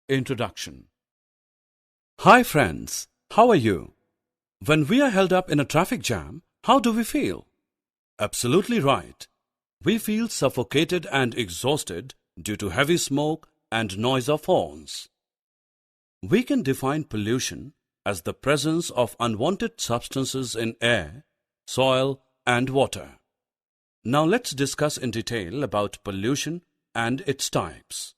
Introduction. Hi friends, how are you? When we are held up in a traffic jam, how do we feel? Absolutely right. We feel suffocated and exhausted due to heavy smoke and noise of horns. We can define pollution as the presence of unwanted substances in air, soil and water. Now let's discuss in detail about pollution and its types.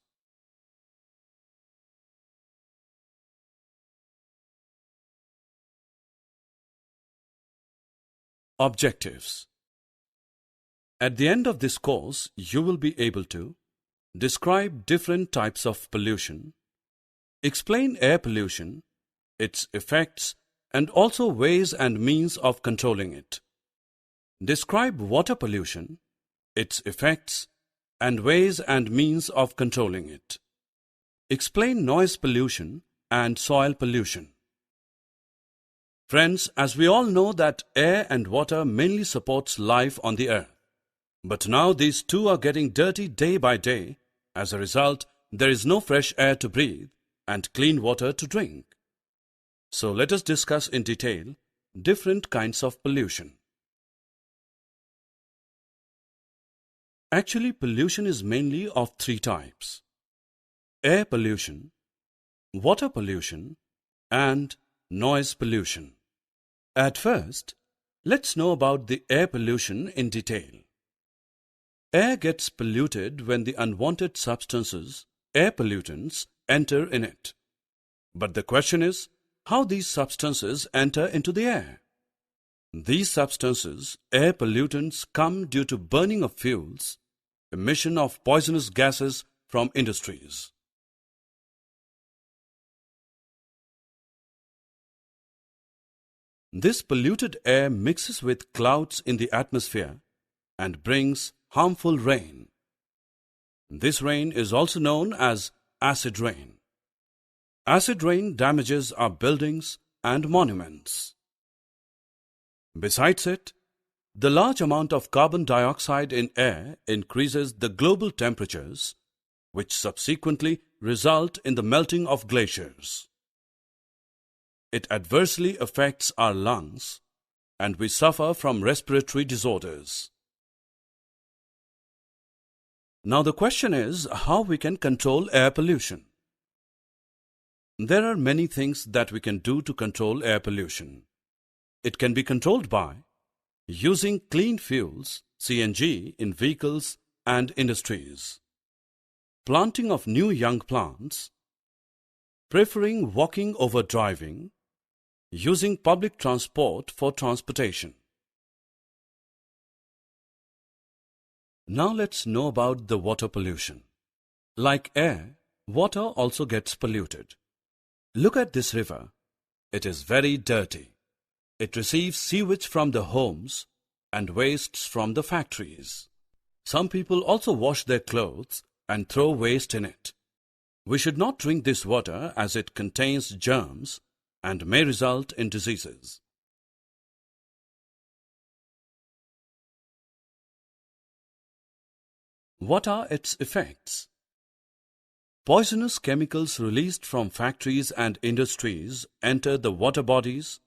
Objectives. At the end of this course, you will be able to describe different types of pollution, explain air pollution, its effects, and also ways and means of controlling it. Describe water pollution, its effects, and ways and means of controlling it. Explain noise pollution and soil pollution. Friends, as we all know that air and water mainly supports life on the earth. But now these two are getting dirty day by day. As a result, there is no fresh air to breathe and clean water to drink. So let us discuss in detail different kinds of pollution. Actually, pollution is mainly of three types: air pollution, water pollution, and noise pollution. At first, let's know about the air pollution in detail. Air gets polluted when the unwanted substances, air pollutants, enter in it. But the question is, how these substances enter into the air? These substances, air pollutants, come due to burning of fuels, emission of poisonous gases from industries. This polluted air mixes with clouds in the atmosphere and brings harmful rain. This rain is also known as acid rain. Acid rain damages our buildings and monuments. Besides it, the large amount of carbon dioxide in air increases the global temperatures, which subsequently result in the melting of glaciers. It adversely affects our lungs, and we suffer from respiratory disorders. Now the question is how we can control air pollution. There are many things that we can do to control air pollution. It can be controlled by using clean fuels, CNG, in vehicles and industries, planting of new young plants, preferring walking over driving, using public transport for transportation. Now let's know about the water pollution. Like air, water also gets polluted. Look at this river. It is very dirty. It receives sewage from the homes and wastes from the factories. Some people also wash their clothes and throw waste in it. We should not drink this water as it contains germs and may result in diseases. What are its effects? Poisonous chemicals released from factories and industries enter the water bodies,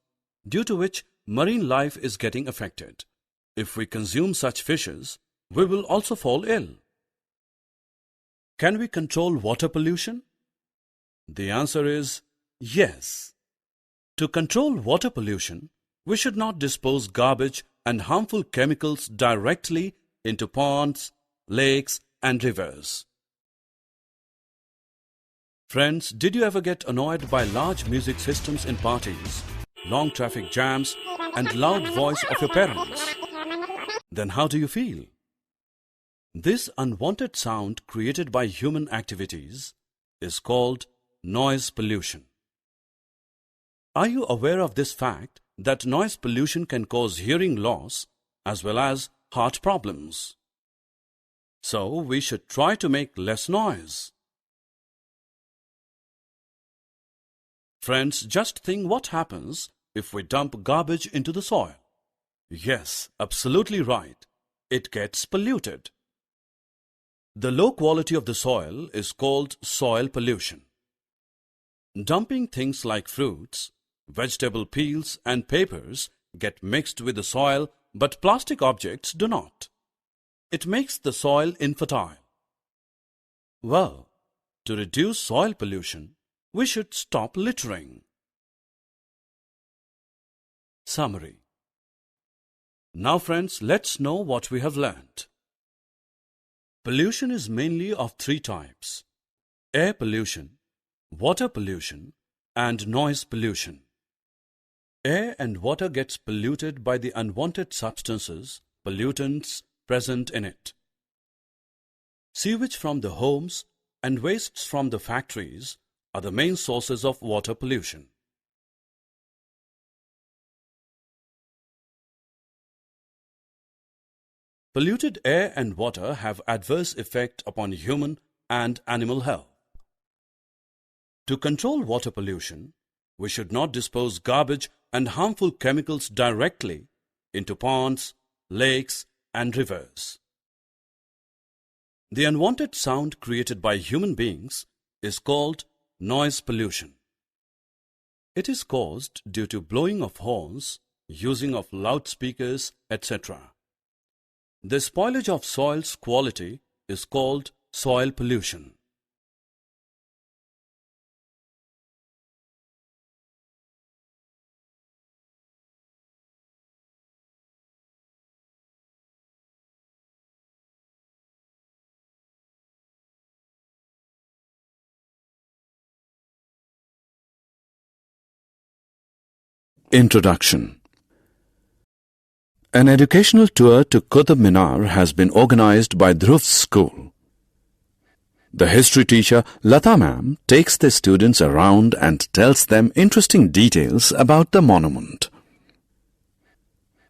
due to which marine life is getting affected. If we consume such fishes, we will also fall ill. Can we control water pollution? The answer is yes. To control water pollution, we should not dispose garbage and harmful chemicals directly into ponds, lakes, and rivers. Friends, did you ever get annoyed by large music systems in parties, long traffic jams, and loud voice of your parents? Then how do you feel? This unwanted sound created by human activities is called noise pollution. Are you aware of this fact that noise pollution can cause hearing loss as well as heart problems? So we should try to make less noise. Friends, just think what happens if we dump garbage into the soil. Yes, absolutely right. It gets polluted. The low quality of the soil is called soil pollution. Dumping things like fruits, vegetable peels and papers get mixed with the soil, but plastic objects do not. It makes the soil infertile. Well, to reduce soil pollution, we should stop littering. Summary. Now friends, let's know what we have learnt. Pollution is mainly of three types: air pollution, water pollution and noise pollution. Air and water gets polluted by the unwanted substances, pollutants present in it. Sewage from the homes and wastes from the factories are the main sources of water pollution. Polluted air and water have adverse effect upon human and animal health. To control water pollution, we should not dispose garbage and harmful chemicals directly into ponds, lakes and rivers. The unwanted sound created by human beings is called noise pollution. It is caused due to blowing of horns, using of loudspeakers, etc. The spoilage of soil's quality is called soil pollution. Introduction. An educational tour to Qutb Minar has been organized by Dhruv's school. The history teacher Lata ma'am takes the students around and tells them interesting details about the monument.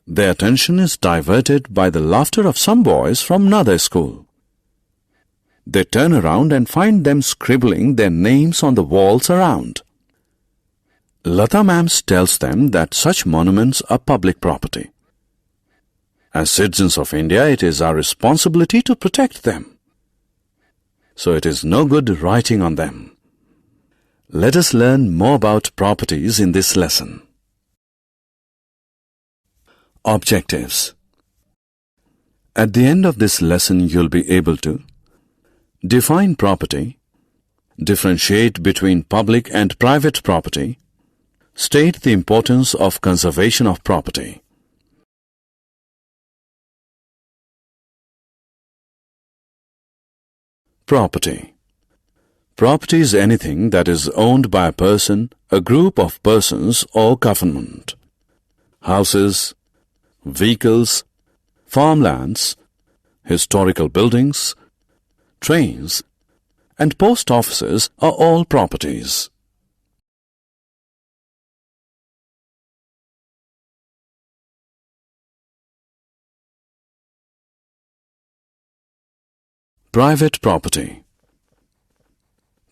Their attention is diverted by the laughter of some boys from another school. They turn around and find them scribbling their names on the walls around. Lata ma'am tells them that such monuments are public property. As citizens of India, it is our responsibility to protect them. So it is no good writing on them. Let us learn more about properties in this lesson. Objectives. At the end of this lesson, you'll be able to define property, differentiate between public and private property, state the importance of conservation of property. Property. Property is anything that is owned by a person, a group of persons or government. Houses, vehicles, farmlands, historical buildings, trains, and post offices are all properties. Private property.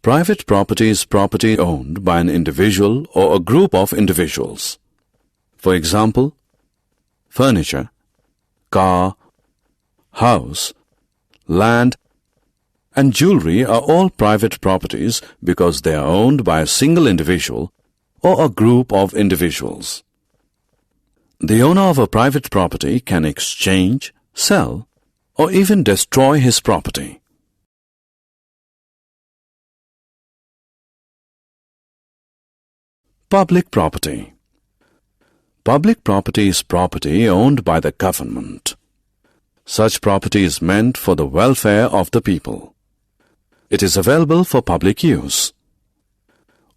Private property is property owned by an individual or a group of individuals. For example, furniture, car, house, land, and jewelry are all private properties because they are owned by a single individual or a group of individuals. The owner of a private property can exchange, sell, or even destroy his property. Public property. Public property is property owned by the government. Such property is meant for the welfare of the people. It is available for public use.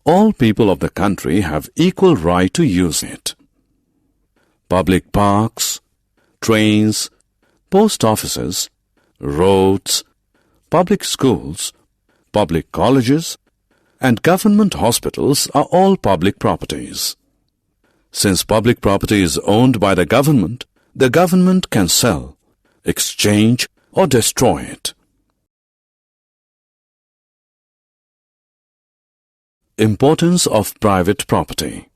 All people of the country have equal right to use it. Public parks, trains, post offices, roads, public schools, public colleges, and government hospitals are all public properties. Since public property is owned by the government can sell, exchange, or destroy it. Importance of private property.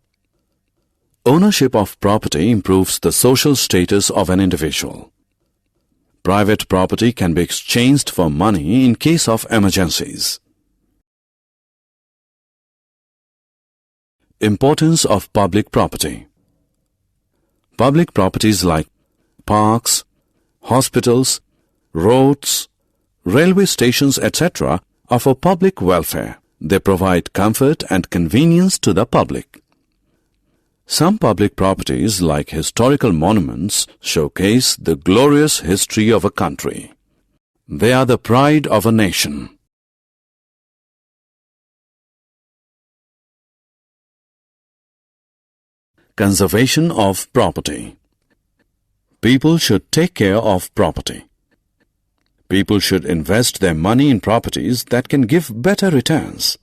Ownership of property improves the social status of an individual. Private property can be exchanged for money in case of emergencies. Importance of public property. Public properties like parks, hospitals, roads, railway stations, etc. are for public welfare. They provide comfort and convenience to the public. Some public properties like historical monuments showcase the glorious history of a country. They are the pride of a nation. Conservation of property. People should take care of property. People should invest their money in properties that can give better returns.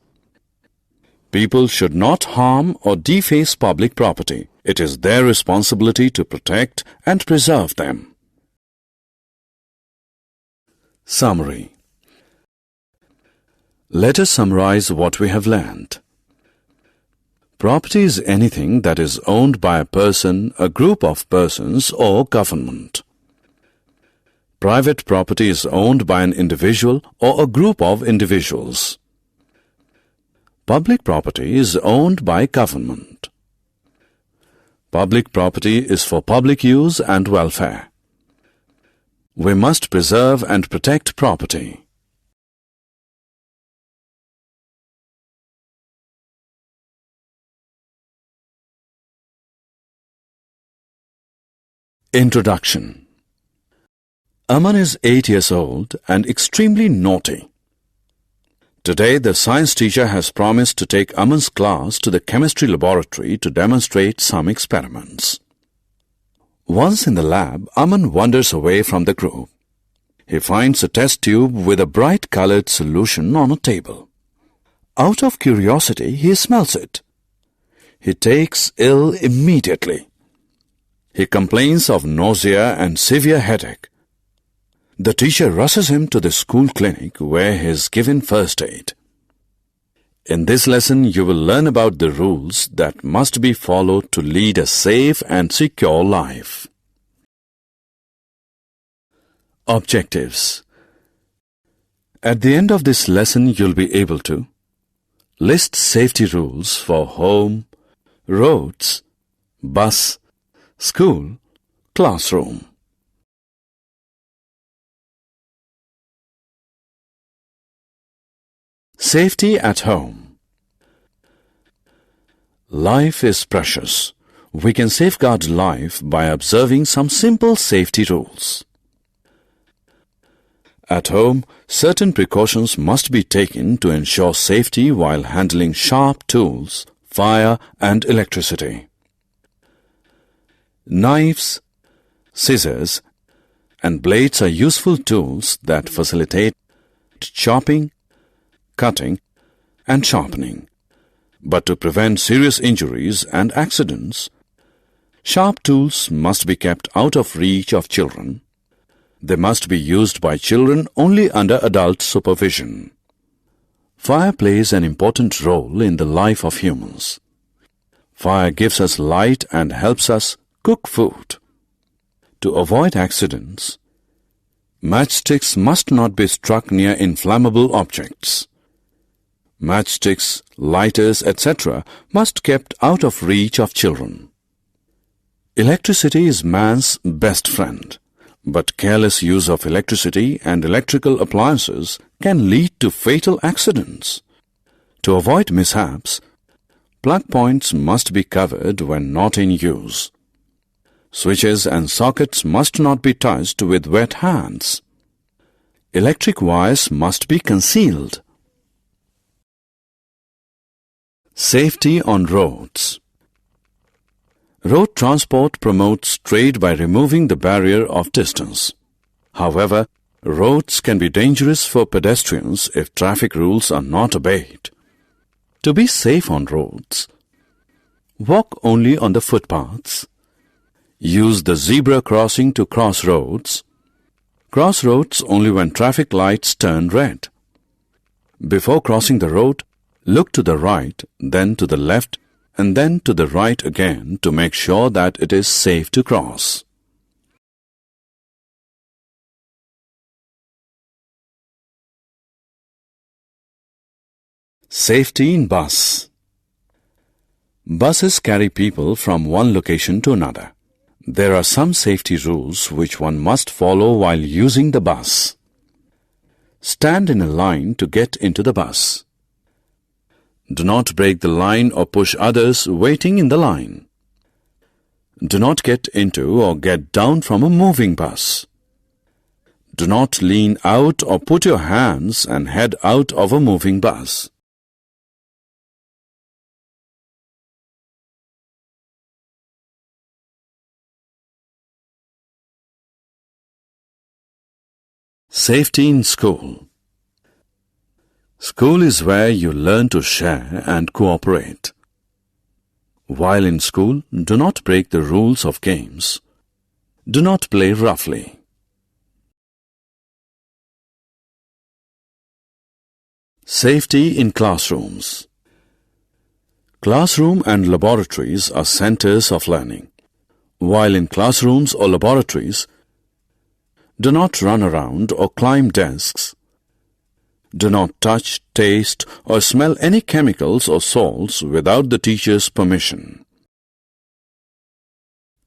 People should not harm or deface public property. It is their responsibility to protect and preserve them. Summary. Let us summarize what we have learned. Property is anything that is owned by a person, a group of persons, or government. Private property is owned by an individual or a group of individuals. Public property is owned by government. Public property is for public use and welfare. We must preserve and protect property. Introduction. Aman is 8 years old and extremely naughty. Today, the science teacher has promised to take Aman's class to the chemistry laboratory to demonstrate some experiments. Once in the lab, Aman wanders away from the group. He finds a test tube with a bright-colored solution on a table. Out of curiosity, he smells it. He takes ill immediately. He complains of nausea and severe headache. The teacher rushes him to the school clinic where he is given first aid. In this lesson, you will learn about the rules that must be followed to lead a safe and secure life. Objectives. At the end of this lesson, you'll be able to list safety rules for home, roads, bus, school, classroom. Safety at home. Life is precious. We can safeguard life by observing some simple safety rules. At home, certain precautions must be taken to ensure safety while handling sharp tools, fire and electricity. Knives, scissors, and blades are useful tools that facilitate chopping, cutting, and sharpening. But to prevent serious injuries and accidents, sharp tools must be kept out of reach of children. They must be used by children only under adult supervision. Fire plays an important role in the life of humans. Fire gives us light and helps us cook food. To avoid accidents, matchsticks must not be struck near inflammable objects. Matchsticks, lighters, etc. must be kept out of reach of children. Electricity is man's best friend, but careless use of electricity and electrical appliances can lead to fatal accidents. To avoid mishaps, plug points must be covered when not in use. Switches and sockets must not be touched with wet hands. Electric wires must be concealed. Safety on roads. Road transport promotes trade by removing the barrier of distance. However, roads can be dangerous for pedestrians if traffic rules are not obeyed. To be safe on roads, walk only on the footpaths. Use the zebra crossing to cross roads. Cross roads only when traffic lights turn red. Before crossing the road, look to the right, then to the left, and then to the right again to make sure that it is safe to cross. Safety in bus. Buses carry people from one location to another. There are some safety rules which one must follow while using the bus. Stand in a line to get into the bus. Do not break the line or push others waiting in the line. Do not get into or get down from a moving bus. Do not lean out or put your hands and head out of a moving bus. Safety in school. School is where you learn to share and cooperate. While in school, do not break the rules of games. Do not play roughly. Safety in classrooms. Classroom and laboratories are centers of learning. While in classrooms or laboratories, do not run around or climb desks. Do not touch, taste, or smell any chemicals or salts without the teacher's permission.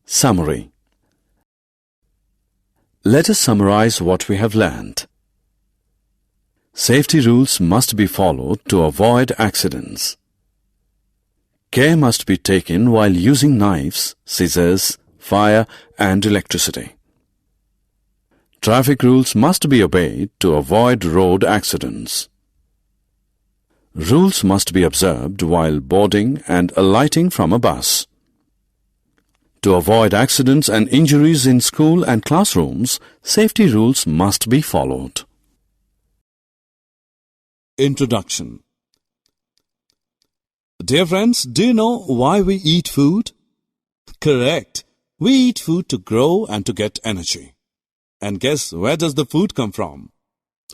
Summary. Let us summarize what we have learned. Safety rules must be followed to avoid accidents. Care must be taken while using knives, scissors, fire, and electricity. Traffic rules must be obeyed to avoid road accidents. Rules must be observed while boarding and alighting from a bus. To avoid accidents and injuries in school and classrooms, safety rules must be followed. Introduction. Dear friends, do you know why we eat food? Correct. We eat food to grow and to get energy. And guess where does the food come from?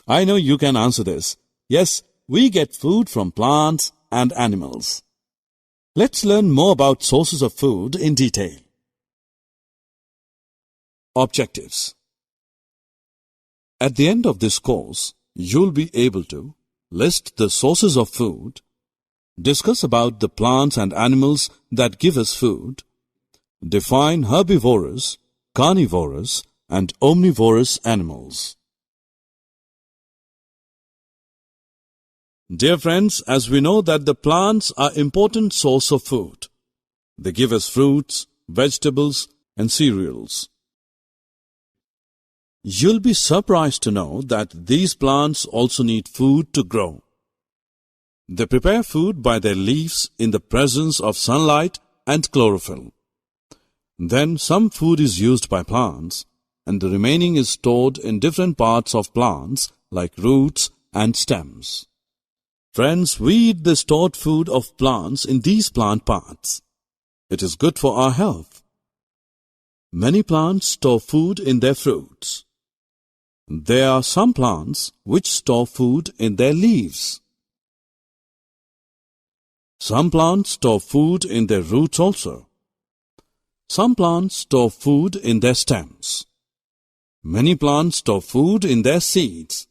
I know you can answer this. Yes, we get food from plants and animals. Let's learn more about sources of food in detail. Objectives. At the end of this course, you'll be able to list the sources of food, discuss about the plants and animals that give us food, define herbivorous, carnivorous, and omnivorous animals. Dear friends, as we know that the plants are important source of food. They give us fruits, vegetables, and cereals. You'll be surprised to know that these plants also need food to grow. They prepare food by their leaves in the presence of sunlight and chlorophyll. Then some food is used by plants, and the remaining is stored in different parts of plants like roots and stems. Friends, we eat the stored food of plants in these plant parts. It is good for our health. Many plants store food in their fruits. There are some plants which store food in their leaves. Some plants store food in their roots also. Some plants store food in their stems. Many plants store food in their seeds.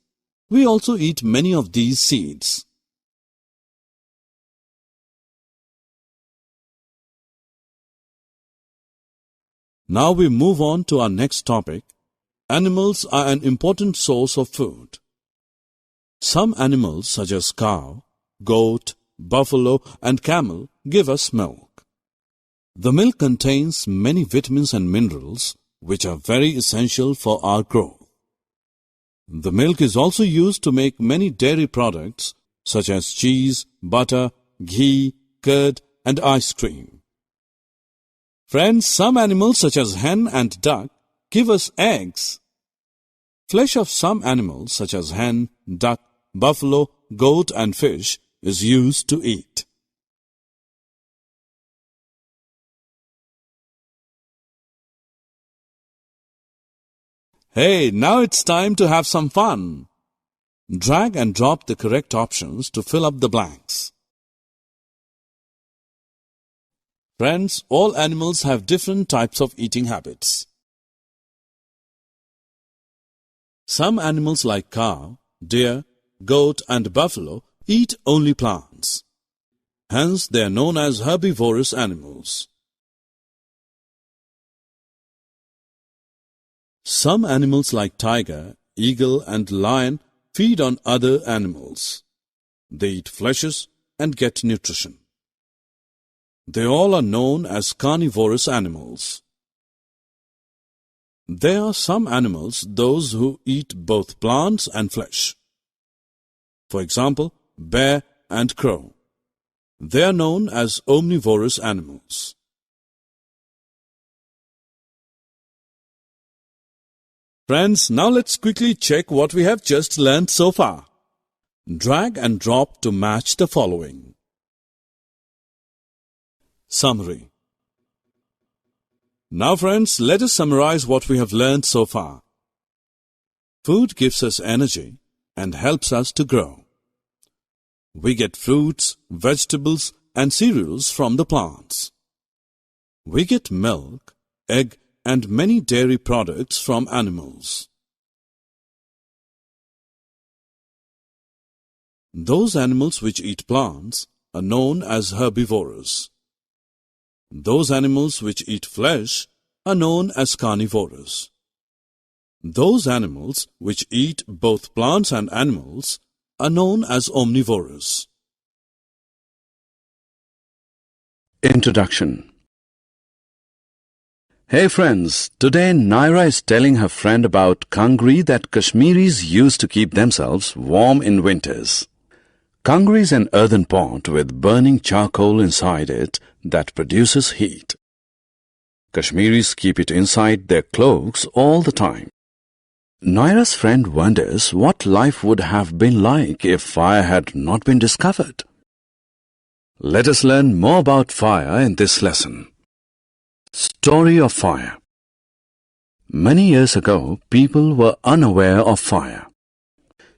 We also eat many of these seeds. Now we move on to our next topic. Animals are an important source of food. Some animals such as cow, goat, buffalo, and camel give us milk. The milk contains many vitamins and minerals which are very essential for our growth. The milk is also used to make many dairy products such as cheese, butter, ghee, curd, and ice cream. Friends, some animals such as hen and duck give us eggs. Flesh of some animals such as hen, duck, buffalo, goat, and fish is used to eat. Hey, now it's time to have some fun. Drag and drop the correct options to fill up the blanks. Friends, all animals have different types of eating habits. Some animals like cow, deer, goat, and buffalo eat only plants. Hence, they are known as herbivorous animals. Some animals like tiger, eagle and lion feed on other animals. They eat fleshes and get nutrition. They all are known as carnivorous animals. There are some animals, those who eat both plants and flesh. For example, bear and crow. They are known as omnivorous animals. Friends, now let's quickly check what we have just learned so far. Drag and drop to match the following. Summary. Now friends, let us summarize what we have learned so far. Food gives us energy and helps us to grow. We get fruits, vegetables and cereals from the plants. We get milk, egg and many dairy products from animals. Those animals which eat plants are known as herbivorous. Those animals which eat flesh are known as carnivorous. Those animals which eat both plants and animals are known as omnivorous. Introduction. Hey friends, today Naira is telling her friend about kangri that Kashmiris use to keep themselves warm in winters. Kangri is an earthen pot with burning charcoal inside it that produces heat. Kashmiris keep it inside their cloaks all the time. Naira's friend wonders what life would have been like if fire had not been discovered. Let us learn more about fire in this lesson. Story of fire. Many years ago, people were unaware of fire.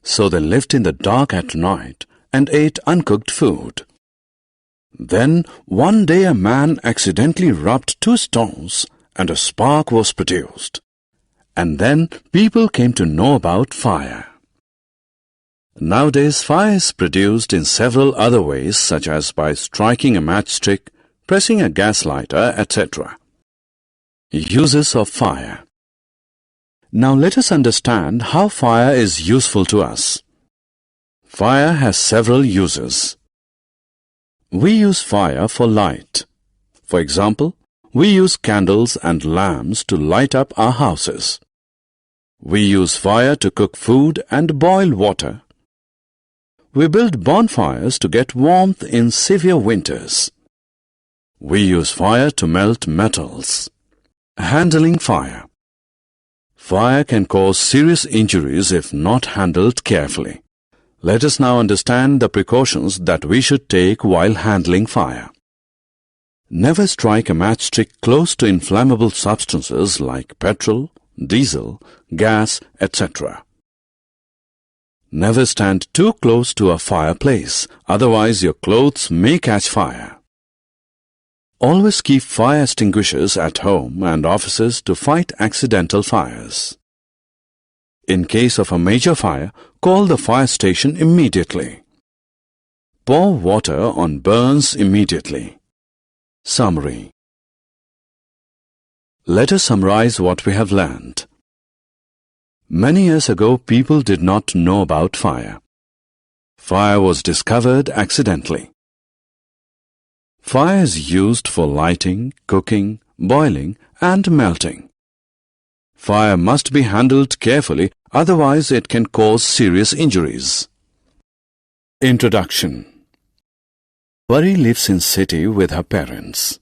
So they lived in the dark at night and ate uncooked food. Then, one day a man accidentally rubbed 2 stones and a spark was produced. And then people came to know about fire. Nowadays, fire is produced in several other ways, such as by striking a matchstick, pressing a gas lighter, etc. Uses of fire. Now let us understand how fire is useful to us. Fire has several uses. We use fire for light. For example, we use candles and lamps to light up our houses. We use fire to cook food and boil water. We build bonfires to get warmth in severe winters. We use fire to melt metals. Handling fire. Fire can cause serious injuries if not handled carefully. Let us now understand the precautions that we should take while handling fire. Never strike a matchstick close to inflammable substances like petrol, diesel, gas, etc. Never stand too close to a fireplace, otherwise your clothes may catch fire. Always keep fire extinguishers at home and offices to fight accidental fires. In case of a major fire, call the fire station immediately. Pour water on burns immediately. Summary. Let us summarize what we have learned. Many years ago, people did not know about fire. Fire was discovered accidentally. Fire is used for lighting, cooking, boiling, and melting. Fire must be handled carefully, otherwise it can cause serious injuries. Introduction. Pari lives in city with her parents.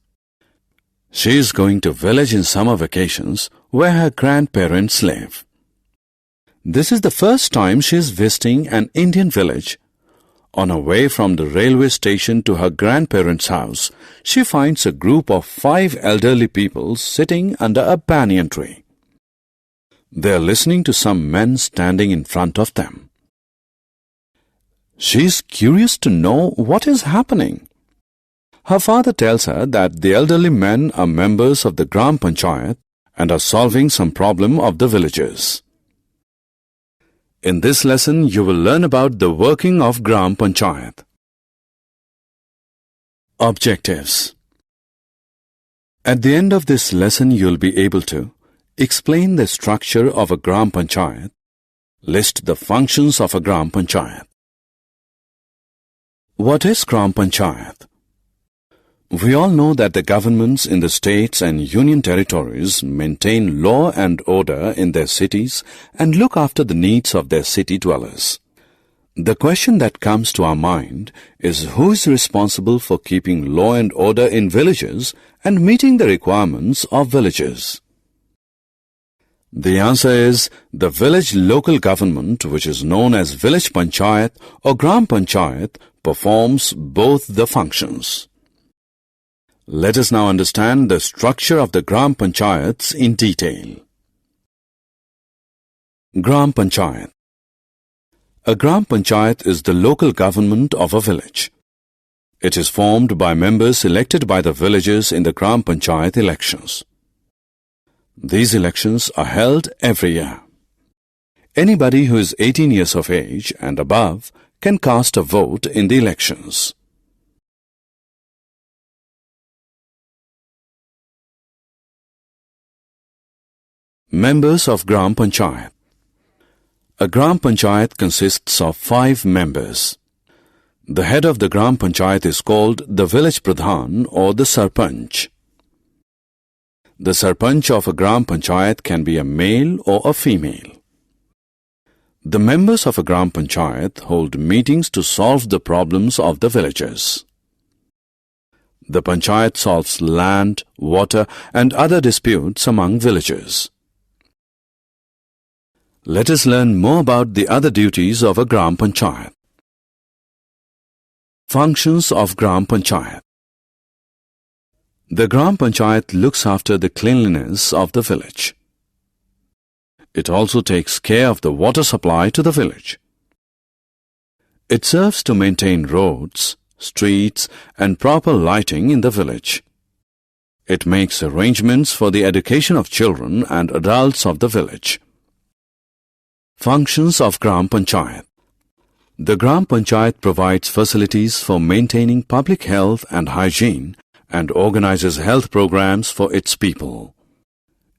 She is going to village in summer vacations where her grandparents live. This is the first time she is visiting an Indian village. On her way from the railway station to her grandparents' house, she finds a group of 5 elderly people sitting under a banyan tree. They are listening to some men standing in front of them. She is curious to know what is happening. Her father tells her that the elderly men are members of the Gram Panchayat and are solving some problem of the villagers. In this lesson, you will learn about the working of Gram Panchayat. Objectives. At the end of this lesson, you'll be able to explain the structure of a Gram Panchayat, list the functions of a Gram Panchayat. What is Gram Panchayat? We all know that the governments in the states and union territories maintain law and order in their cities and look after the needs of their city dwellers. The question that comes to our mind is who is responsible for keeping law and order in villages and meeting the requirements of villages? The answer is the village local government, which is known as village panchayat or Gram Panchayat, performs both the functions. Let us now understand the structure of the Gram Panchayats in detail. Gram Panchayat. A Gram Panchayat is the local government of a village. It is formed by members elected by the villagers in the Gram Panchayat elections. These elections are held every year. Anybody who is 18 years of age and above can cast a vote in the elections. Members of Gram Panchayat. A Gram Panchayat consists of 5 members. The head of the Gram Panchayat is called the village pradhan or the sarpanch. The sarpanch of a Gram Panchayat can be a male or a female. The members of a Gram Panchayat hold meetings to solve the problems of the villagers. The Panchayat solves land, water and other disputes among villagers. Let us learn more about the other duties of a Gram Panchayat. Functions of Gram Panchayat. The Gram Panchayat looks after the cleanliness of the village. It also takes care of the water supply to the village. It serves to maintain roads, streets and proper lighting in the village. It makes arrangements for the education of children and adults of the village. Functions of Gram Panchayat. The Gram Panchayat provides facilities for maintaining public health and hygiene and organizes health programs for its people.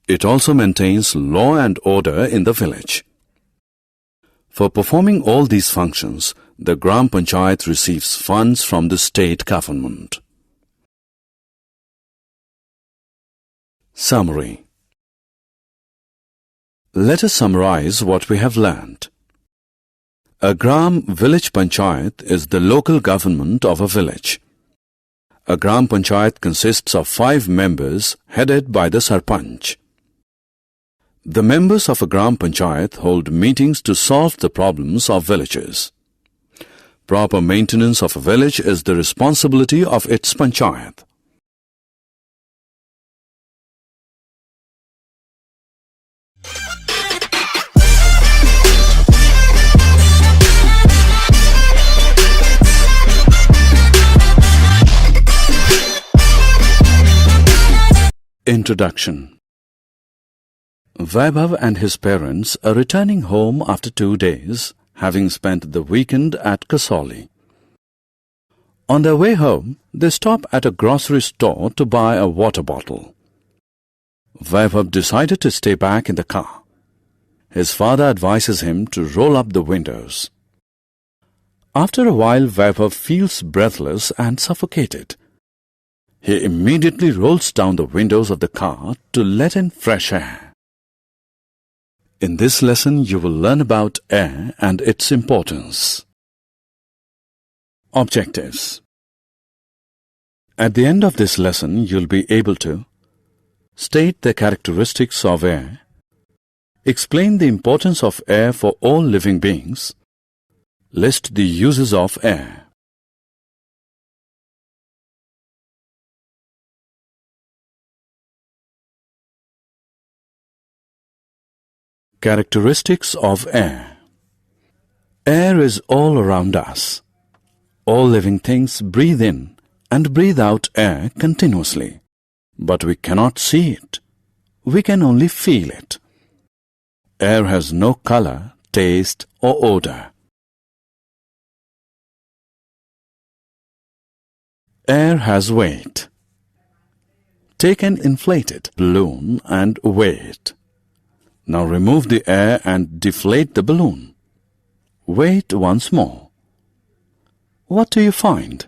It also maintains law and order in the village. For performing all these functions, the Gram Panchayat receives funds from the state government. Summary. Let us summarize what we have learned. A Gram Village Panchayat is the local government of a village. A Gram Panchayat consists of 5 members headed by the sarpanch. The members of a Gram Panchayat hold meetings to solve the problems of villagers. Proper maintenance of a village is the responsibility of its panchayat. Introduction. Vaibhav and his parents are returning home after 2 days, having spent the weekend at Kasauli. On their way home, they stop at a grocery store to buy a water bottle. Vaibhav decided to stay back in the car. His father advises him to roll up the windows. After a while, Vaibhav feels breathless and suffocated. He immediately rolls down the windows of the car to let in fresh air. In this lesson, you will learn about air and its importance. Objectives. At the end of this lesson, you'll be able to state the characteristics of air, explain the importance of air for all living beings, list the uses of air. Characteristics of air. Air is all around us. All living things breathe in and breathe out air continuously. But we cannot see it. We can only feel it. Air has no color, taste or odor. Air has weight. Take an inflated balloon and weigh it. Now remove the air and deflate the balloon. Weigh it once more. What do you find?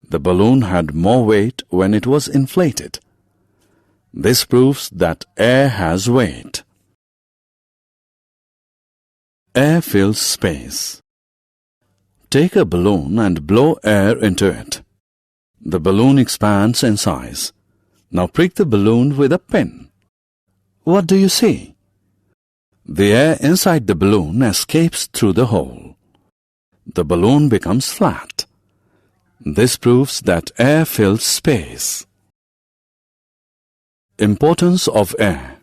The balloon had more weight when it was inflated. This proves that air has weight. Air fills space. Take a balloon and blow air into it. The balloon expands in size. Now prick the balloon with a pin. What do you see? The air inside the balloon escapes through the hole. The balloon becomes flat. This proves that air fills space. Importance of air.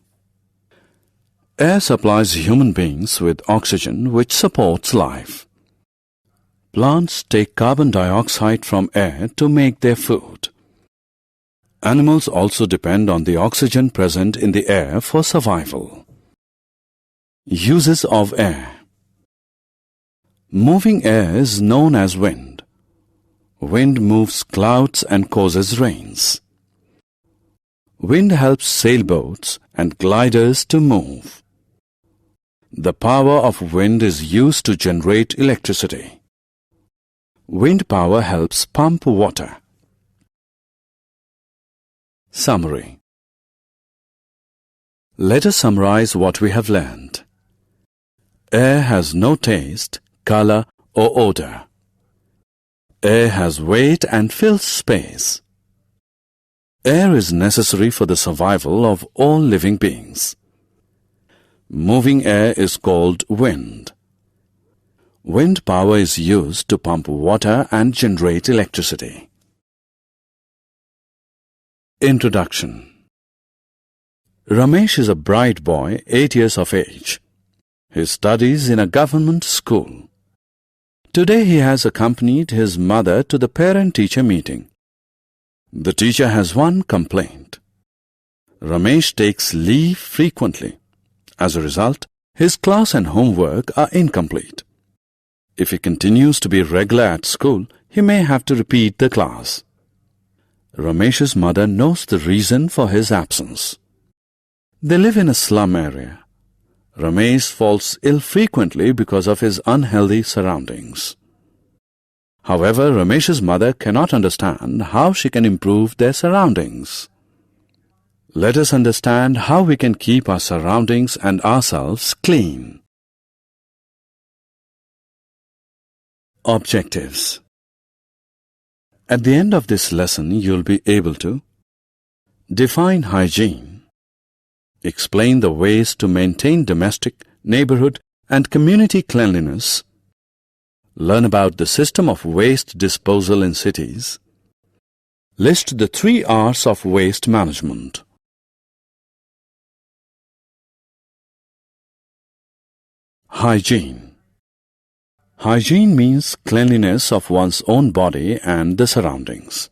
Air supplies human beings with oxygen, which supports life. Plants take carbon dioxide from air to make their food. Animals also depend on the oxygen present in the air for survival. Uses of air. Moving air is known as wind. Wind moves clouds and causes rains. Wind helps sailboats and gliders to move. The power of wind is used to generate electricity. Wind power helps pump water. Summary. Let us summarize what we have learned. Air has no taste, color, or odor. Air has weight and fills space. Air is necessary for the survival of all living beings. Moving air is called wind. Wind power is used to pump water and generate electricity. Introduction. Ramesh is a bright boy, 8 years of age. He studies in a government school. Today he has accompanied his mother to the parent-teacher meeting. The teacher has one complaint. Ramesh takes leave frequently. As a result, his class and homework are incomplete. If he continues to be regular at school, he may have to repeat the class. Ramesh's mother knows the reason for his absence. They live in a slum area. Ramesh falls ill frequently because of his unhealthy surroundings. However, Ramesh's mother cannot understand how she can improve their surroundings. Let us understand how we can keep our surroundings and ourselves clean. Objectives. At the end of this lesson, you'll be able to define hygiene, explain the ways to maintain domestic, neighborhood, and community cleanliness, learn about the system of waste disposal in cities, list the 3 R's of waste management. Hygiene. Hygiene means cleanliness of one's own body and the surroundings.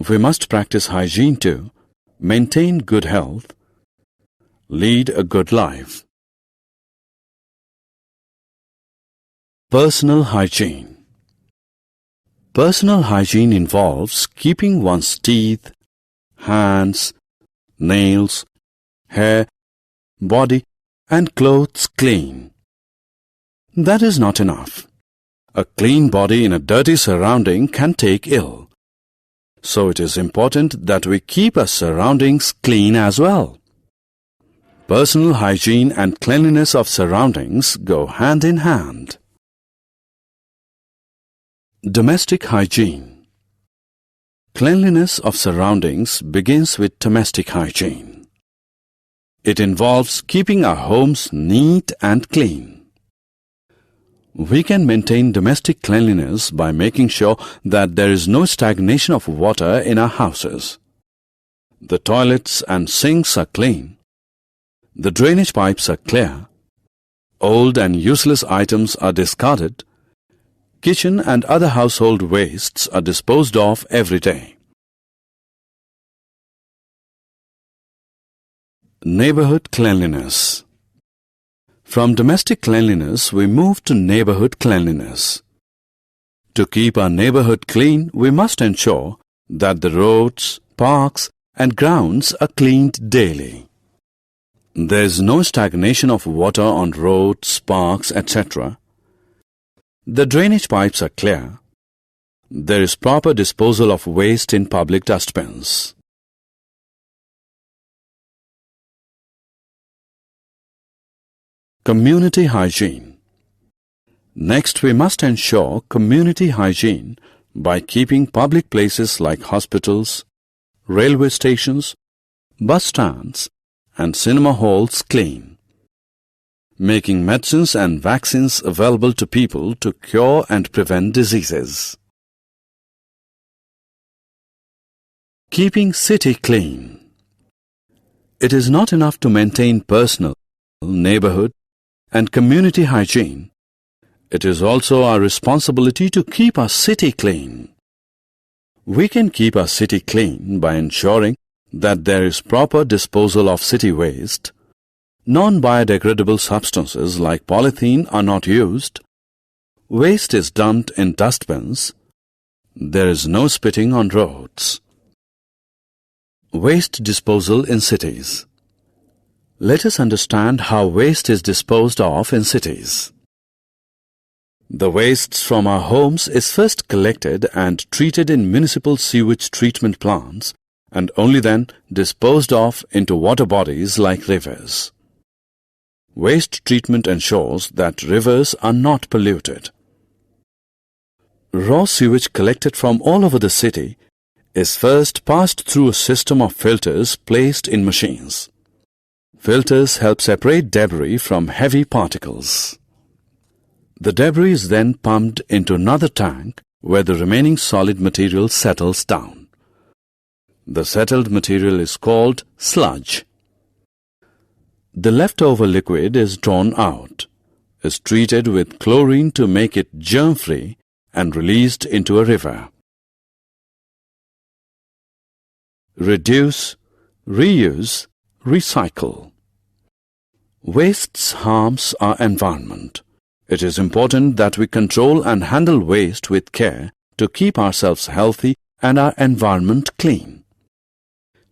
We must practice hygiene to maintain good health, lead a good life. Personal hygiene. Personal hygiene involves keeping one's teeth, hands, nails, hair, body, and clothes clean. That is not enough. A clean body in a dirty surrounding can take ill. So it is important that we keep our surroundings clean as well. Personal hygiene and cleanliness of surroundings go hand in hand. Domestic hygiene. Cleanliness of surroundings begins with domestic hygiene. It involves keeping our homes neat and clean. We can maintain domestic cleanliness by making sure that there is no stagnation of water in our houses. The toilets and sinks are clean. The drainage pipes are clear. Old and useless items are discarded. Kitchen and other household wastes are disposed of every day. Neighborhood cleanliness. From domestic cleanliness, we move to neighborhood cleanliness. To keep our neighborhood clean, we must ensure that the roads, parks, and grounds are cleaned daily. There is no stagnation of water on roads, parks, etc. The drainage pipes are clear. There is proper disposal of waste in public dustbins. Community hygiene. Next, we must ensure community hygiene by keeping public places like hospitals, railway stations, bus stands, and cinema halls clean. Making medicines and vaccines available to people to cure and prevent diseases. Keeping city clean. It is not enough to maintain personal, neighborhood, and community hygiene. It is also our responsibility to keep our city clean. We can keep our city clean by ensuring that there is proper disposal of city waste. Non-biodegradable substances like polythene are not used. Waste is dumped in dustbins. There is no spitting on roads. Waste disposal in cities. Let us understand how waste is disposed of in cities. The wastes from our homes is first collected and treated in municipal sewage treatment plants and only then disposed of into water bodies like rivers. Waste treatment ensures that rivers are not polluted. Raw sewage collected from all over the city is first passed through a system of filters placed in machines. Filters help separate debris from heavy particles. The debris is then pumped into another tank where the remaining solid material settles down. The settled material is called sludge. The leftover liquid is drawn out, is treated with chlorine to make it germ-free and released into a river. Reduce, reuse, recycle. Waste harms our environment. It is important that we control and handle waste with care to keep ourselves healthy and our environment clean.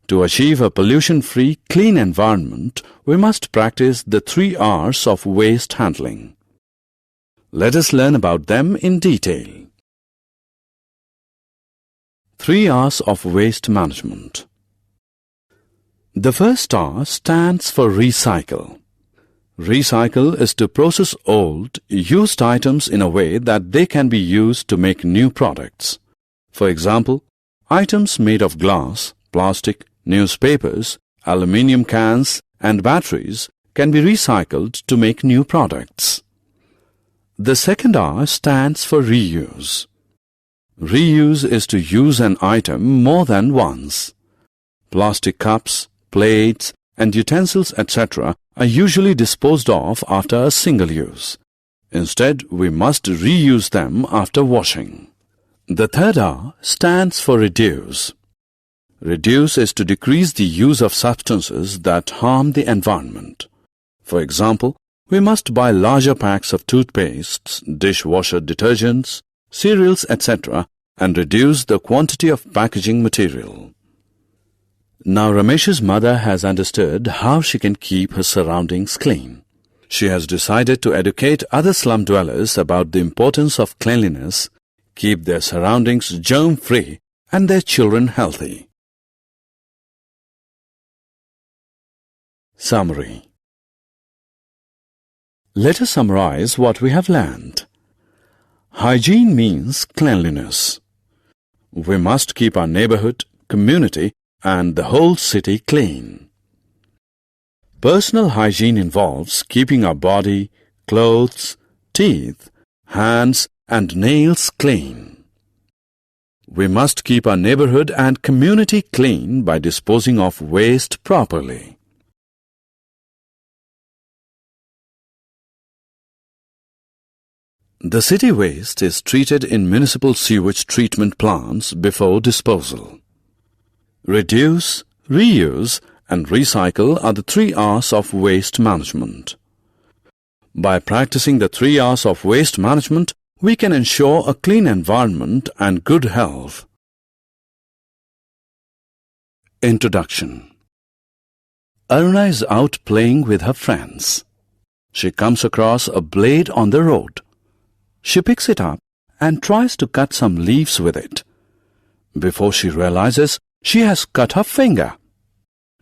To achieve a pollution-free, clean environment, we must practice the 3 R's of waste handling. Let us learn about them in detail. 3 R's of waste management. The first R stands for recycle. Recycle is to process old, used items in a way that they can be used to make new products. For example, items made of glass, plastic, newspapers, aluminium cans, and batteries can be recycled to make new products. The second R stands for reuse. Reuse is to use an item more than once. Plastic cups, plates, and utensils, etc. are usually disposed of after a single use. Instead, we must reuse them after washing. The third R stands for reduce. Reduce is to decrease the use of substances that harm the environment. For example, we must buy larger packs of toothpastes, dishwasher detergents, cereals, etc. and reduce the quantity of packaging material. Now Ramesh's mother has understood how she can keep her surroundings clean. She has decided to educate other slum dwellers about the importance of cleanliness, keep their surroundings germ-free and their children healthy. Summary. Let us summarize what we have learned. Hygiene means cleanliness. We must keep our neighborhood, community, and the whole city clean. Personal hygiene involves keeping our body, clothes, teeth, hands, and nails clean. We must keep our neighborhood and community clean by disposing of waste properly. The city waste is treated in municipal sewage treatment plants before disposal. Reduce, reuse, and recycle are the 3 R's of waste management. By practicing the 3 R's of waste management, we can ensure a clean environment and good health. Introduction. Aruna is out playing with her friends. She comes across a blade on the road. She picks it up and tries to cut some leaves with it. Before she realizes, she has cut her finger.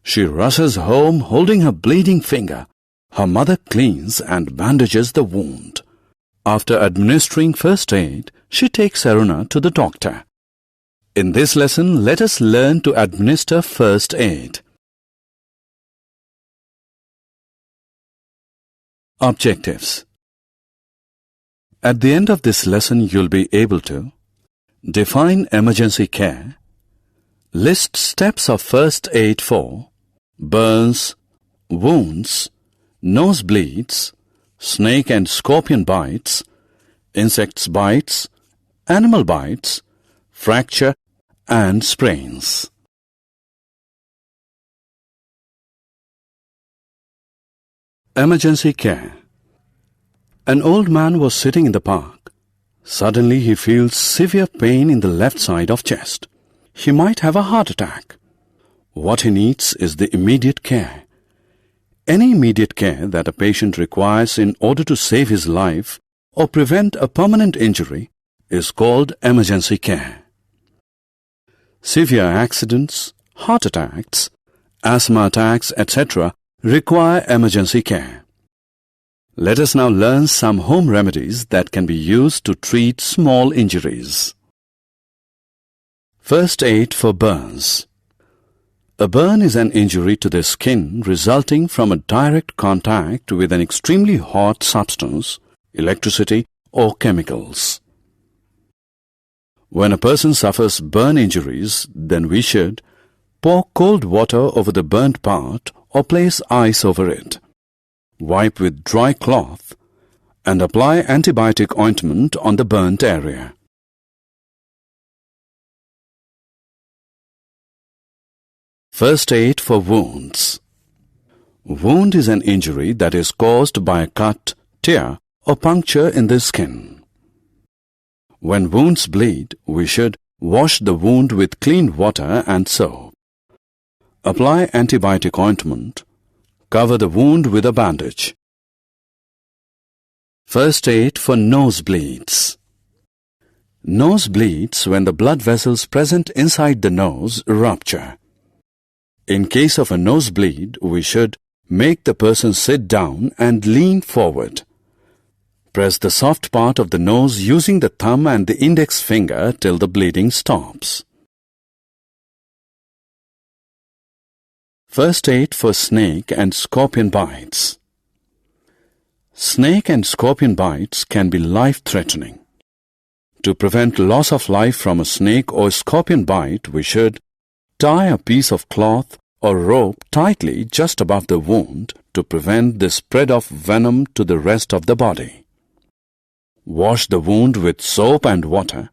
She rushes home holding her bleeding finger. Her mother cleans and bandages the wound. After administering first aid, she takes Aruna to the doctor. In this lesson, let us learn to administer first aid. Objectives. At the end of this lesson, you'll be able to define emergency care, list steps of first aid for burns, wounds, nosebleeds, snake and scorpion bites, insects bites, animal bites, fracture and sprains. Emergency care. An old man was sitting in the park. Suddenly he feels severe pain in the left side of chest. He might have a heart attack. What he needs is the immediate care. Any immediate care that a patient requires in order to save his life or prevent a permanent injury is called emergency care. Severe accidents, heart attacks, asthma attacks, etc. require emergency care. Let us now learn some home remedies that can be used to treat small injuries. First aid for burns. A burn is an injury to the skin resulting from a direct contact with an extremely hot substance, electricity, or chemicals. When a person suffers burn injuries, then we should pour cold water over the burnt part or place ice over it. Wipe with dry cloth and apply antibiotic ointment on the burnt area. First aid for wounds. Wound is an injury that is caused by a cut, tear, or puncture in the skin. When wounds bleed, we should wash the wound with clean water and soap. Apply antibiotic ointment. Cover the wound with a bandage. First aid for nosebleeds. Nose bleeds when the blood vessels present inside the nose rupture. In case of a nosebleed, we should make the person sit down and lean forward. Press the soft part of the nose using the thumb and the index finger till the bleeding stops. First aid for snake and scorpion bites. Snake and scorpion bites can be life-threatening. To prevent loss of life from a snake or scorpion bite, we should tie a piece of cloth or rope tightly just above the wound to prevent the spread of venom to the rest of the body. Wash the wound with soap and water.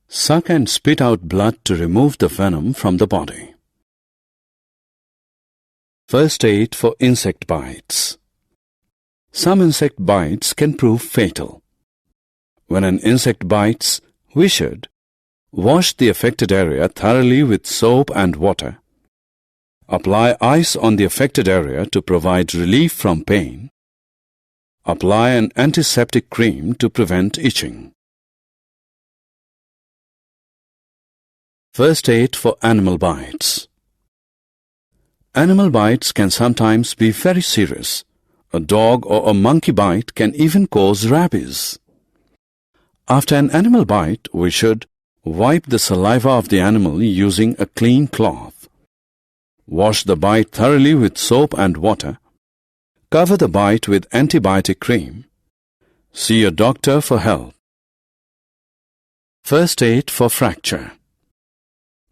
Suck and spit out blood to remove the venom from the body. First aid for insect bites. Some insect bites can prove fatal. When an insect bites, we should wash the affected area thoroughly with soap and water. Apply ice on the affected area to provide relief from pain. Apply an antiseptic cream to prevent itching. First aid for animal bites. Animal bites can sometimes be very serious. A dog or a monkey bite can even cause rabies. After an animal bite, we should wipe the saliva of the animal using a clean cloth. Wash the bite thoroughly with soap and water. Cover the bite with antibiotic cream. See a doctor for help. First aid for fracture.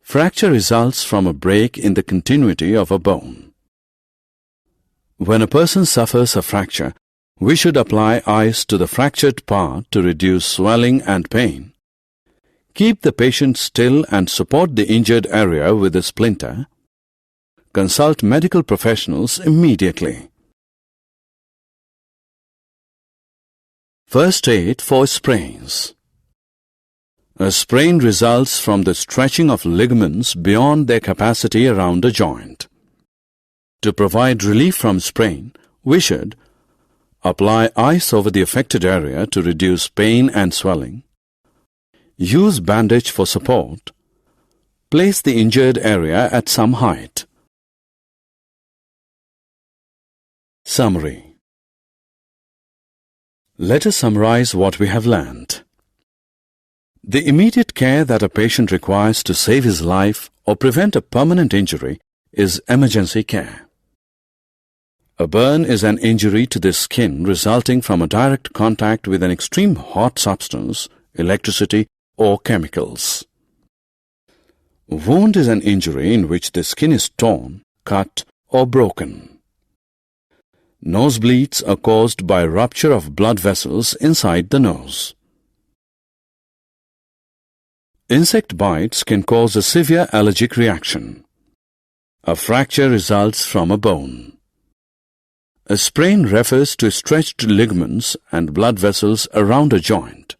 Fracture results from a break in the continuity of a bone. When a person suffers a fracture, we should apply ice to the fractured part to reduce swelling and pain. Keep the patient still and support the injured area with a splinter. Consult medical professionals immediately. First aid for sprains. A sprain results from the stretching of ligaments beyond their capacity around a joint. To provide relief from sprain, we should apply ice over the affected area to reduce pain and swelling, use bandage for support, place the injured area at some height. Summary. Let us summarize what we have learned. The immediate care that a patient requires to save his life or prevent a permanent injury is emergency care. A burn is an injury to the skin resulting from a direct contact with an extreme hot substance, electricity, or chemicals. Wound is an injury in which the skin is torn, cut, or broken. Nosebleeds are caused by rupture of blood vessels inside the nose. Insect bites can cause a severe allergic reaction. A fracture results from a bone. A sprain refers to stretched ligaments and blood vessels around a joint.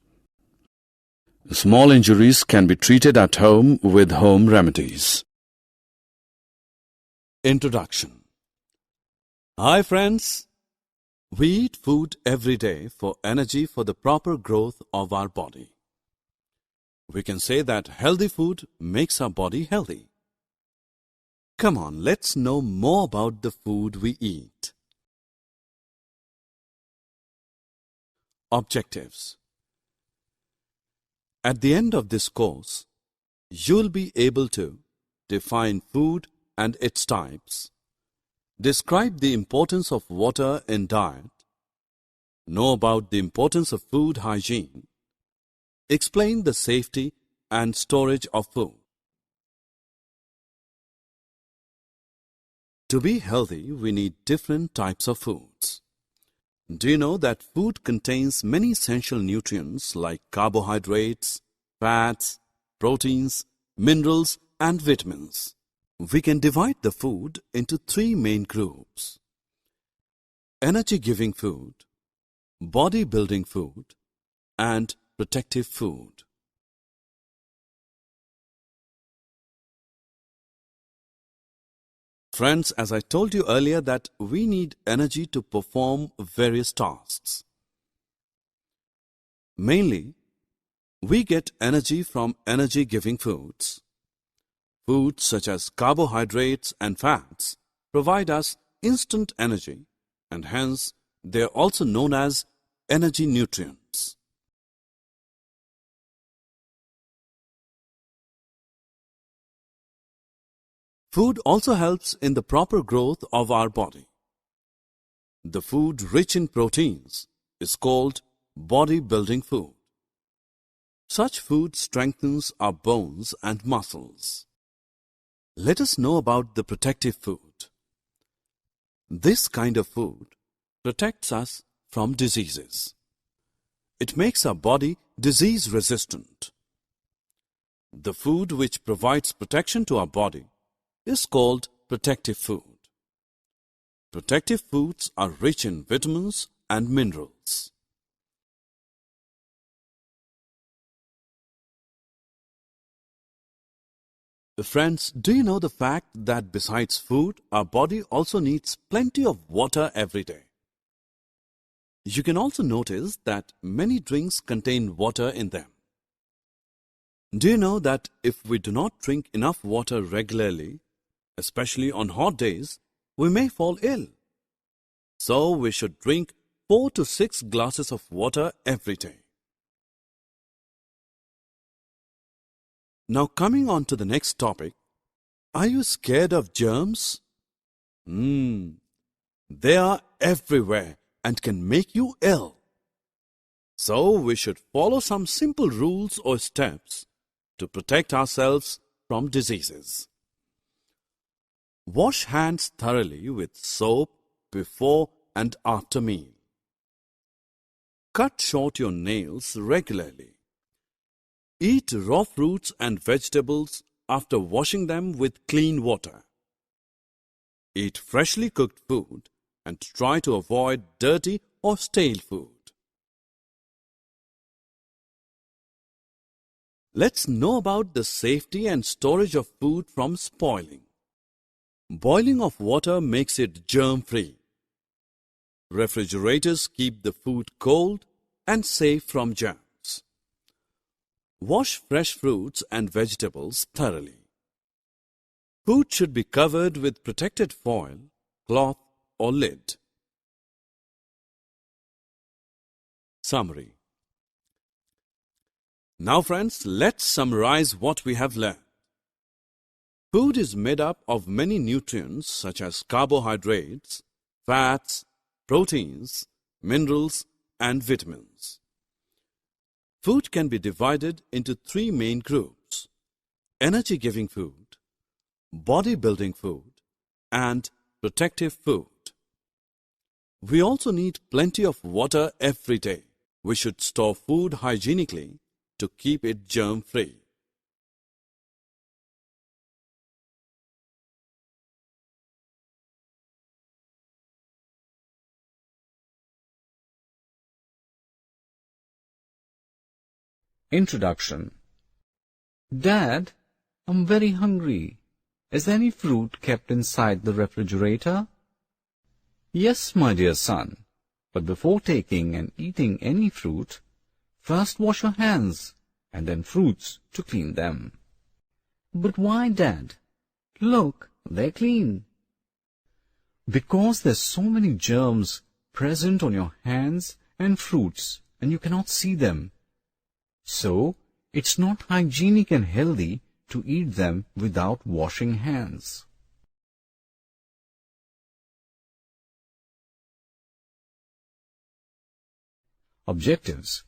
Small injuries can be treated at home with home remedies. Introduction. Hi friends. We eat food every day for energy for the proper growth of our body. We can say that healthy food makes our body healthy. Come on, let's know more about the food we eat. Objectives. At the end of this course, you'll be able to define food and its types, describe the importance of water in diet, know about the importance of food hygiene, explain the safety and storage of food. To be healthy, we need different types of foods. Do you know that food contains many essential nutrients like carbohydrates, fats, proteins, minerals, and vitamins? We can divide the food into three main groups: energy-giving food, body-building food, and protective food. Friends, as I told you earlier that we need energy to perform various tasks. Mainly, we get energy from energy-giving foods. Foods such as carbohydrates and fats provide us instant energy, and hence they are also known as energy nutrients. Food also helps in the proper growth of our body. The food rich in proteins is called body-building food. Such food strengthens our bones and muscles. Let us know about the protective food. This kind of food protects us from diseases. It makes our body disease-resistant. The food which provides protection to our body is called protective food. Protective foods are rich in vitamins and minerals. Friends, do you know the fact that besides food, our body also needs plenty of water every day? You can also notice that many drinks contain water in them. Do you know that if we do not drink enough water regularly, especially on hot days, we may fall ill? So we should drink 4 to 6 glasses of water every day. Now coming on to the next topic, are you scared of germs? They are everywhere and can make you ill. So we should follow some simple rules or steps to protect ourselves from diseases. Wash hands thoroughly with soap before and after meal. Cut short your nails regularly. Eat raw fruits and vegetables after washing them with clean water. Eat freshly cooked food and try to avoid dirty or stale food. Let's know about the safety and storage of food from spoiling. Boiling of water makes it germ-free. Refrigerators keep the food cold and safe from germs. Wash fresh fruits and vegetables thoroughly. Food should be covered with protected foil, cloth or lid. Summary. Now friends, let's summarize what we have learned. Food is made up of many nutrients such as carbohydrates, fats, proteins, minerals and vitamins. Food can be divided into three main groups: energy-giving food, body-building food and protective food. We also need plenty of water every day. We should store food hygienically to keep it germ-free. Introduction. Dad, I'm very hungry. Is any fruit kept inside the refrigerator? Yes, my dear son, but before taking and eating any fruit, first wash your hands and then fruits to clean them. But why, Dad? Look, they're clean. Because there's so many germs present on your hands and fruits and you cannot see them. So, it's not hygienic and healthy to eat them without washing hands. Objectives.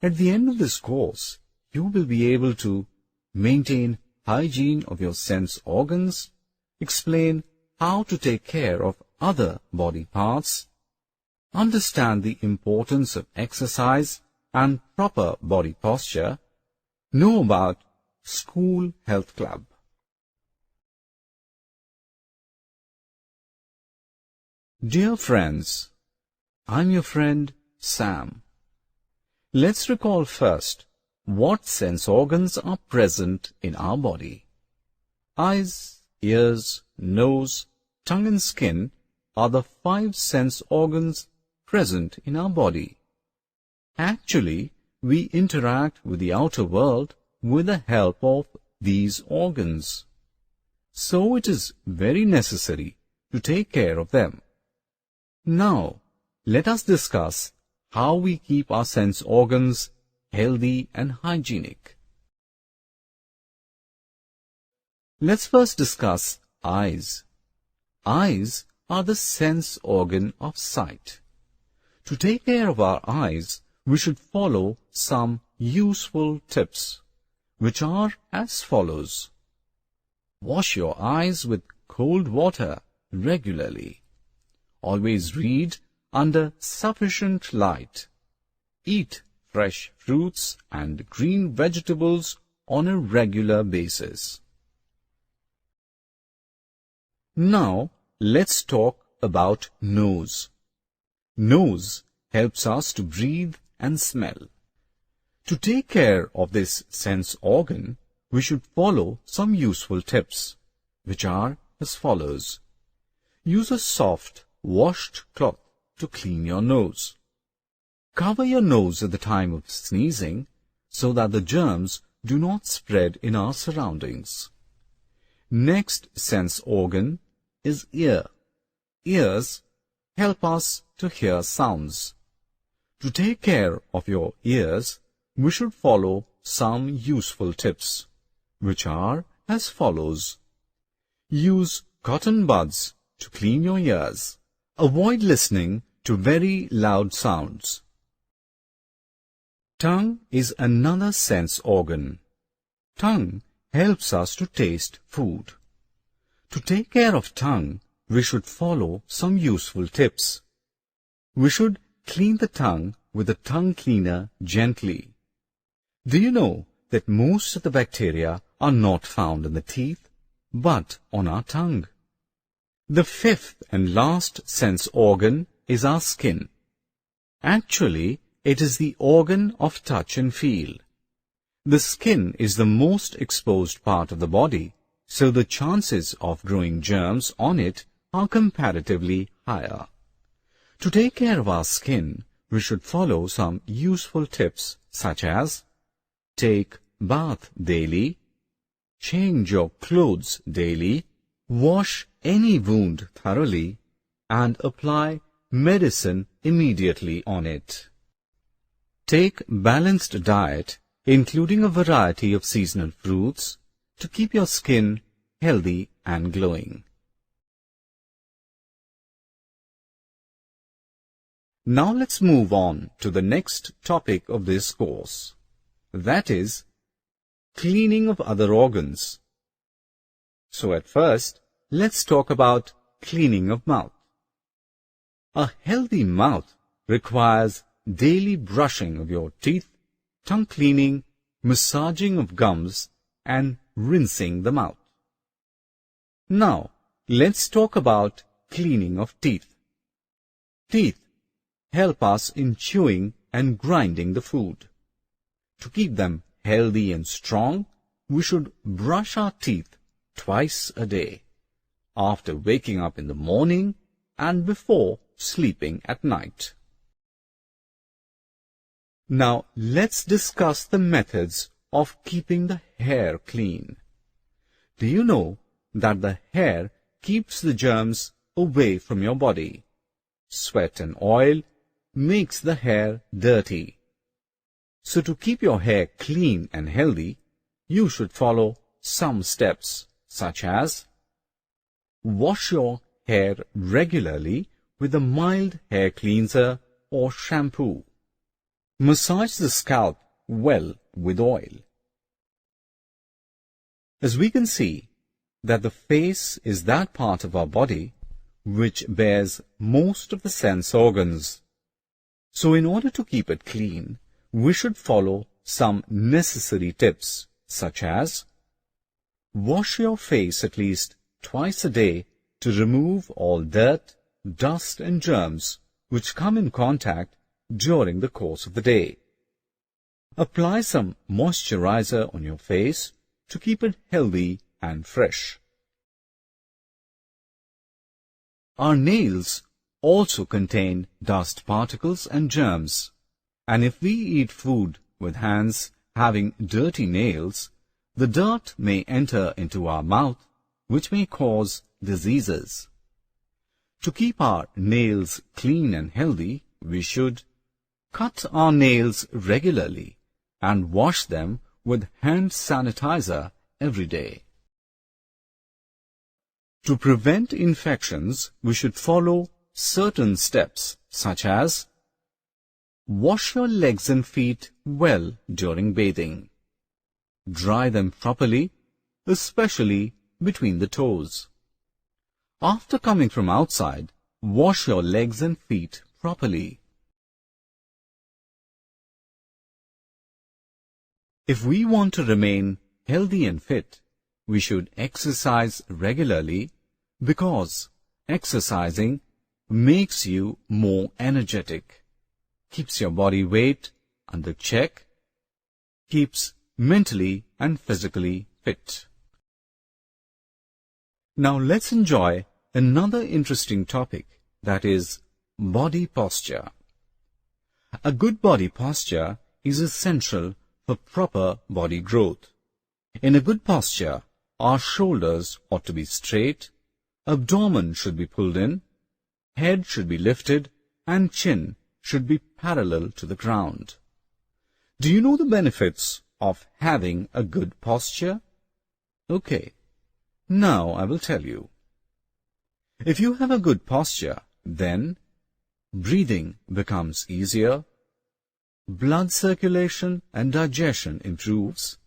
At the end of this course, you will be able to maintain hygiene of your sense organs, explain how to take care of other body parts, understand the importance of exercise and proper body posture, know about School Health Club. Dear friends, I'm your friend Sam. Let's recall first what sense organs are present in our body. Eyes, ears, nose, tongue and skin are the 5 sense organs present in our body. Actually, we interact with the outer world with the help of these organs. So it is very necessary to take care of them. Now, let us discuss how we keep our sense organs healthy and hygienic. Let's first discuss eyes. Eyes are the sense organ of sight. To take care of our eyes, we should follow some useful tips, which are as follows. Wash your eyes with cold water regularly. Always read under sufficient light. Eat fresh fruits and green vegetables on a regular basis. Now, let's talk about nose. Nose helps us to breathe and smell. To take care of this sense organ, we should follow some useful tips, which are as follows. Use a soft, washed cloth to clean your nose. Cover your nose at the time of sneezing so that the germs do not spread in our surroundings. Next sense organ is ear. Ears help us to hear sounds. To take care of your ears, we should follow some useful tips, which are as follows. Use cotton buds to clean your ears. Avoid listening to very loud sounds. Tongue is another sense organ. Tongue helps us to taste food. To take care of tongue, we should follow some useful tips. We should clean the tongue with a tongue cleaner gently. Do you know that most of the bacteria are not found in the teeth, but on our tongue? The 5th and last sense organ is our skin. Actually, It is the organ of touch and feel. The skin is the most exposed part of the body, so the chances of growing germs on it are comparatively higher. To take care of our skin, we should follow some useful tips such as take bath daily, change your clothes daily, wash any wound thoroughly, and apply medicine immediately on it. Take balanced diet, including a variety of seasonal fruits, to keep your skin healthy and glowing. Now let's move on to the next topic of this course. That is, cleaning of other organs. So at first, let's talk about cleaning of mouth. A healthy mouth requires daily brushing of your teeth, tongue cleaning, massaging of gums, and rinsing the mouth. Now, let's talk about cleaning of teeth. Teeth help us in chewing and grinding the food. To keep them healthy and strong, we should brush our teeth twice a day, after waking up in the morning and before sleeping at night. Now, let's discuss the methods of keeping the hair clean. Do you know that the hair keeps the germs away from your body? Sweat and oil makes the hair dirty. So to keep your hair clean and healthy, you should follow some steps such as wash your hair regularly with a mild hair cleanser or shampoo. Massage the scalp well with oil. As we can see that the face is that part of our body which bears most of the sense organs. So in order to keep it clean, we should follow some necessary tips such as wash your face at least twice a day to remove all dirt, dust and germs which come in contact during the course of the day. Apply some moisturizer on your face to keep it healthy and fresh. Our nails also contain dust particles and germs, and if we eat food with hands having dirty nails, the dirt may enter into our mouth, which may cause diseases. To keep our nails clean and healthy, we should cut our nails regularly and wash them with hand sanitizer every day. To prevent infections, we should follow certain steps such as wash your legs and feet well during bathing. Dry them properly, especially between the toes. After coming from outside, wash your legs and feet properly. If we want to remain healthy and fit, we should exercise regularly because exercising makes you more energetic, keeps your body weight under check, keeps mentally and physically fit. Now let's enjoy another interesting topic, that is body posture. A good body posture is essential for proper body growth. In a good posture, our shoulders ought to be straight, abdomen should be pulled in, head should be lifted, and chin should be parallel to the ground. Do you know the benefits of having a good posture? Okay, now I will tell you. If you have a good posture, then breathing becomes easier, blood circulation and digestion improves,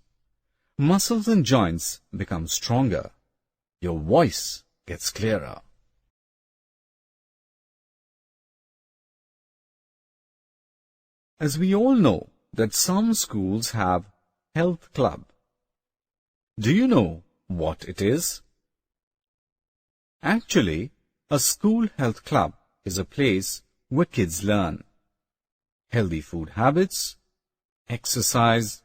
muscles and joints become stronger, your voice gets clearer. As we all know that some schools have health club. Do you know what it is? Actually, a school health club is a place where kids learn. healthy food habits, exercise,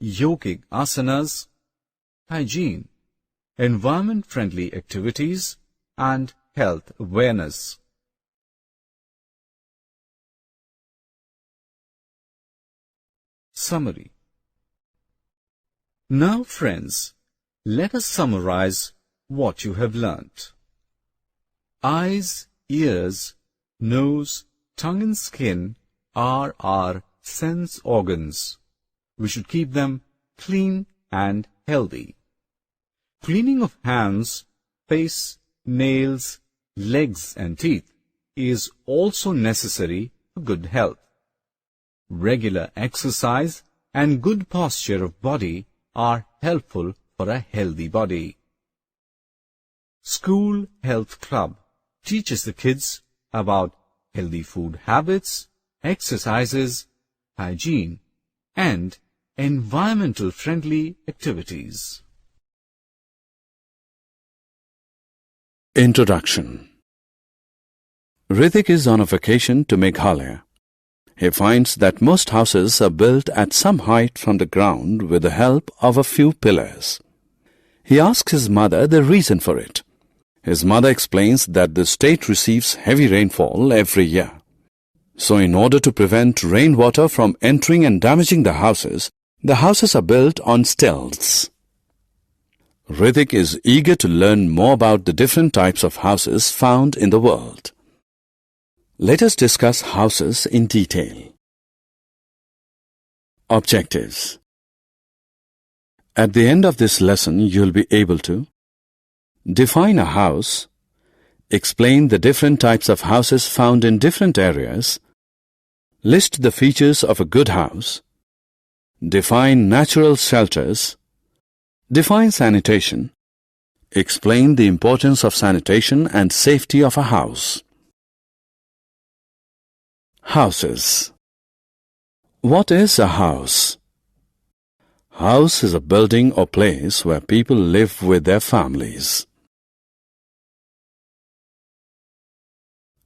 yogic asanas, hygiene, environment-friendly activities, and health awareness. Summary. Now, friends, let us summarize what you have learnt. Eyes, ears, nose, tongue and skin are our sense organs. We should keep them clean and healthy. Cleaning of hands, face, nails, legs and teeth is also necessary for good health. Regular exercise and good posture of body are helpful for a healthy body. School Health Club teaches the kids about healthy food habits, exercises, hygiene, and environmental friendly activities. Introduction. Hrithik is on a vacation to Meghalaya. He finds that most houses are built at some height from the ground with the help of a few pillars. He asks his mother the reason for it. His mother explains that the state receives heavy rainfall every year. So in order to prevent rainwater from entering and damaging the houses are built on stilts. Hrithik is eager to learn more about the different types of houses found in the world. Let us discuss houses in detail. Objectives. At the end of this lesson, you will be able to define a house, explain the different types of houses found in different areas, list the features of a good house, define natural shelters, define sanitation, explain the importance of sanitation and safety of a house. Houses. What is a house? House is a building or place where people live with their families.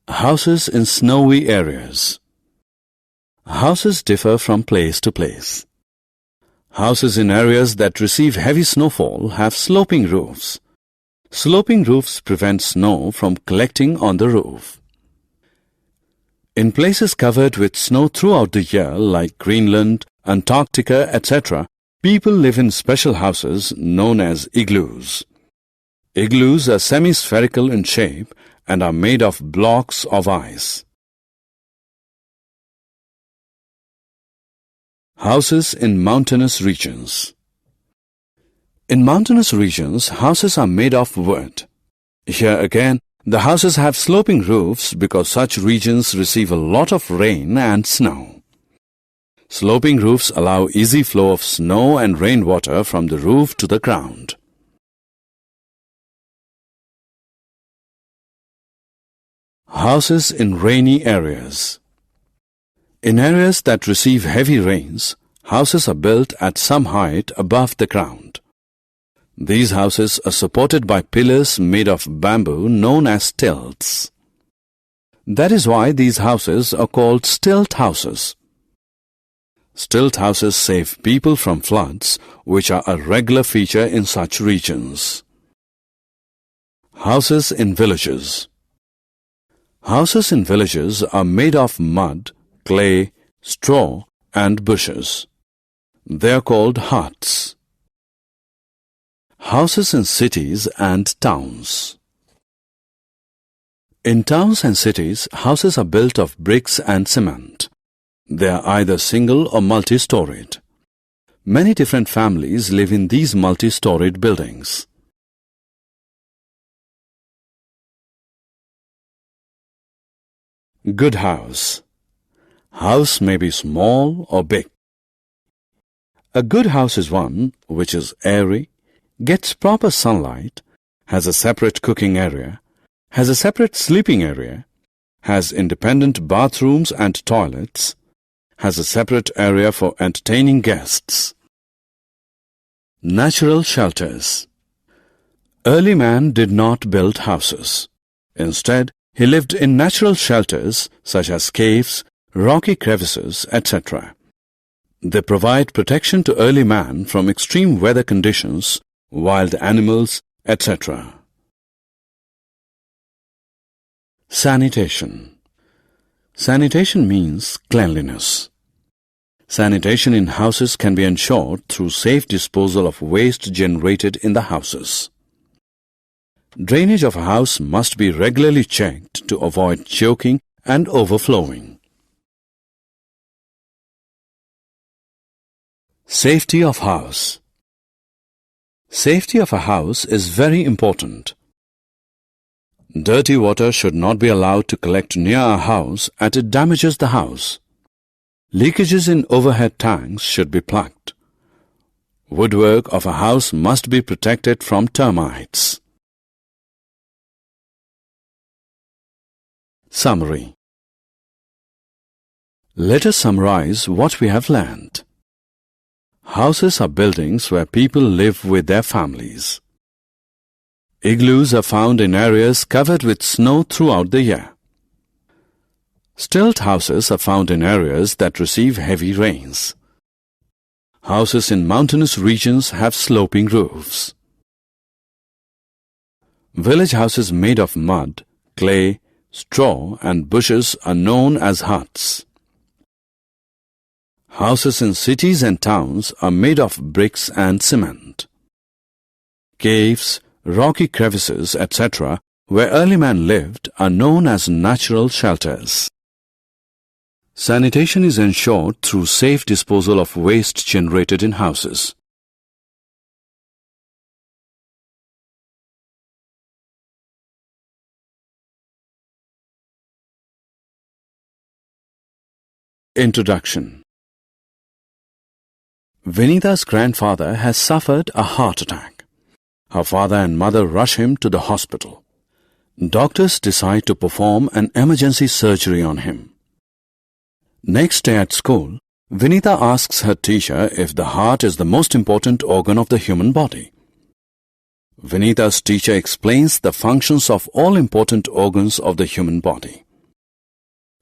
Houses in snowy areas. Houses differ from place to place. Houses in areas that receive heavy snowfall have sloping roofs. Sloping roofs prevent snow from collecting on the roof. In places covered with snow throughout the year like Greenland, Antarctica, etc., people live in special houses known as igloos. Igloos are semi-spherical in shape and are made of blocks of ice. Houses in mountainous regions. In mountainous regions, houses are made of wood. Here again, the houses have sloping roofs because such regions receive a lot of rain and snow. Sloping roofs allow easy flow of snow and rainwater from the roof to the ground. Houses in rainy areas. In areas that receive heavy rains, houses are built at some height above the ground. These houses are supported by pillars made of bamboo known as stilts. That is why these houses are called stilt houses. Stilt houses save people from floods, which are a regular feature in such regions. Houses in villages. Houses in villages are made of mud, clay, straw, and bushes. They are called huts. Houses in cities and towns. In towns and cities, houses are built of bricks and cement. They are either single or multi-storied. Many different families live in these multi-storied buildings. Good house. House may be small or big. A good house is one which is airy, gets proper sunlight, has a separate cooking area, has a separate sleeping area, has independent bathrooms and toilets, has a separate area for entertaining guests. Natural shelters. Early man did not build houses. Instead, he lived in natural shelters such as caves, rocky crevices, etc. They provide protection to early man from extreme weather conditions, wild animals, etc. Sanitation. Sanitation means cleanliness. Sanitation in houses can be ensured through safe disposal of waste generated in the houses. Drainage of a house must be regularly checked to avoid choking and overflowing. Safety of house. Safety of a house is very important. Dirty water should not be allowed to collect near a house as it damages the house. Leakages in overhead tanks should be plugged. Woodwork of a house must be protected from termites. Summary. Let us summarize what we have learned. Houses are buildings where people live with their families. Igloos are found in areas covered with snow throughout the year. Stilt houses are found in areas that receive heavy rains. Houses in mountainous regions have sloping roofs. Village houses made of mud, clay, straw and bushes are known as huts. Houses in cities and towns are made of bricks and cement. Caves, rocky crevices, etc., where early man lived are known as natural shelters. Sanitation is ensured through safe disposal of waste generated in houses. Introduction. Vinita's grandfather has suffered a heart attack. Her father and mother rush him to the hospital. Doctors decide to perform an emergency surgery on him. Next day at school, Vinita asks her teacher if the heart is the most important organ of the human body. Vinita's teacher explains the functions of all important organs of the human body.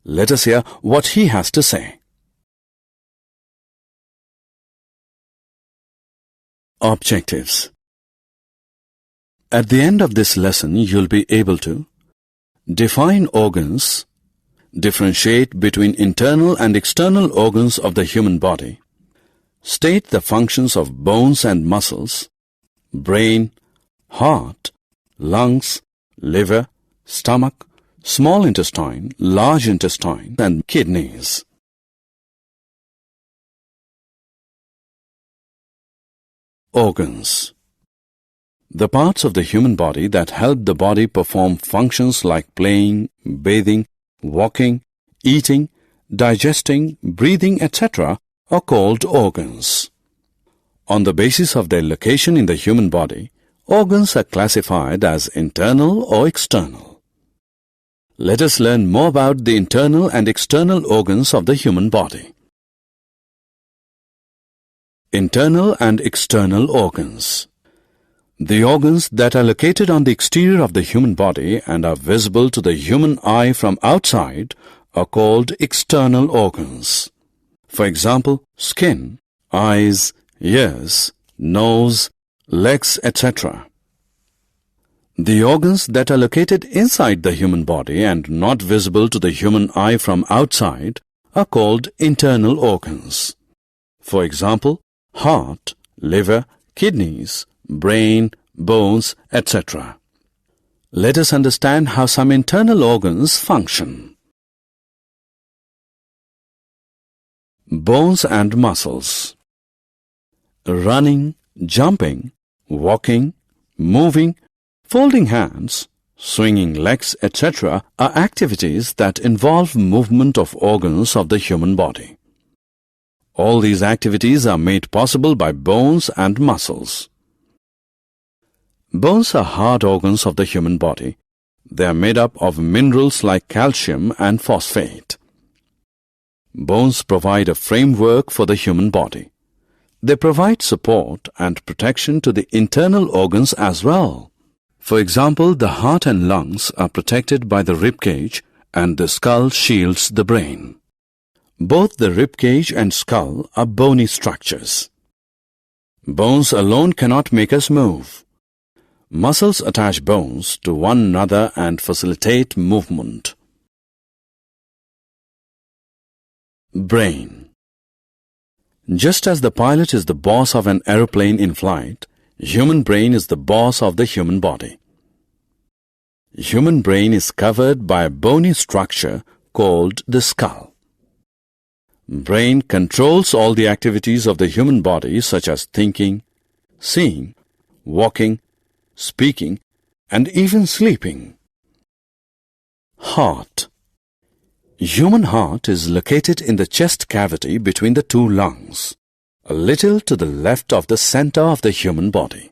Let us hear what he has to say. Objectives. At the end of this lesson, you'll be able to define organs, differentiate between internal and external organs of the human body, state the functions of bones and muscles, brain, heart, lungs, liver, stomach, small intestine, large intestine, and kidneys. Organs. The parts of the human body that help the body perform functions like playing, bathing, walking, eating, digesting, breathing, etc. are called organs. On the basis of their location in the human body, organs are classified as internal or external. Let us learn more about the internal and external organs of the human body. Internal and external organs. The organs that are located on the exterior of the human body and are visible to the human eye from outside are called external organs. For example, skin, eyes, ears, nose, legs, etc. The organs that are located inside the human body and not visible to the human eye from outside are called internal organs. For example, heart, liver, kidneys, brain, bones, etc. Let us understand how some internal organs function. Bones and muscles. Running, jumping, walking, moving, folding hands, swinging legs, etc. are activities that involve movement of organs of the human body. All these activities are made possible by bones and muscles. Bones are hard organs of the human body. They are made up of minerals like calcium and phosphate. Bones provide a framework for the human body. They provide support and protection to the internal organs as well. For example, the heart and lungs are protected by the rib cage and the skull shields the brain. Both the rib cage and skull are bony structures. Bones alone cannot make us move. Muscles attach bones to one another and facilitate movement. Brain. Just as the pilot is the boss of an aeroplane in flight, human brain is the boss of the human body. Human brain is covered by a bony structure called the skull. Brain controls all the activities of the human body such as thinking, seeing, walking, speaking, and even sleeping. Heart. Human heart is located in the chest cavity between the two lungs, a little to the left of the center of the human body.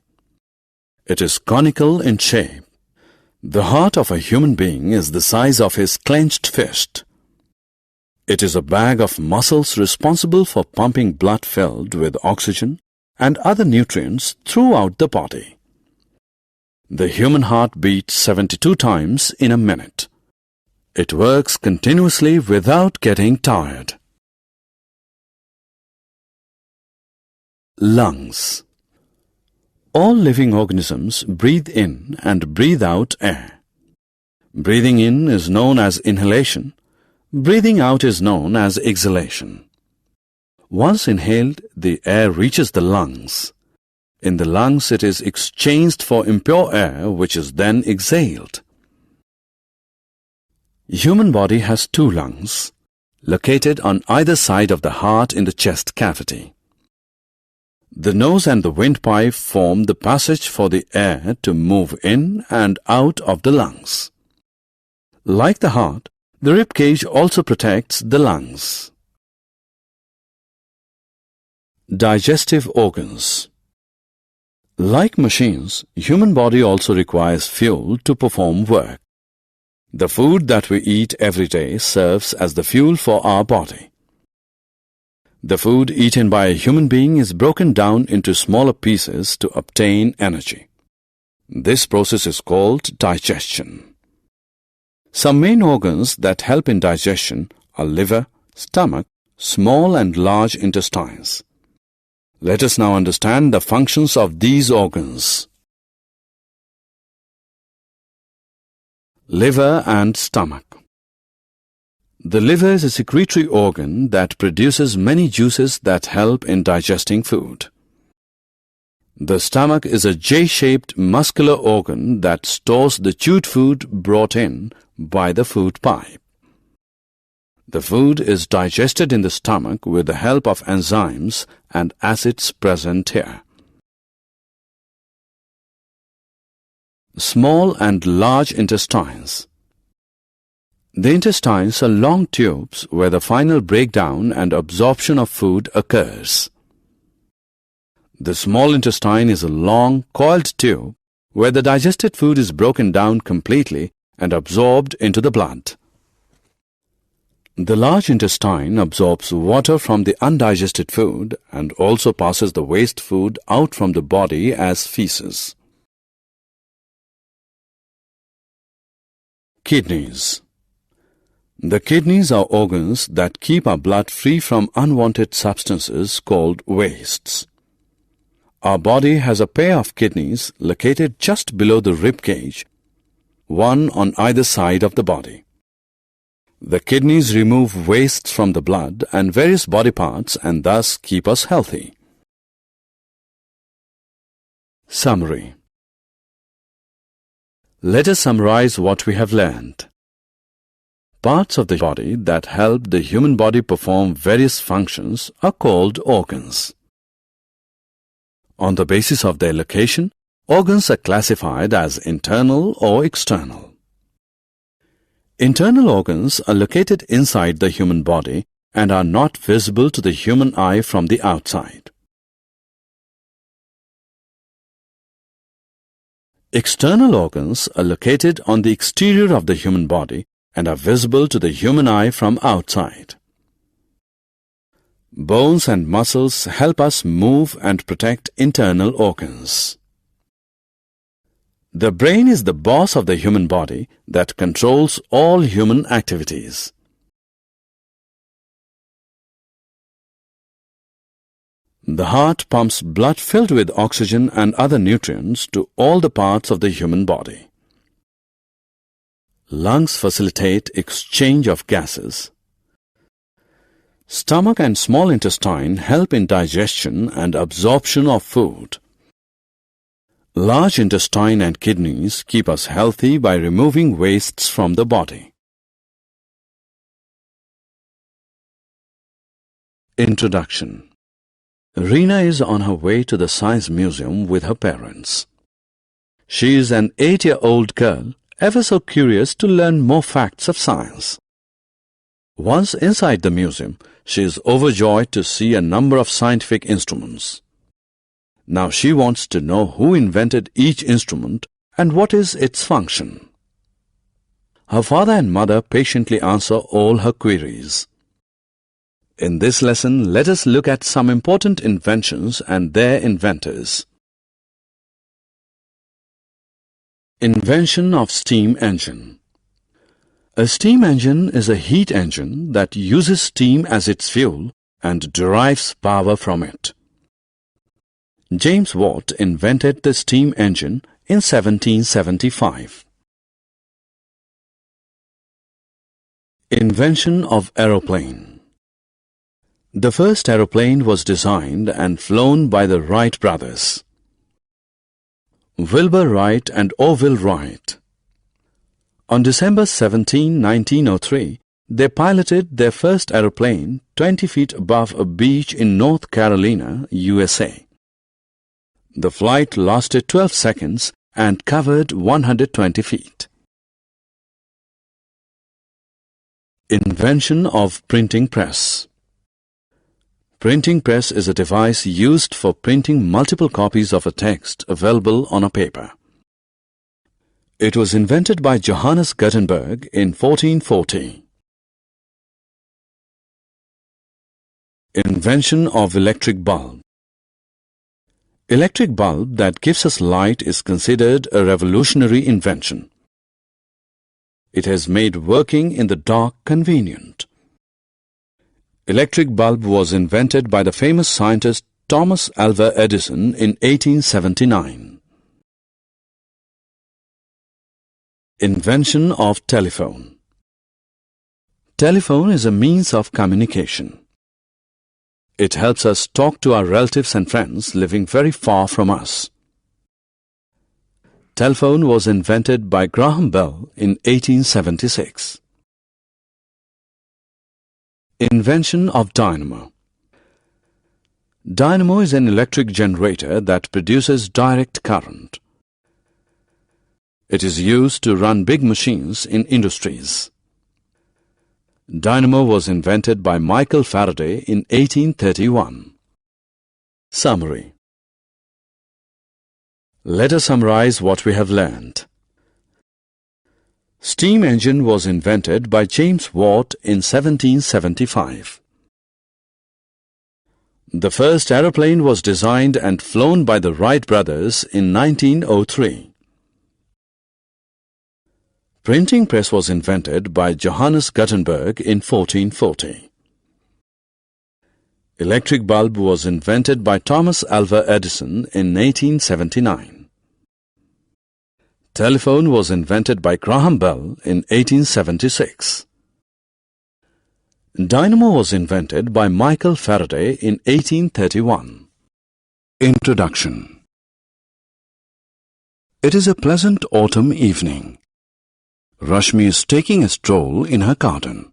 It is conical in shape. The heart of a human being is the size of his clenched fist. It is a bag of muscles responsible for pumping blood filled with oxygen and other nutrients throughout the body. The human heart beats 72 times in a minute. It works continuously without getting tired. Lungs. All living organisms breathe in and breathe out air. Breathing in is known as inhalation. Breathing out is known as exhalation. Once inhaled, the air reaches the lungs. In the lungs, it is exchanged for impure air, which is then exhaled. Human body has two lungs, located on either side of the heart in the chest cavity. The nose and the windpipe form the passage for the air to move in and out of the lungs. Like the heart, the rib cage also protects the lungs. Digestive organs. Like machines, human body also requires fuel to perform work. The food that we eat every day serves as the fuel for our body. The food eaten by a human being is broken down into smaller pieces to obtain energy. This process is called digestion. Some main organs that help in digestion are liver, stomach, small and large intestines. Let us now understand the functions of these organs. Liver and stomach. The liver is a secretory organ that produces many juices that help in digesting food. The stomach is a J-shaped muscular organ that stores the chewed food brought in by the food pipe. The food is digested in the stomach with the help of enzymes and acids present here. Small and large intestines. The intestines are long tubes where the final breakdown and absorption of food occurs. The small intestine is a long, coiled tube where the digested food is broken down completely and absorbed into the blood. The large intestine absorbs water from the undigested food and also passes the waste food out from the body as feces. Kidneys. The kidneys are organs that keep our blood free from unwanted substances called wastes. Our body has a pair of kidneys located just below the rib cage, one on either side of the body. The kidneys remove wastes from the blood and various body parts and thus keep us healthy. Summary. Let us summarize what we have learned. Parts of the body that help the human body perform various functions are called organs. On the basis of their location, organs are classified as internal or external. Internal organs are located inside the human body and are not visible to the human eye from the outside. External organs are located on the exterior of the human body and are visible to the human eye from outside. Bones and muscles help us move and protect internal organs. The brain is the boss of the human body that controls all human activities. The heart pumps blood filled with oxygen and other nutrients to all the parts of the human body. Lungs facilitate exchange of gases. Stomach and small intestine help in digestion and absorption of food. Large intestine and kidneys keep us healthy by removing wastes from the body. Introduction. Reena is on her way to the Science Museum with her parents. She is an 8-year-old girl, ever so curious to learn more facts of science. Once inside the museum, she is overjoyed to see a number of scientific instruments. Now she wants to know who invented each instrument and what is its function. Her father and mother patiently answer all her queries. In this lesson, let us look at some important inventions and their inventors. Invention of steam engine. A steam engine is a heat engine that uses steam as its fuel and derives power from it. James Watt invented the steam engine in 1775. Invention of aeroplane. The first aeroplane was designed and flown by the Wright brothers, Wilbur Wright and Orville Wright. On December 17, 1903, they piloted their first aeroplane 20 feet above a beach in North Carolina, USA. The flight lasted 12 seconds and covered 120 feet. Invention of printing press. Printing press is a device used for printing multiple copies of a text available on a paper. It was invented by Johannes Gutenberg in 1440. Invention of electric bulb. Electric bulb that gives us light is considered a revolutionary invention. It has made working in the dark convenient. Electric bulb was invented by the famous scientist Thomas Alva Edison in 1879. Invention of telephone. Telephone is a means of communication. It helps us talk to our relatives and friends living very far from us. Telephone was invented by Graham Bell in 1876. Invention of dynamo. Dynamo is an electric generator that produces direct current. It is used to run big machines in industries. Dynamo was invented by Michael Faraday in 1831. Summary. Let us summarize what we have learned. Steam engine was invented by James Watt in 1775. The first aeroplane was designed and flown by the Wright brothers in 1903. Printing press was invented by Johannes Gutenberg in 1440. Electric bulb was invented by Thomas Alva Edison in 1879. Telephone was invented by Graham Bell in 1876. Dynamo was invented by Michael Faraday in 1831. Introduction. It is a pleasant autumn evening. Rashmi is taking a stroll in her garden.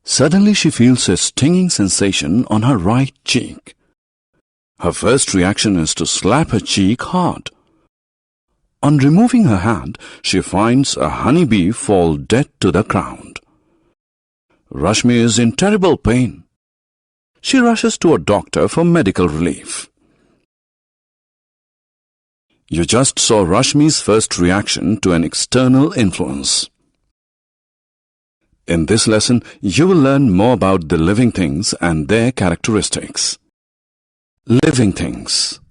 Suddenly she feels a stinging sensation on her right cheek. Her first reaction is to slap her cheek hard. On removing her hand, she finds a honeybee fall dead to the ground. Rashmi is in terrible pain. She rushes to a doctor for medical relief. You just saw Rashmi's first reaction to an external influence. In this lesson, you will learn more about the living things and their characteristics. Living things.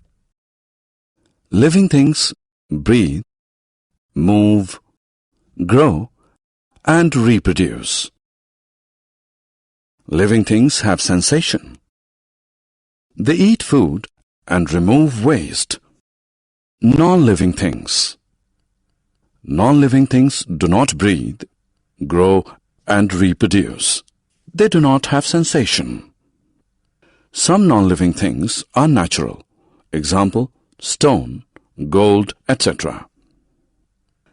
Living things breathe, move, grow, and reproduce. Living things have sensation. They eat food and remove waste. Non-living things. Non-living things do not breathe, grow and reproduce. They do not have sensation. Some non-living things are natural. Example, stone, gold, etc.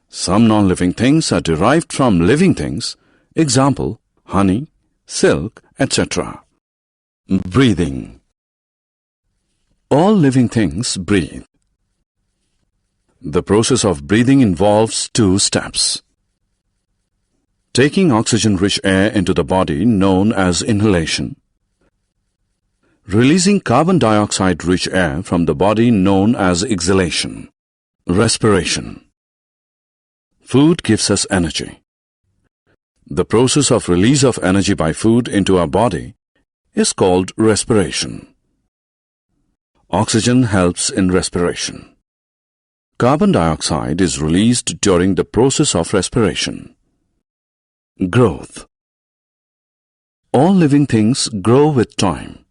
Some non-living things are derived from living things. Example, honey, silk, etc. Breathing. All living things breathe. The process of breathing involves 2 steps. Taking oxygen-rich air into the body, known as inhalation. Releasing carbon dioxide-rich air from the body, known as exhalation. Respiration. Food gives us energy. The process of release of energy by food into our body is called respiration. Oxygen helps in respiration. Carbon dioxide is released during the process of respiration. Growth. All living things grow with time.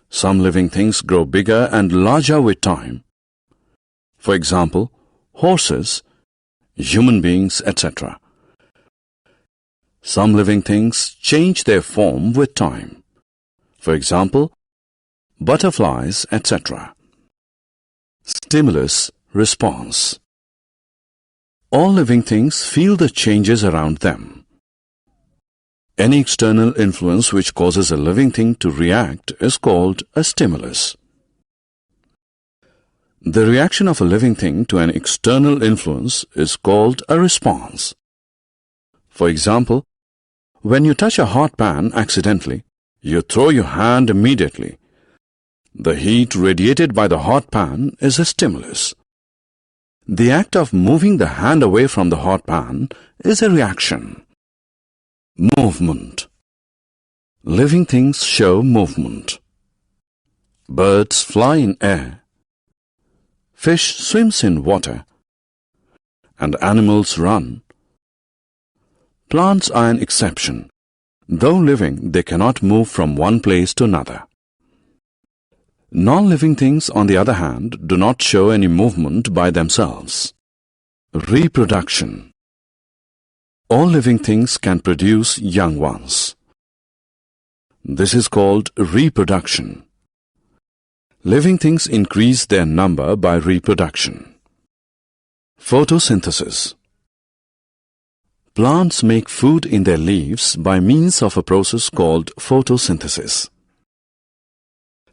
Some living things grow bigger and larger with time. For example, horses, human beings, etc. Some living things change their form with time. For example, butterflies, etc. Stimulus, response. All living things feel the changes around them. Any external influence which causes a living thing to react is called a stimulus. The reaction of a living thing to an external influence is called a response. For example, when you touch a hot pan accidentally, you throw your hand immediately. The heat radiated by the hot pan is a stimulus. The act of moving the hand away from the hot pan is a reaction. Movement. Living things show movement. Birds fly in air. Fish swims in water. And animals run. Plants are an exception. Though living, they cannot move from one place to another. Non-living things, on the other hand, do not show any movement by themselves. Reproduction. All living things can produce young ones. This is called reproduction. Living things increase their number by reproduction. Photosynthesis. Plants make food in their leaves by means of a process called photosynthesis.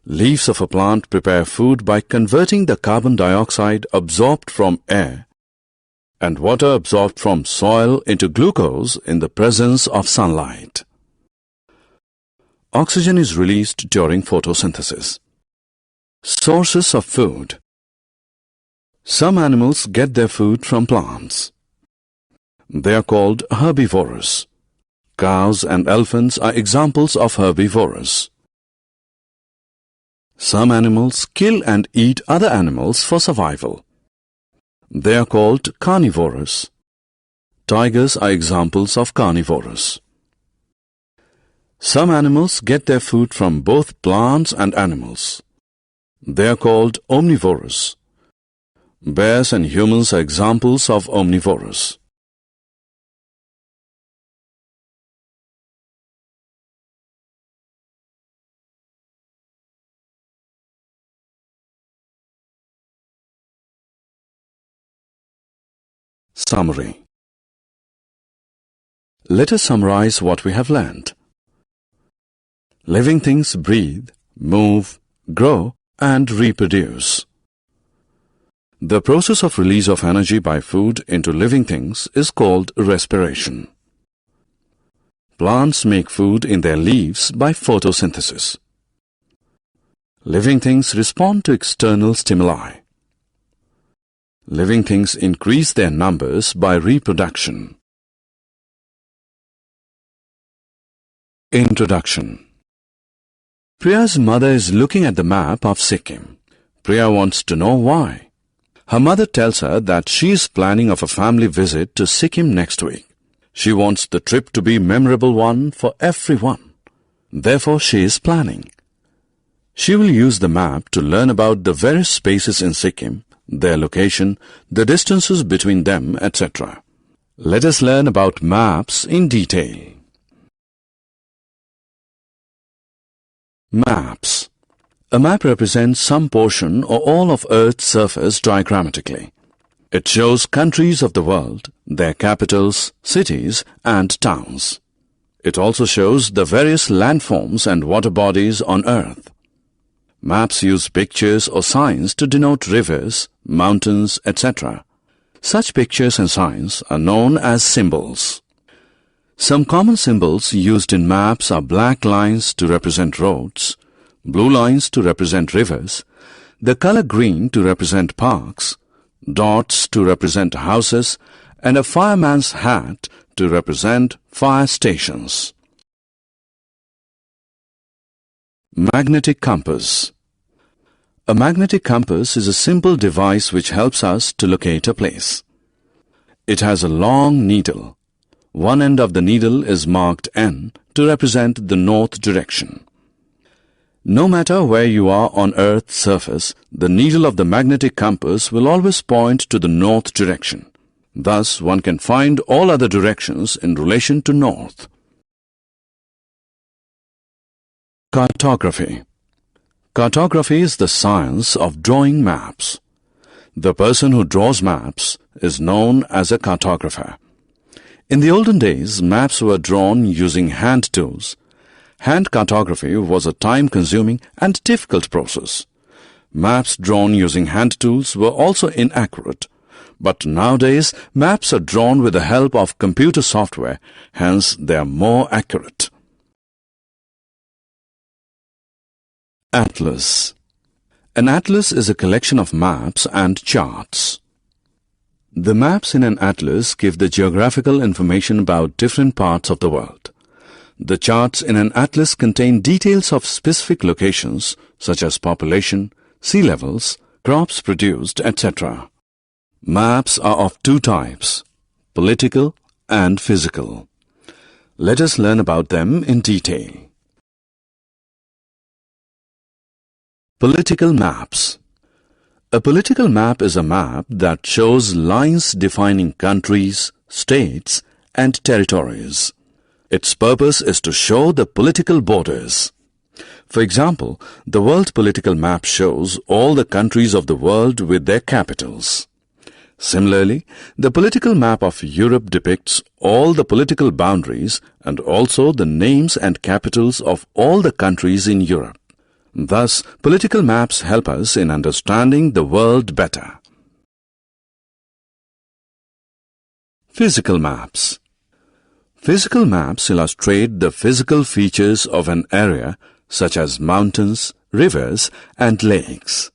Leaves of a plant prepare food by converting the carbon dioxide absorbed from air and water absorbed from soil into glucose in the presence of sunlight. Oxygen is released during photosynthesis. Sources of food. Some animals get their food from plants. They are called herbivorous. Cows and elephants are examples of herbivorous. Some animals kill and eat other animals for survival. They are called carnivorous. Tigers are examples of carnivorous. Some animals get their food from both plants and animals. They are called omnivorous. Bears and humans are examples of omnivorous. Summary. Let us summarize what we have learned. Living things breathe, move, grow, and reproduce. The process of release of energy by food into living things is called respiration. Plants make food in their leaves by photosynthesis. Living things respond to external stimuli. Living things increase their numbers by reproduction. Introduction. Priya's mother is looking at the map of Sikkim. Priya wants to know why. Her mother tells her that she is planning of a family visit to Sikkim next week. She wants the trip to be a memorable one for everyone. Therefore, she is planning. She will use the map to learn about the various spaces in Sikkim, their location, the distances between them, etc. Let us learn about maps in detail. Maps. A map represents some portion or all of Earth's surface diagrammatically. It shows countries of the world, their capitals, cities, and towns. It also shows the various landforms and water bodies on Earth. Maps use pictures or signs to denote rivers, mountains, etc. Such pictures and signs are known as symbols. Some common symbols used in maps are black lines to represent roads, blue lines to represent rivers, the color green to represent parks, dots to represent houses, and a fireman's hat to represent fire stations. Magnetic compass. A magnetic compass is a simple device which helps us to locate a place. It has a long needle. One end of the needle is marked N to represent the north direction. No matter where you are on Earth's surface, the needle of the magnetic compass will always point to the north direction. Thus, one can find all other directions in relation to north. Cartography. Cartography is the science of drawing maps. The person who draws maps is known as a cartographer. In the olden days, maps were drawn using hand tools. Hand cartography was a time-consuming and difficult process. Maps drawn using hand tools were also inaccurate. But nowadays, maps are drawn with the help of computer software, hence they are more accurate. Atlas. An atlas is a collection of maps and charts. The maps in an atlas give the geographical information about different parts of the world. The charts in an atlas contain details of specific locations such as population, sea levels, crops produced, etc. Maps are of two types, political and physical. Let us learn about them in detail. Political maps. A political map is a map that shows lines defining countries, states, and territories. Its purpose is to show the political borders. For example, the world political map shows all the countries of the world with their capitals. Similarly, the political map of Europe depicts all the political boundaries and also the names and capitals of all the countries in Europe. Thus, political maps help us in understanding the world better. Physical maps. Physical maps illustrate the physical features of an area such as mountains, rivers, and lakes.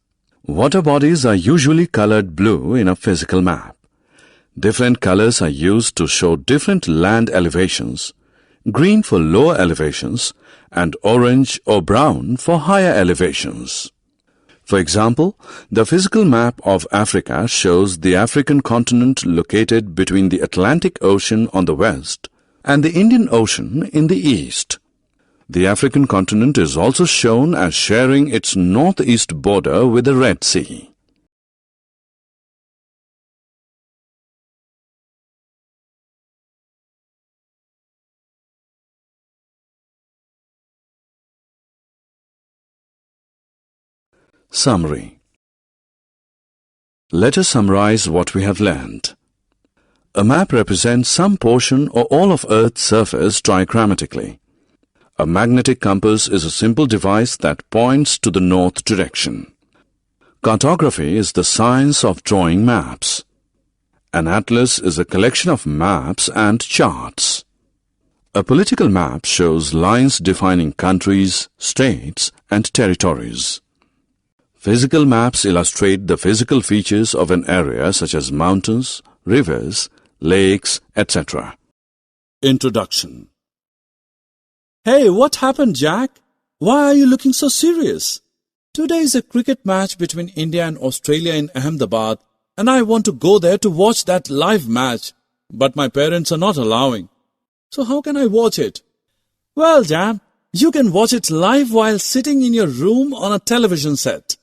Water bodies are usually colored blue in a physical map. Different colors are used to show different land elevations, green for lower elevations, and orange or brown for higher elevations. For example, the physical map of Africa shows the African continent located between the Atlantic Ocean on the west and the Indian Ocean in the east. The African continent is also shown as sharing its northeast border with the Red Sea. Summary. Let us summarize what we have learned. A map represents some portion or all of Earth's surface diagrammatically. A magnetic compass is a simple device that points to the north direction. Cartography is the science of drawing maps. An atlas is a collection of maps and charts. A political map shows lines defining countries, states, and territories. Physical maps illustrate the physical features of an area such as mountains, rivers, lakes, etc. Introduction. Hey, what happened, Jack? Why are you looking so serious? Today is a cricket match between India and Australia in Ahmedabad, and I want to go there to watch that live match, but my parents are not allowing. So how can I watch it? Well, Jam, You can watch it live while sitting in your room on a television set.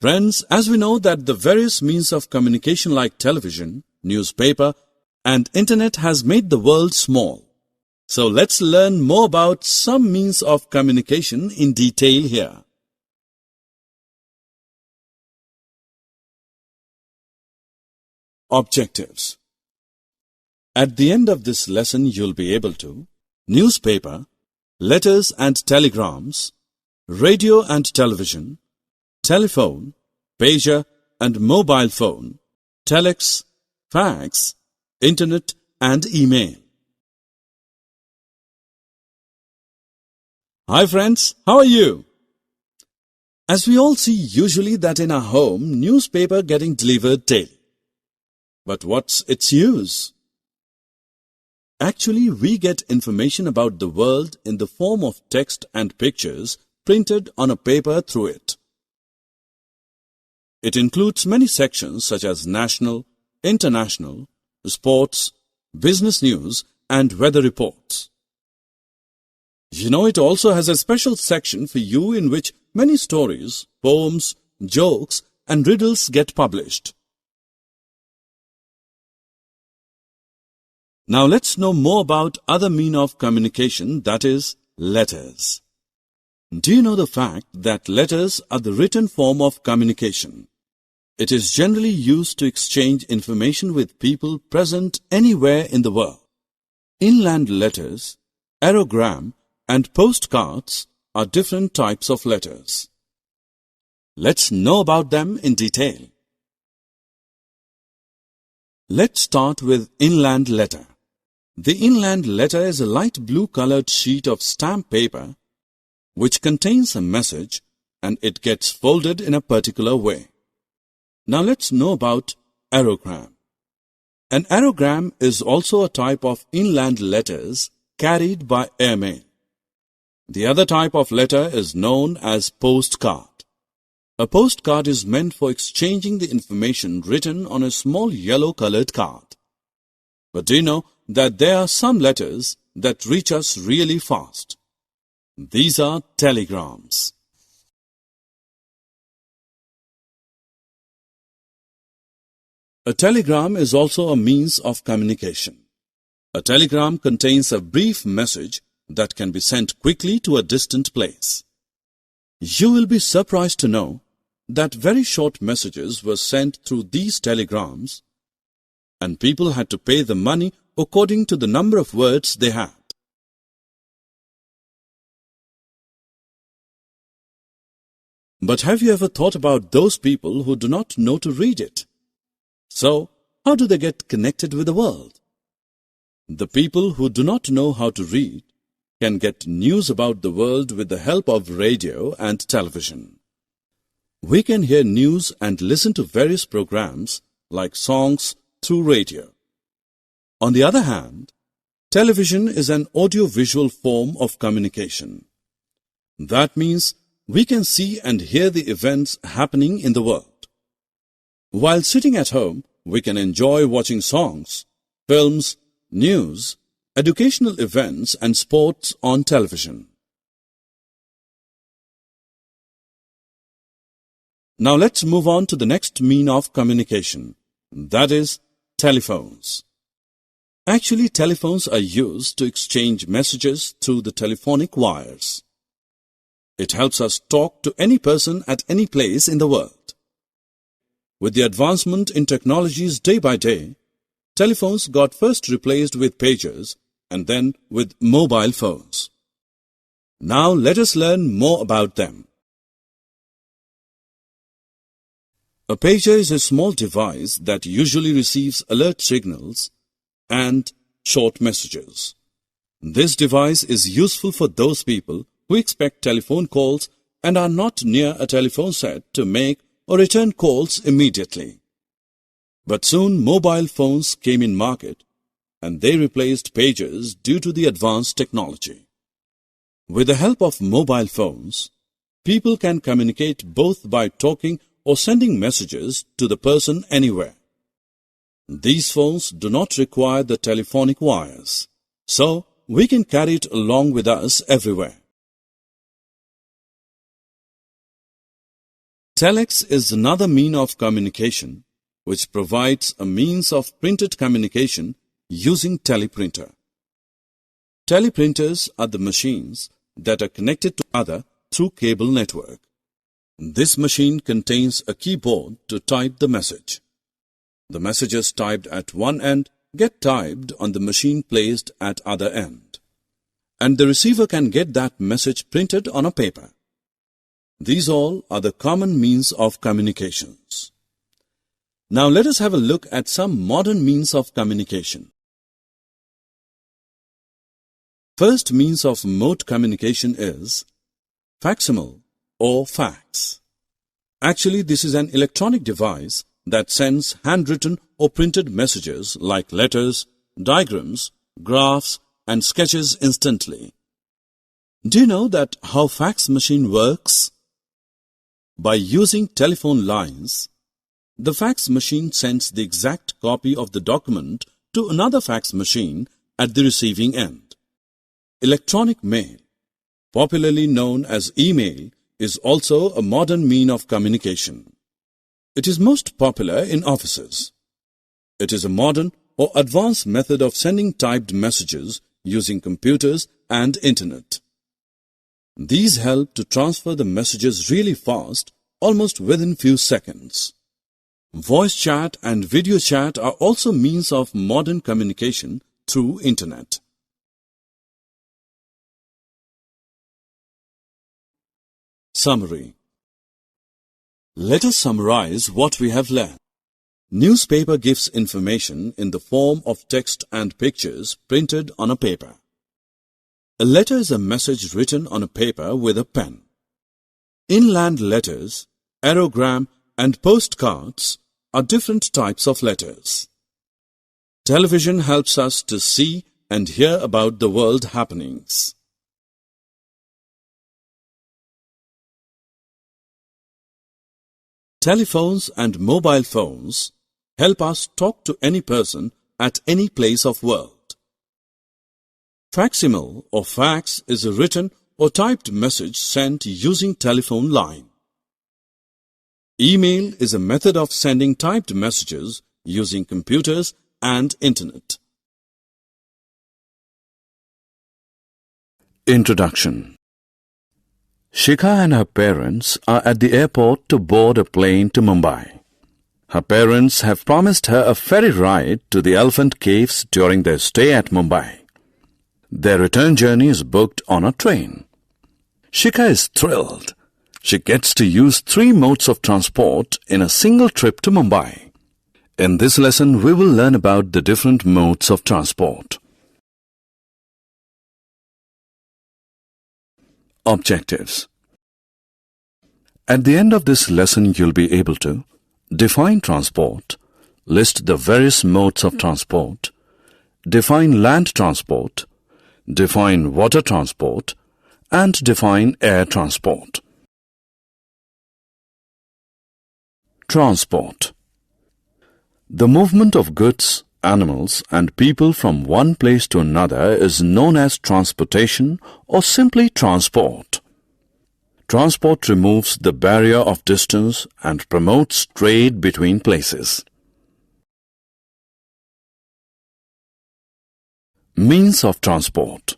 Friends, as we know that the various means of communication like television, newspaper, and internet has made the world small. So let's learn more about some means of communication in detail here. Objectives. At the end of this lesson, you'll be able to newspaper, letters and telegrams, radio and television, telephone, pager and mobile phone, telex, fax, internet and email. Hi friends, how are you? As we all see usually that in our home, newspaper getting delivered daily. But what's its use? Actually, we get information about the world in the form of text and pictures printed on a paper through it. It includes many sections such as national, international, sports, business news and weather reports. You know, it also has a special section for you in which many stories, poems, jokes and riddles get published. Now let's know more about other mean of communication, that is, letters. Do you know the fact that letters are the written form of communication? It is generally used to exchange information with people present anywhere in the world. Inland letters, aerogram, and postcards are different types of letters. Let's know about them in detail. Let's start with inland letter. The inland letter is a light blue colored sheet of stamp paper which contains a message and it gets folded in a particular way. Now let's know about aerogram. An aerogram is also a type of inland letters carried by airmail. The other type of letter is known as postcard. A postcard is meant for exchanging the information written on a small yellow colored card. But do you know that there are some letters that reach us really fast? These are telegrams. A telegram is also a means of communication. A telegram contains a brief message that can be sent quickly to a distant place. You will be surprised to know that very short messages were sent through these telegrams and people had to pay the money according to the number of words they had. But have you ever thought about those people who do not know to read it? So, how do they get connected with the world? The people who do not know how to read can get news about the world with the help of radio and television. We can hear news and listen to various programs like songs through radio. On the other hand, television is an audio-visual form of communication. That means we can see and hear the events happening in the world. While sitting at home, we can enjoy watching songs, films, news, educational events and sports on television. Now let's move on to the next mean of communication, that is, telephones. Actually, telephones are used to exchange messages through the telephonic wires. It helps us talk to any person at any place in the world. With the advancement in technologies day by day, telephones got first replaced with pagers and then with mobile phones. Now let us learn more about them. A pager is a small device that usually receives alert signals and short messages. This device is useful for those people who expect telephone calls and are not near a telephone set to make or return calls immediately. But soon mobile phones came in market and they replaced pagers due to the advanced technology. With the help of mobile phones, people can communicate both by talking or sending messages to the person anywhere. These phones do not require the telephonic wires, so we can carry it along with us everywhere. Telex is another mean of communication which provides a means of printed communication using teleprinter. Teleprinters are the machines that are connected to other through cable network. This machine contains a keyboard to type the message. The messages typed at one end get typed on the machine placed at other end, and the receiver can get that message printed on a paper. These all are the common means of communications. Now let us have a look at some modern means of communication. First means of mode communication is facsimile or fax. Actually, this is an electronic device that sends handwritten or printed messages like letters, diagrams, graphs, and sketches instantly. Do you know that how fax machine works? By using telephone lines, the fax machine sends the exact copy of the document to another fax machine at the receiving end. Electronic mail, popularly known as email, is also a modern mean of communication. It is most popular in offices. It is a modern or advanced method of sending typed messages using computers and internet. These help to transfer the messages really fast, almost within few seconds. Voice chat and video chat are also means of modern communication through internet. Summary. Let us summarize what we have learned. Newspaper gives information in the form of text and pictures printed on a paper. A letter is a message written on a paper with a pen. Inland letters, aerogram, and postcards are different types of letters. Television helps us to see and hear about the world happenings. Telephones and mobile phones help us talk to any person at any place of world. Facsimile or fax is a written or typed message sent using telephone line. Email is a method of sending typed messages using computers and internet. Introduction. Shikha and her parents are at the airport to board a plane to Mumbai. Her parents have promised her a ferry ride to the Elephant Caves during their stay at Mumbai. Their return journey is booked on a train. Shikha is thrilled. She gets to use 3 modes of transport in a single trip to Mumbai. In this lesson, we will learn about the different modes of transport. Objectives. At the end of this lesson, you'll be able to define transport, list the various modes of transport, define land transport, define water transport, and define air transport. Transport. The movement of goods, animals, and people from one place to another is known as transportation or simply transport. Transport removes the barrier of distance and promotes trade between places. Means of transport.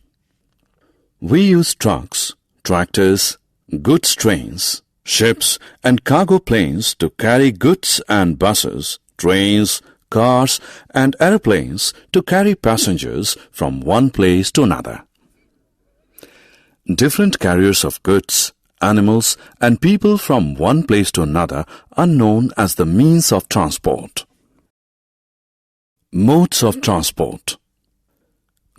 We use trucks, tractors, goods trains, ships, and cargo planes to carry goods, and buses, trains, cars, and airplanes to carry passengers from one place to another. Different carriers of goods, animals, and people from one place to another are known as the means of transport. Modes of transport.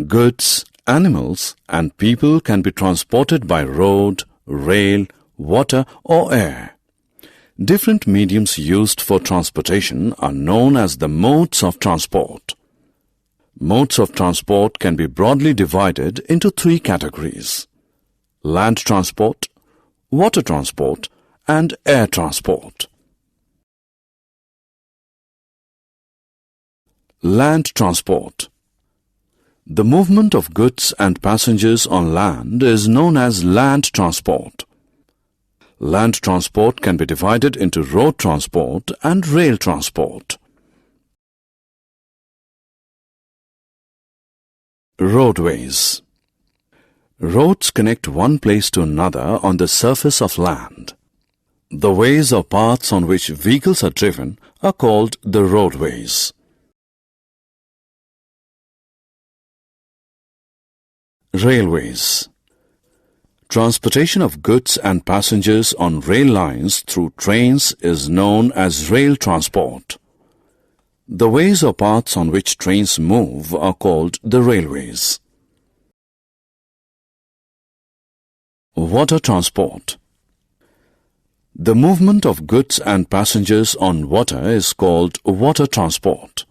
Goods, animals, and people can be transported by road, rail, water, or air. Different mediums used for transportation are known as the modes of transport. Modes of transport can be broadly divided into 3 categories: land transport, water transport, and air transport. Land transport. The movement of goods and passengers on land is known as land transport. Land transport can be divided into road transport and rail transport. Roadways. Roads connect one place to another on the surface of land. The ways or paths on which vehicles are driven are called the roadways. Railways. Transportation of goods and passengers on rail lines through trains is known as rail transport. The ways or paths on which trains move are called the railways. Water transport. The movement of goods and passengers on water is called water transport.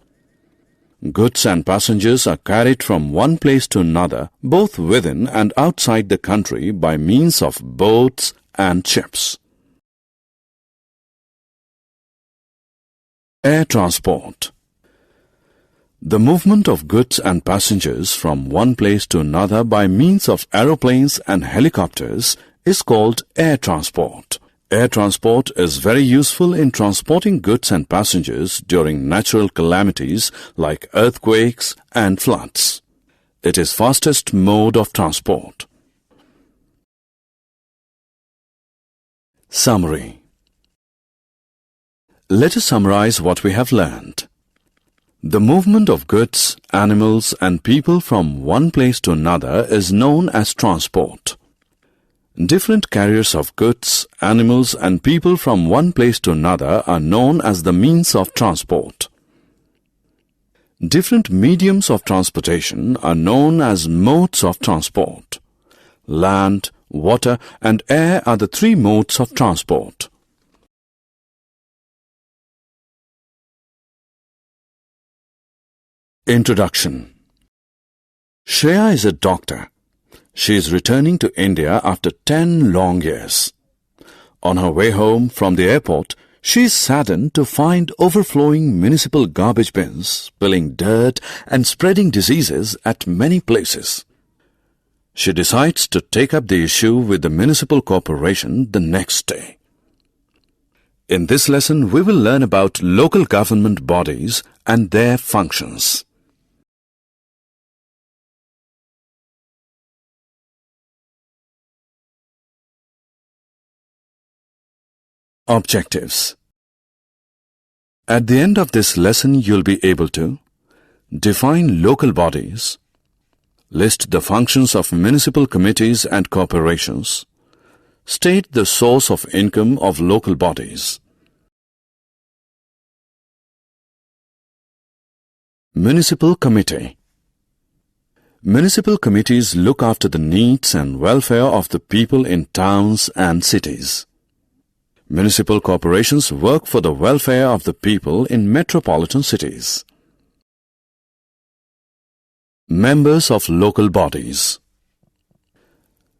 Goods and passengers are carried from one place to another, both within and outside the country, by means of boats and ships. Air transport. The movement of goods and passengers from one place to another by means of aeroplanes and helicopters is called air transport. Air transport is very useful in transporting goods and passengers during natural calamities like earthquakes and floods. It is fastest mode of transport. Summary. Let us summarize what we have learned. The movement of goods, animals and people from one place to another is known as transport. Different carriers of goods, animals and people from one place to another are known as the means of transport. Different mediums of transportation are known as modes of transport. Land, water and air are the three modes of transport. Introduction. Shreya is a doctor. She is returning to India after 10 long years. On her way home from the airport, she is saddened to find overflowing municipal garbage bins, spilling dirt and spreading diseases at many places. She decides to take up the issue with the municipal corporation the next day. In this lesson, we will learn about local government bodies and their functions. Objectives. At the end of this lesson, you'll be able to define local bodies, list the functions of municipal committees and corporations, state the source of income of local bodies. Municipal Committee. Municipal committees look after the needs and welfare of the people in towns and cities. Municipal corporations work for the welfare of the people in metropolitan cities. Members of local bodies.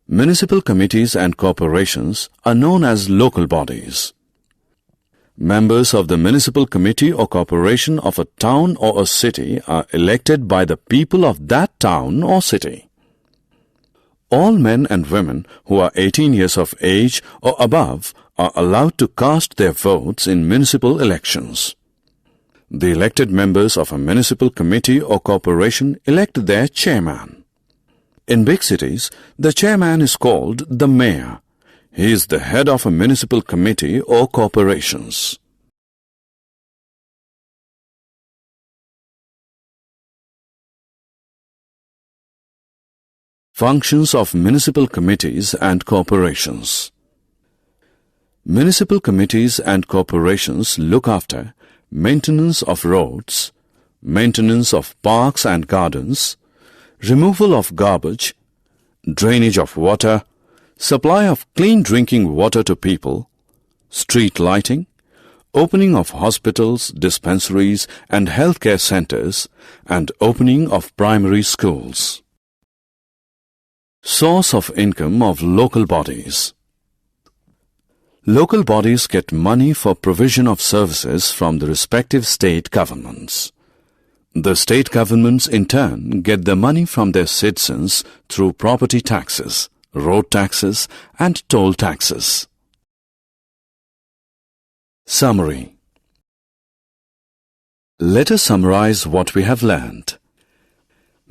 Municipal committees and corporations are known as local bodies. Members of the municipal committee or corporation of a town or a city are elected by the people of that town or city. All men and women who are 18 years of age or above are allowed to cast their votes in municipal elections. The elected members of a municipal committee or corporation elect their chairman. In big cities, the chairman is called the mayor. He is the head of a municipal committee or corporations. Functions of municipal committees and corporations. Municipal committees and corporations look after maintenance of roads, maintenance of parks and gardens, removal of garbage, drainage of water, supply of clean drinking water to people, street lighting, opening of hospitals, dispensaries and healthcare centers, and opening of primary schools. Source of income of local bodies. Local bodies get money for provision of services from the respective state governments. The state governments in turn get the money from their citizens through property taxes, road taxes and toll taxes. Summary. Let us summarize what we have learned.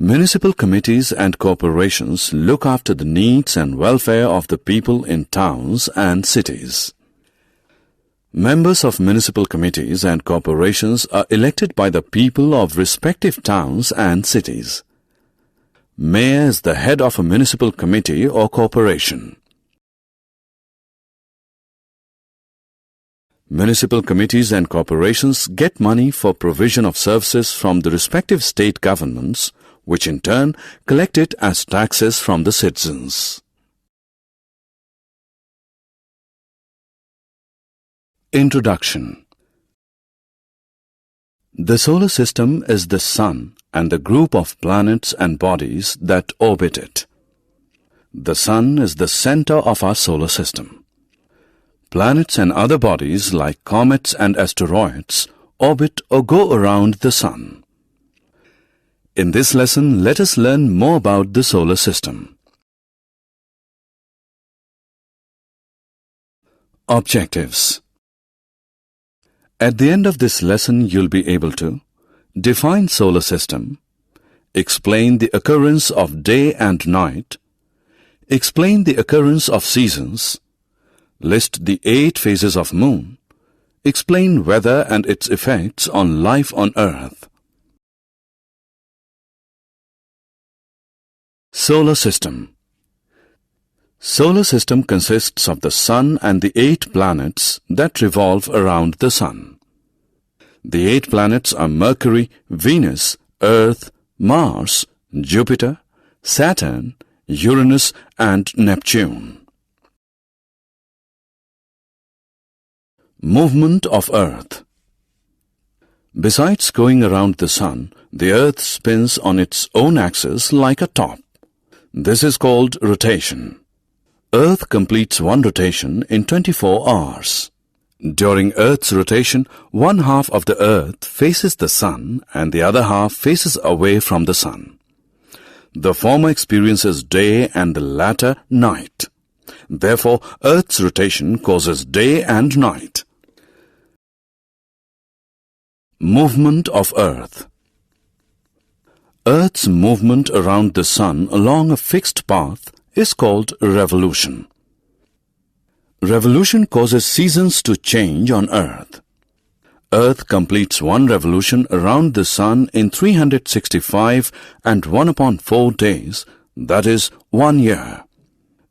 Municipal committees and corporations look after the needs and welfare of the people in towns and cities. Members of municipal committees and corporations are elected by the people of respective towns and cities. Mayor is the head of a municipal committee or corporation. Municipal committees and corporations get money for provision of services from the respective state governments, which in turn collect it as taxes from the citizens. Introduction. The solar system is the sun and the group of planets and bodies that orbit it. The sun is the center of our solar system. Planets and other bodies like comets and asteroids orbit or go around the sun. In this lesson, let us learn more about the solar system. Objectives. At the end of this lesson, you'll be able to define solar system, explain the occurrence of day and night, explain the occurrence of seasons, list the 8 phases of moon, explain weather and its effects on life on Earth. Solar system. Solar system consists of the sun and the 8 planets that revolve around the sun. The 8 planets are Mercury, Venus, Earth, Mars, Jupiter, Saturn, Uranus and Neptune. Movement of Earth. Besides going around the sun, the Earth spins on its own axis like a top. This is called rotation. Earth completes one rotation in 24 hours. During Earth's rotation, one half of the Earth faces the sun and the other half faces away from the sun. The former experiences day and the latter night. Therefore, Earth's rotation causes day and night. Movement of Earth. Earth's movement around the sun along a fixed path is called revolution. Revolution causes seasons to change on Earth. Earth completes one revolution around the sun in 365 and 1/4 days, that is 1 year.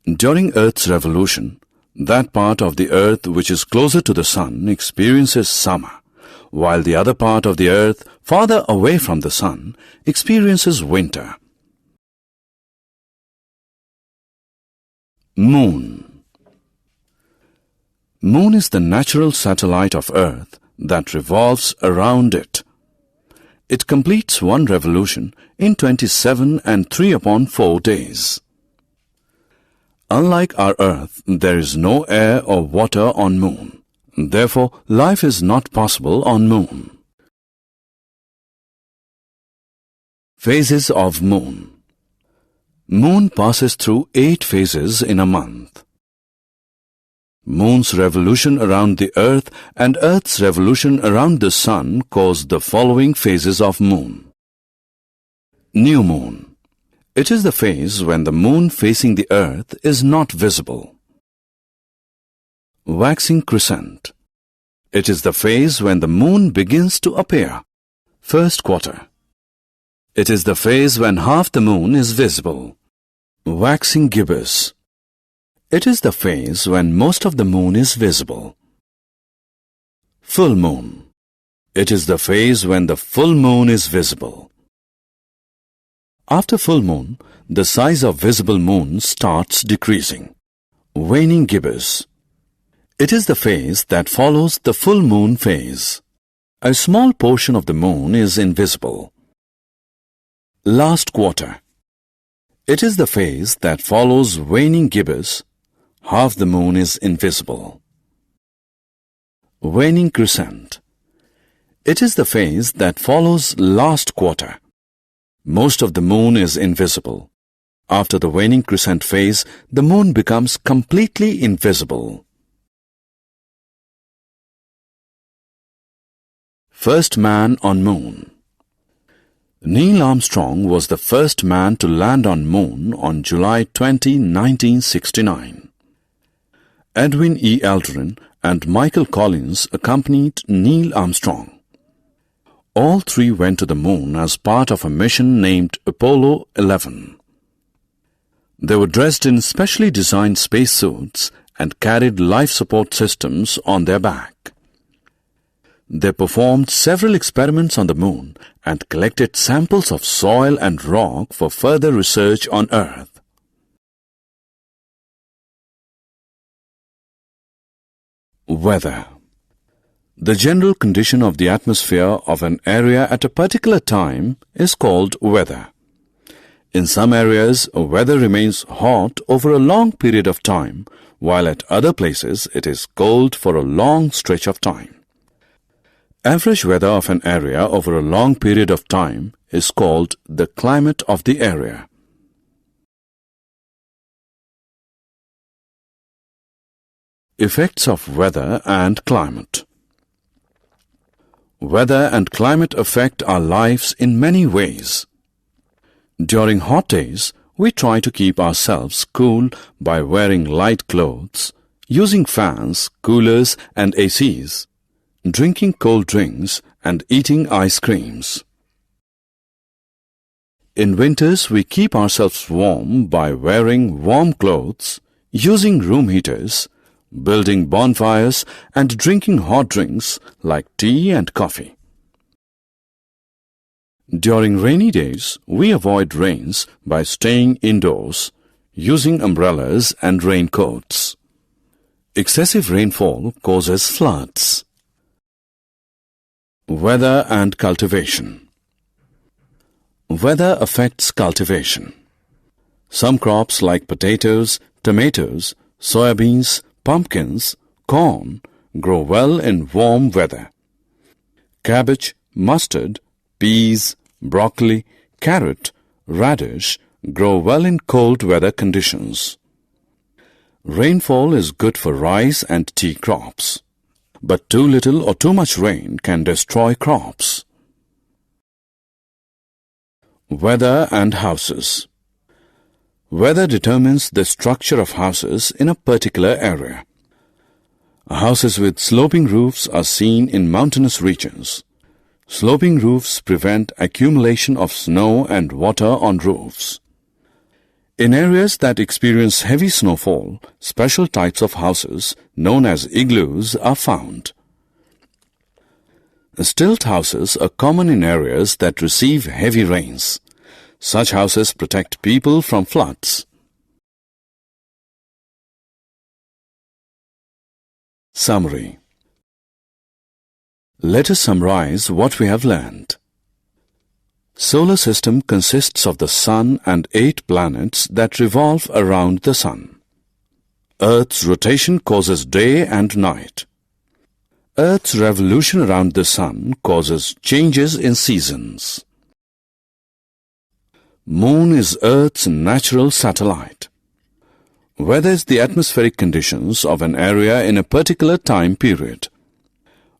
During Earth's revolution, that part of the Earth which is closer to the sun experiences summer, while the other part of the Earth farther away from the sun experiences winter. Moon. Moon is the natural satellite of Earth that revolves around it. It completes one revolution in 27 and 3/4 days. Unlike our Earth, there is no air or water on Moon. Therefore, life is not possible on Moon. Phases of Moon. Moon passes through 8 phases in a month. Moon's revolution around the Earth and Earth's revolution around the Sun cause the following phases of Moon. New Moon. It is the phase when the Moon facing the Earth is not visible. Waxing crescent. It is the phase when the Moon begins to appear. First quarter. It is the phase when half the Moon is visible. Waxing gibbous. It is the phase when most of the Moon is visible. Full Moon. It is the phase when the full Moon is visible. After full Moon, the size of visible Moon starts decreasing. Waning gibbous. It is the phase that follows the full Moon phase. A small portion of the Moon is invisible. Last quarter. It is the phase that follows waning gibbous. Half the Moon is invisible. Waning crescent. It is the phase that follows last quarter. Most of the Moon is invisible. After the waning crescent phase, the Moon becomes completely invisible. First man on moon. Neil Armstrong was the first man to land on moon on July 20, 1969. Edwin E. Aldrin and Michael Collins accompanied Neil Armstrong. All three went to the moon as part of a mission named Apollo 11. They were dressed in specially designed spacesuits and carried life support systems on their back. They performed several experiments on the moon and collected samples of soil and rock for further research on Earth. Weather. The general condition of the atmosphere of an area at a particular time is called weather. In some areas, weather remains hot over a long period of time, while at other places it is cold for a long stretch of time. Average weather of an area over a long period of time is called the climate of the area. Effects of weather and climate. Weather and climate affect our lives in many ways. During hot days, we try to keep ourselves cool by wearing light clothes, using fans, coolers and ACs, drinking cold drinks and eating ice creams. In winters, we keep ourselves warm by wearing warm clothes, using room heaters, building bonfires and drinking hot drinks like tea and coffee. During rainy days, we avoid rains by staying indoors, using umbrellas and raincoats. Excessive rainfall causes floods. Weather and cultivation. Weather affects cultivation. Some crops like potatoes, tomatoes, soybeans, pumpkins, corn grow well in warm weather. Cabbage, mustard, peas, broccoli, carrot, radish grow well in cold weather conditions. Rainfall is good for rice and tea crops, but too little or too much rain can destroy crops. Weather and houses. Weather determines the structure of houses in a particular area. Houses with sloping roofs are seen in mountainous regions. Sloping roofs prevent accumulation of snow and water on roofs. In areas that experience heavy snowfall, special types of houses, known as igloos, are found. Stilt houses are common in areas that receive heavy rains. Such houses protect people from floods. Summary. Let us summarize what we have learned. Solar system consists of the Sun and 8 planets that revolve around the Sun. Earth's rotation causes day and night. Earth's revolution around the Sun causes changes in seasons. Moon is Earth's natural satellite. Weather is the atmospheric conditions of an area in a particular time period.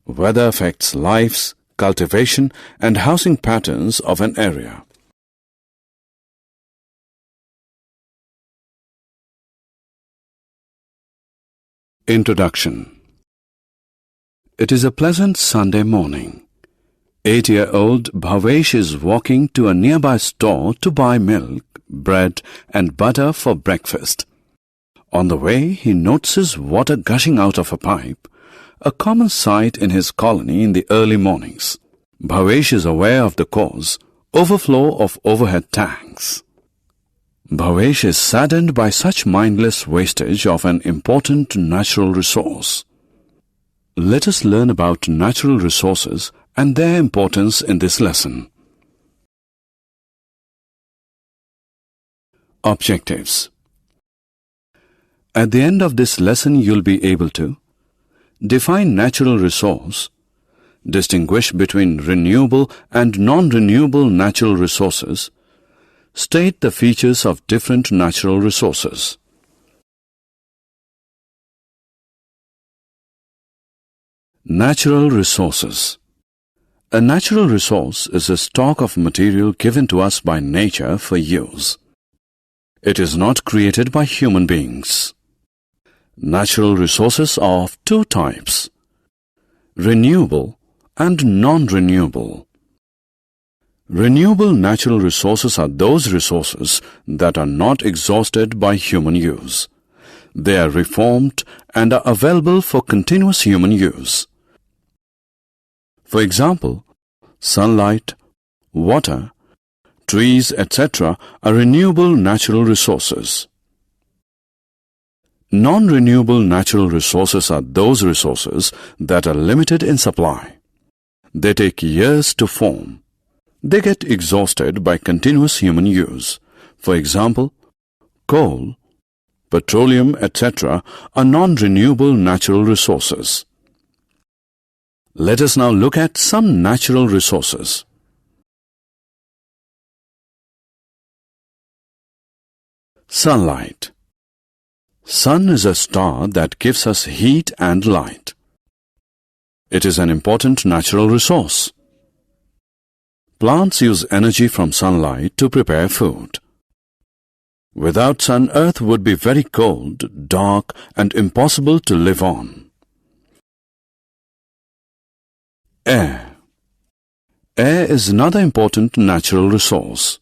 Weather affects lives, cultivation and housing patterns of an area. Introduction. It is a pleasant Sunday morning. 8-year-old Bhavesh is walking to a nearby store to buy milk, bread and butter for breakfast. On the way, he notices water gushing out of a pipe, a common sight in his colony in the early mornings. Bhavesh is aware of the cause, overflow of overhead tanks. Bhavesh is saddened by such mindless wastage of an important natural resource. Let us learn about natural resources and their importance in this lesson. Objectives. At the end of this lesson, you'll be able to define natural resource, distinguish between renewable and non-renewable natural resources, state the features of different natural resources. Natural resources. A natural resource is a stock of material given to us by nature for use. It is not created by human beings. Natural resources are of two types: renewable and non-renewable. Renewable natural resources are those resources that are not exhausted by human use. They are reformed and are available for continuous human use. For example, sunlight, water, trees, etc. are renewable natural resources. Non-renewable natural resources are those resources that are limited in supply. They take years to form. They get exhausted by continuous human use. For example, coal, petroleum, etc. are non-renewable natural resources. Let us now look at some natural resources. Sunlight. Sun is a star that gives us heat and light. It is an important natural resource. Plants use energy from sunlight to prepare food. Without sun, Earth would be very cold, dark, and impossible to live on. Air. Air is another important natural resource.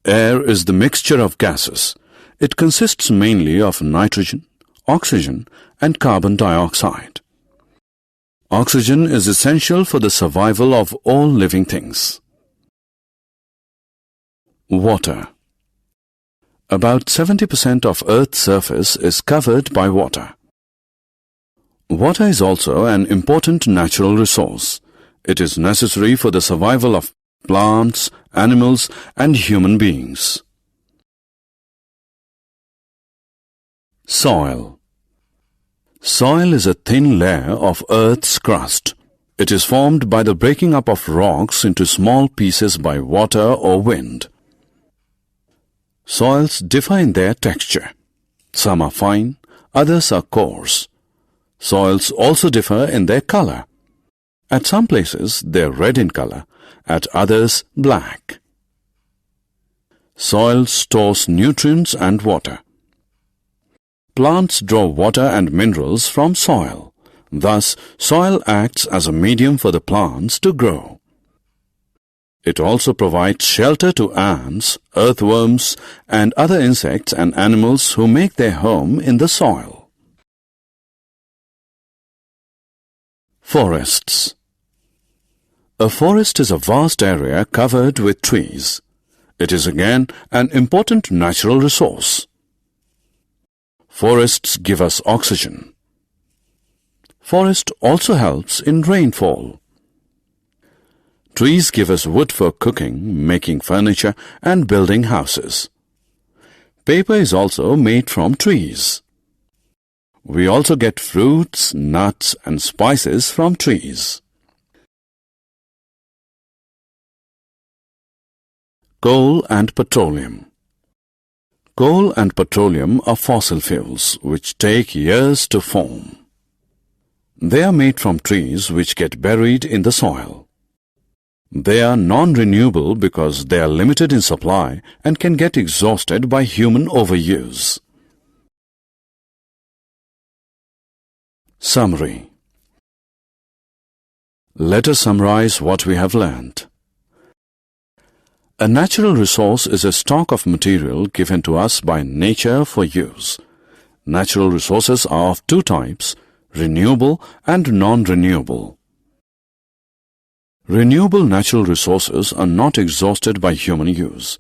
Air is the mixture of gases. It consists mainly of nitrogen, oxygen, and carbon dioxide. Oxygen is essential for the survival of all living things. Water. About 70% of Earth's surface is covered by water. Water is also an important natural resource. It is necessary for the survival of plants, animals, and human beings. Soil. Soil is a thin layer of Earth's crust. It is formed by the breaking up of rocks into small pieces by water or wind. Soils differ in their texture. Some are fine, others are coarse. Soils also differ in their color. At some places they are red in color, at others black. Soil stores nutrients and water. Plants draw water and minerals from soil. Thus, soil acts as a medium for the plants to grow. It also provides shelter to ants, earthworms, and other insects and animals who make their home in the soil. Forests. A forest is a vast area covered with trees. It is again an important natural resource. Forests give us oxygen. Forest also helps in rainfall. Trees give us wood for cooking, making furniture, and building houses. Paper is also made from trees. We also get fruits, nuts, and spices from trees. Coal and petroleum. Coal and petroleum are fossil fuels which take years to form. They are made from trees which get buried in the soil. They are non-renewable because they are limited in supply and can get exhausted by human overuse. Summary. Let us summarize what we have learned. A natural resource is a stock of material given to us by nature for use. Natural resources are of two types: renewable and non-renewable. Renewable natural resources are not exhausted by human use.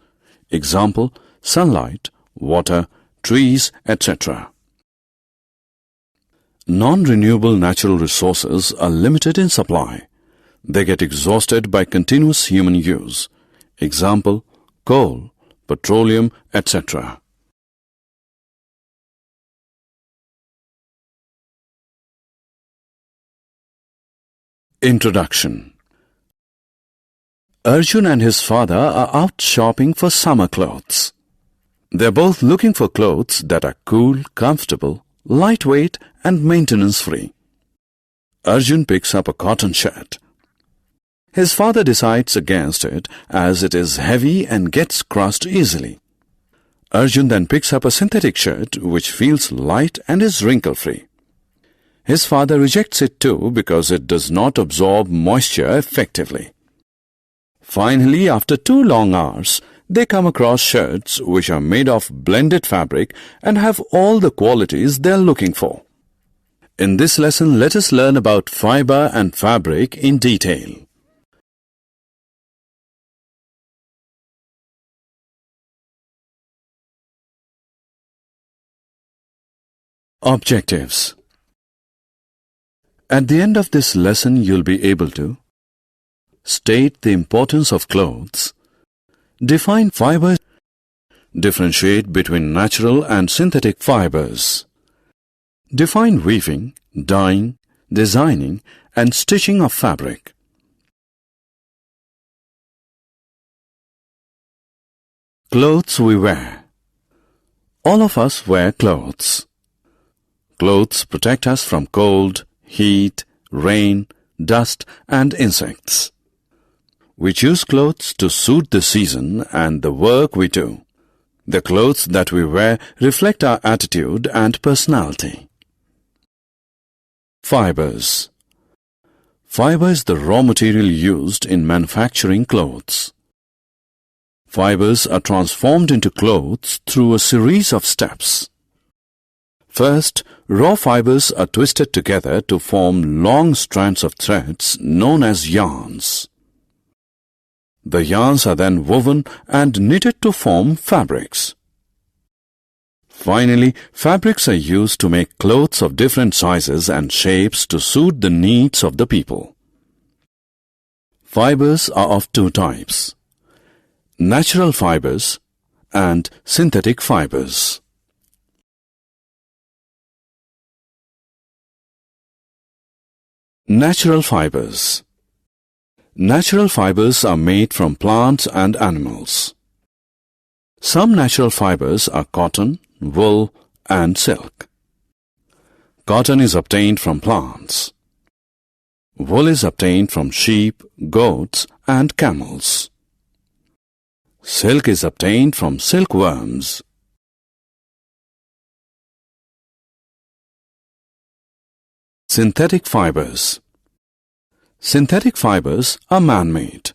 Example: sunlight, water, trees, etc. Non-renewable natural resources are limited in supply. They get exhausted by continuous human use. Example: coal, petroleum, etc. Introduction. Arjun and his father are out shopping for summer clothes. They are both looking for clothes that are cool, comfortable, lightweight, and maintenance-free. Arjun picks up a cotton shirt. His father decides against it as it is heavy and gets crushed easily. Arjun then picks up a synthetic shirt which feels light and is wrinkle-free. His father rejects it too because it does not absorb moisture effectively. Finally, after 2 long hours, they come across shirts which are made of blended fabric and have all the qualities they are looking for. In this lesson, let us learn about fiber and fabric in detail. Objectives. At the end of this lesson, you'll be able to state the importance of clothes, define fibers, differentiate between natural and synthetic fibers, define weaving, dyeing, designing, and stitching of fabric. Clothes we wear. All of us wear clothes. Clothes protect us from cold, heat, rain, dust, and insects. We choose clothes to suit the season and the work we do. The clothes that we wear reflect our attitude and personality. Fibers. Fiber is the raw material used in manufacturing clothes. Fibers are transformed into clothes through a series of steps. First, raw fibers are twisted together to form long strands of threads known as yarns. The yarns are then woven and knitted to form fabrics. Finally, fabrics are used to make clothes of different sizes and shapes to suit the needs of the people. Fibers are of 2 types: natural fibers and synthetic fibers. Natural fibers. Natural fibers are made from plants and animals. Some natural fibers are cotton, wool, and silk. Cotton is obtained from plants. Wool is obtained from sheep, goats, and camels. Silk is obtained from silkworms. Synthetic fibers. Synthetic fibers are man-made.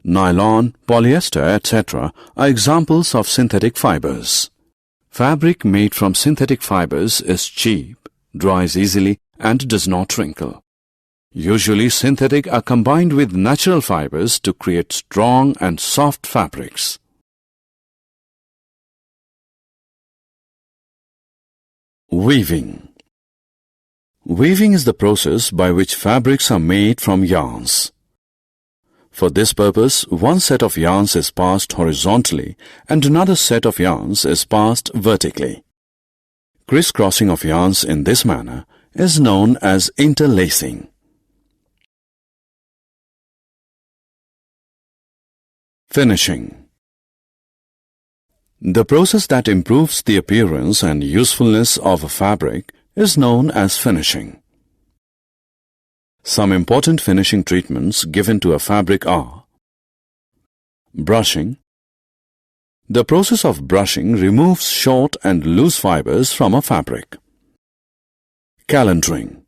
Nylon, polyester, etc. are examples of synthetic fibers. Fabric made from synthetic fibers is cheap, dries easily, and does not wrinkle. Usually, synthetic are combined with natural fibers to create strong and soft fabrics. Weaving. Weaving is the process by which fabrics are made from yarns. For this purpose, one set of yarns is passed horizontally and another set of yarns is passed vertically. Crisscrossing of yarns in this manner is known as interlacing. Finishing. The process that improves the appearance and usefulness of a fabric is known as finishing. Some important finishing treatments given to a fabric are brushing. The process of brushing removes short and loose fibers from a fabric. Calendering.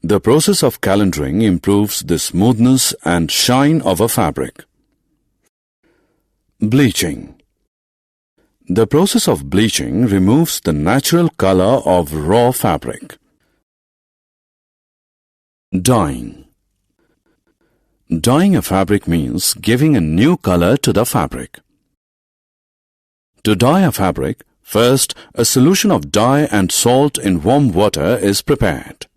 The process of calendering improves the smoothness and shine of a fabric. Bleaching. The process of bleaching removes the natural color of raw fabric. Dyeing. Dyeing a fabric means giving a new color to the fabric. To dye a fabric, first a solution of dye and salt in warm water is prepared.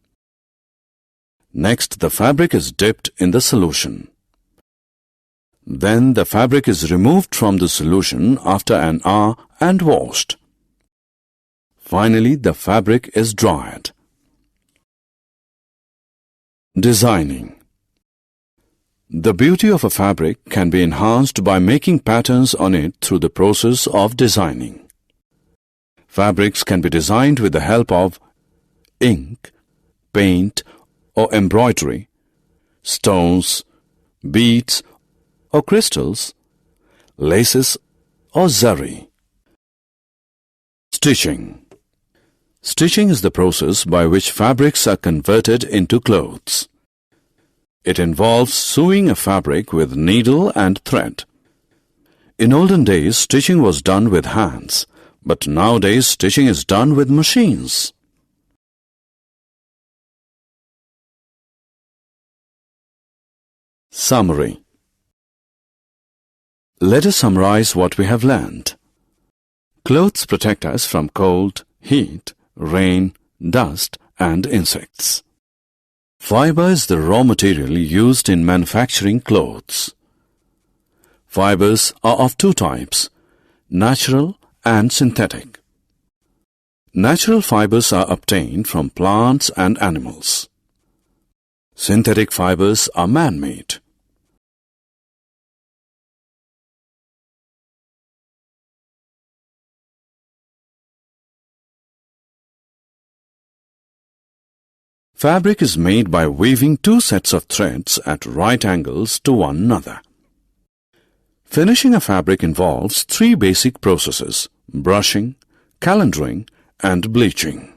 Next, the fabric is dipped in the solution. Then the fabric is removed from the solution after an hour and washed. Finally, the fabric is dried. Designing. The beauty of a fabric can be enhanced by making patterns on it through the process of designing. Fabrics can be designed with the help of ink, paint, or embroidery stones, beads or crystals, laces or zari. Stitching. Stitching is the process by which fabrics are converted into clothes. It involves sewing a fabric with needle and thread. In olden days, stitching was done with hands, but nowadays stitching is done with machines. Summary. Let us summarize what we have learned. Clothes protect us from cold, heat, rain, dust and insects. Fiber is the raw material used in manufacturing clothes. Fibers are of two types, natural and synthetic. Natural fibers are obtained from plants and animals. Synthetic fibers are man-made. Fabric is made by weaving two sets of threads at right angles to one another. Finishing a fabric involves three basic processes: brushing, calendering, and bleaching.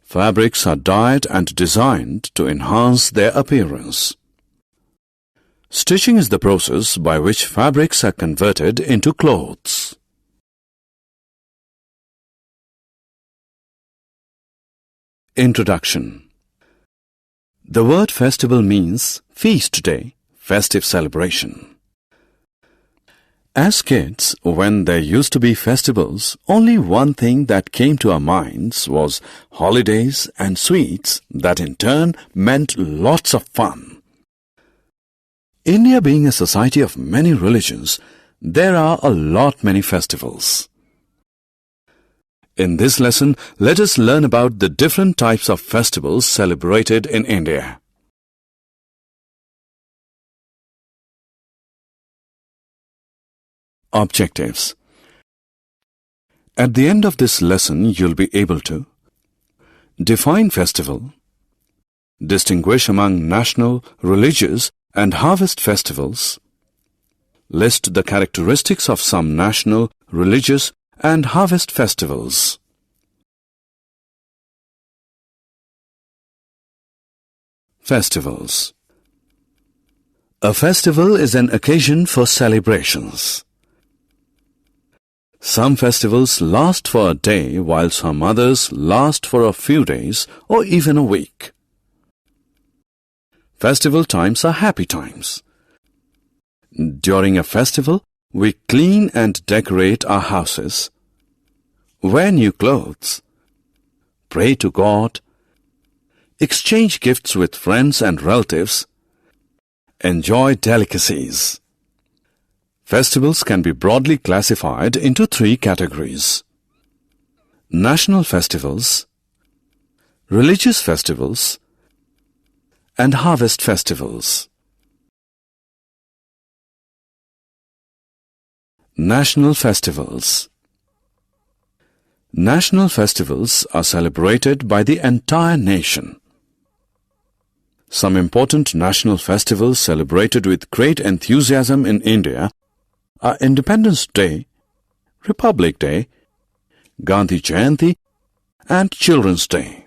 Fabrics are dyed and designed to enhance their appearance. Stitching is the process by which fabrics are converted into clothes. Introduction. The word festival means feast day, festive celebration. As kids, when there used to be festivals, only one thing that came to our minds was holidays and sweets that in turn meant lots of fun. India being a society of many religions, there are a lot many festivals. In this lesson, let us learn about the different types of festivals celebrated in India. Objectives. At the end of this lesson, you'll be able to define festival, distinguish among national, religious and harvest festivals, list the characteristics of some national, religious and harvest festivals. Festivals. A festival is an occasion for celebrations. Some festivals last for a day, while some others last for a few days or even a week. Festival times are happy times. During a festival, we clean and decorate our houses, wear new clothes, pray to God, exchange gifts with friends and relatives, enjoy delicacies. Festivals can be broadly classified into three categories: national festivals, religious festivals, and harvest festivals. National festivals. National festivals are celebrated by the entire nation. Some important national festivals celebrated with great enthusiasm in India are Independence Day, Republic Day, Gandhi Jayanti, and Children's Day.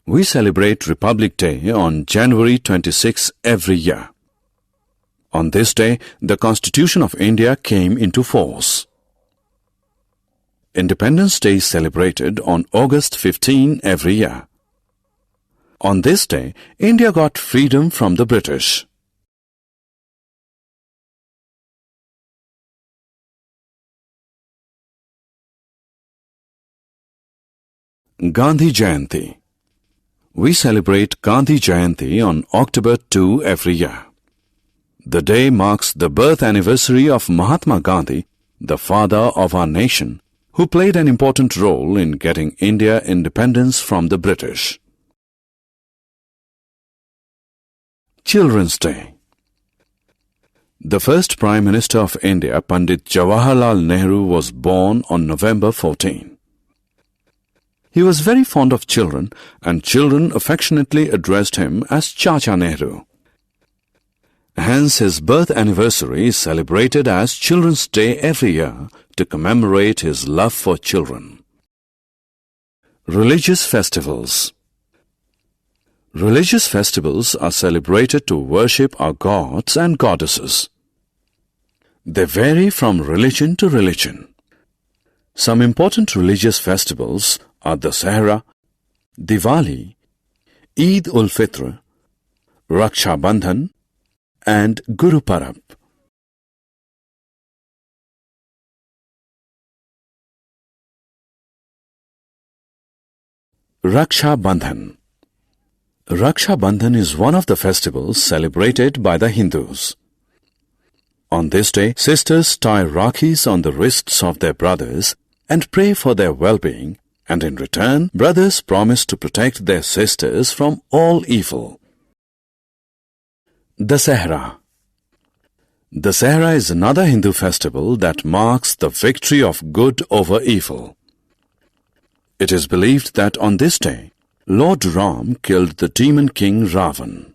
We celebrate Republic Day on January 26 every year. On this day, the Constitution of India came into force. Independence Day is celebrated on August 15 every year. On this day, India got freedom from the British. Gandhi Jayanti. We celebrate Gandhi Jayanti on October 2 every year. The day marks the birth anniversary of Mahatma Gandhi, the father of our nation, who played an important role in getting India independence from the British. Children's Day. The first Prime Minister of India, Pandit Jawaharlal Nehru, was born on November 14. He was very fond of children, and children affectionately addressed him as Chacha Nehru. Hence, his birth anniversary is celebrated as Children's Day every year to commemorate his love for children. Religious festivals. Religious festivals are celebrated to worship our gods and goddesses. They vary from religion to religion. Some important religious festivals are Dasahra, Diwali, Eid-ul-Fitr, Raksha Bandhan, and Guru Parab. Raksha Bandhan. Raksha Bandhan is one of the festivals celebrated by the Hindus. On this day, sisters tie rakis on the wrists of their brothers and pray for their well-being, and in return, brothers promise to protect their sisters from all evil. Dasahra. Dasahra is another Hindu festival that marks the victory of good over evil. It is believed that on this day, Lord Ram killed the demon king Ravan.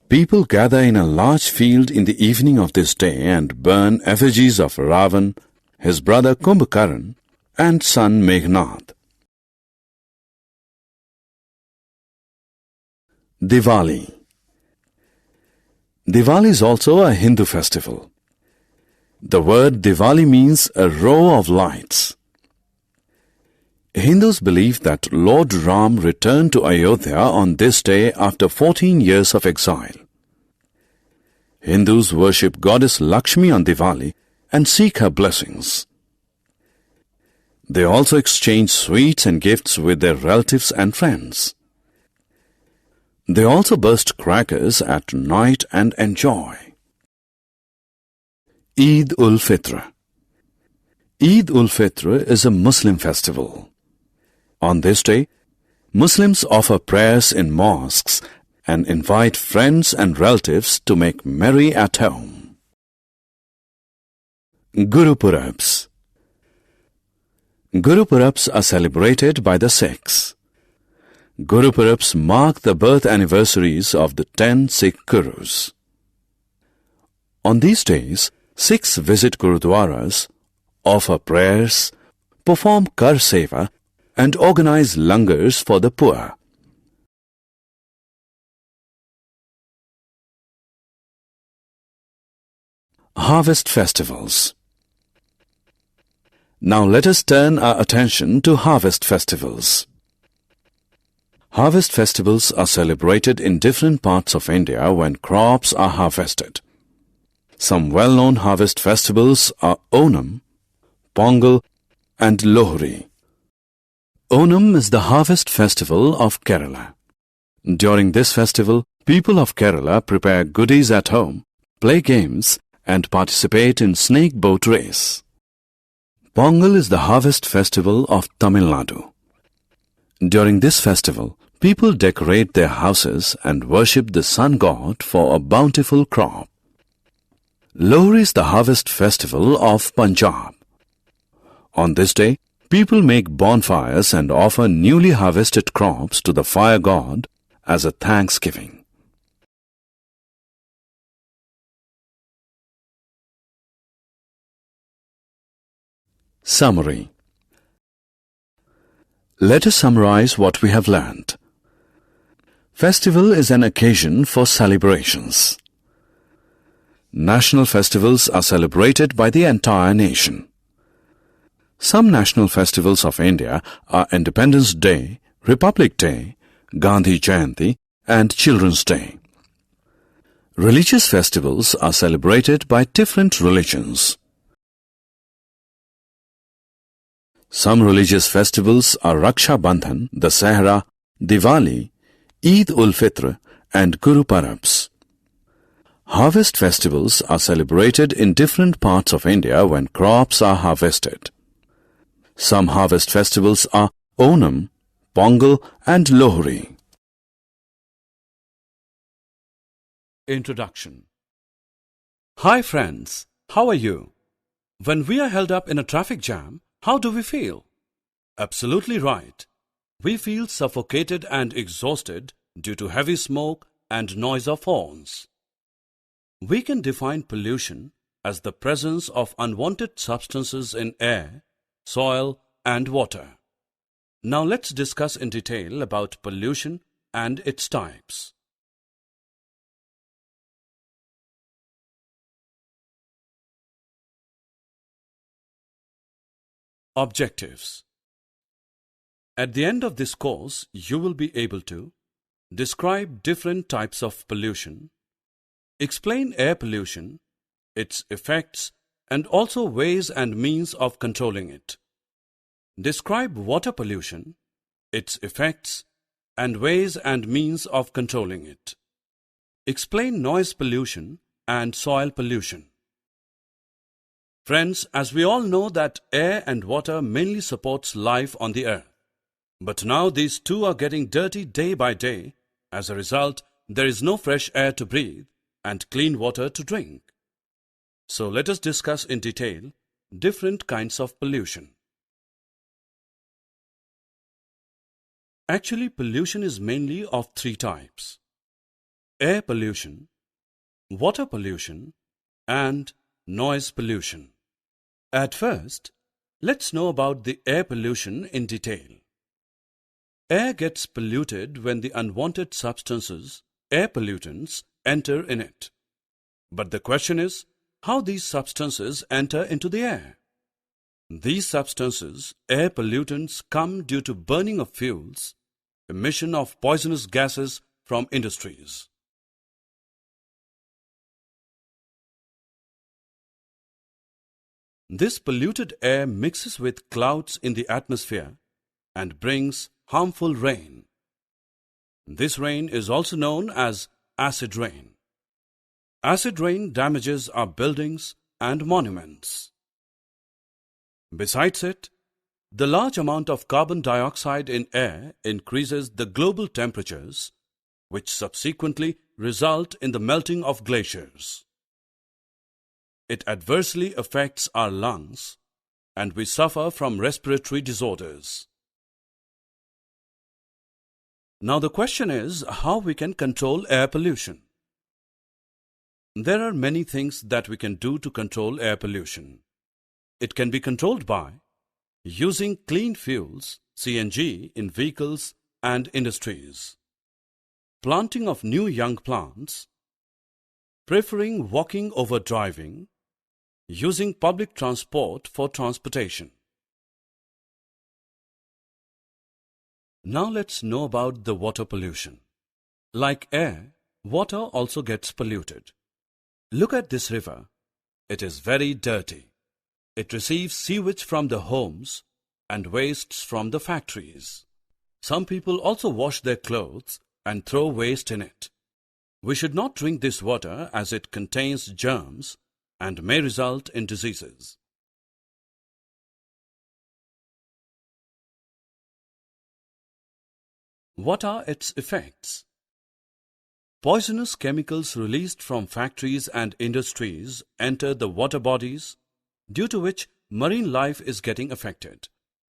People gather in a large field in the evening of this day and burn effigies of Ravan, his brother Kumbhakaran, and son Meghnad. Diwali. Diwali is also a Hindu festival. The word Diwali means a row of lights. Hindus believe that Lord Ram returned to Ayodhya on this day after 14 years of exile. Hindus worship goddess Lakshmi on Diwali and seek her blessings. They also exchange sweets and gifts with their relatives and friends. They also burst crackers at night and enjoy. Eid-ul-Fitr. Eid-ul-Fitr is a Muslim festival. On this day, Muslims offer prayers in mosques and invite friends and relatives to make merry at home. Guru Purabs. Guru Purabs are celebrated by the Sikhs. Guru Purabs mark the birth anniversaries of the 10 Sikh Gurus. On these days, Sikhs visit Gurudwaras, offer prayers, perform Kar Seva, and organize langars for the poor. Harvest festivals. Now let us turn our attention to harvest festivals. Harvest festivals are celebrated in different parts of India when crops are harvested. Some well-known harvest festivals are Onam, Pongal, and Lohri. Onam is the harvest festival of Kerala. During this festival, people of Kerala prepare goodies at home, play games, and participate in snake boat race. Pongal is the harvest festival of Tamil Nadu. During this festival, people decorate their houses and worship the sun god for a bountiful crop. Lohri is the harvest festival of Punjab. On this day, people make bonfires and offer newly harvested crops to the fire god as a thanksgiving. Summary. Let us summarize what we have learned. Festival is an occasion for celebrations. National festivals are celebrated by the entire nation. Some national festivals of India are Independence Day, Republic Day, Gandhi Jayanti, and Children's Day. Religious festivals are celebrated by different religions. Some religious festivals are Raksha Bandhan, Dasahra, Diwali, Eid-ul-Fitr, and Guru Parabs. Harvest festivals are celebrated in different parts of India when crops are harvested. Some harvest festivals are Onam, Pongal, and Lohri. Introduction. Hi friends, how are you? When we are held up in a traffic jam, how do we feel? Absolutely right. We feel suffocated and exhausted due to heavy smoke and noise of horns. We can define pollution as the presence of unwanted substances in air, soil, and water. Now let's discuss in detail about pollution and its types. Objectives. At the end of this course, you will be able to describe different types of pollution, explain air pollution, its effects, and also ways and means of controlling it. Describe water pollution, its effects, and ways and means of controlling it. Explain noise pollution and soil pollution. Friends, as we all know that air and water mainly supports life on the earth. But now these two are getting dirty day by day. As a result, there is no fresh air to breathe and clean water to drink. So let us discuss in detail different kinds of pollution. Actually, pollution is mainly of three types: air pollution, water pollution, and noise pollution. At first, let's know about the air pollution in detail. Air gets polluted when the unwanted substances, air pollutants, enter in it. But the question is, how these substances enter into the air? These substances, air pollutants, come due to burning of fuels, emission of poisonous gases from industries. This polluted air mixes with clouds in the atmosphere and brings harmful rain. This rain is also known as acid rain. Acid rain damages our buildings and monuments. Besides it, the large amount of carbon dioxide in air increases the global temperatures, which subsequently result in the melting of glaciers. It adversely affects our lungs, and we suffer from respiratory disorders. Now the question is how we can control air pollution. There are many things that we can do to control air pollution. It can be controlled by using clean fuels, CNG, in vehicles and industries, planting of new young plants, preferring walking over driving, using public transport for transportation. Now let's know about the water pollution. Like air, water also gets polluted. Look at this river. It is very dirty. It receives sewage from the homes and wastes from the factories. Some people also wash their clothes and throw waste in it. We should not drink this water as it contains germs and may result in diseases. What are its effects? Poisonous chemicals released from factories and industries enter the water bodies, due to which marine life is getting affected.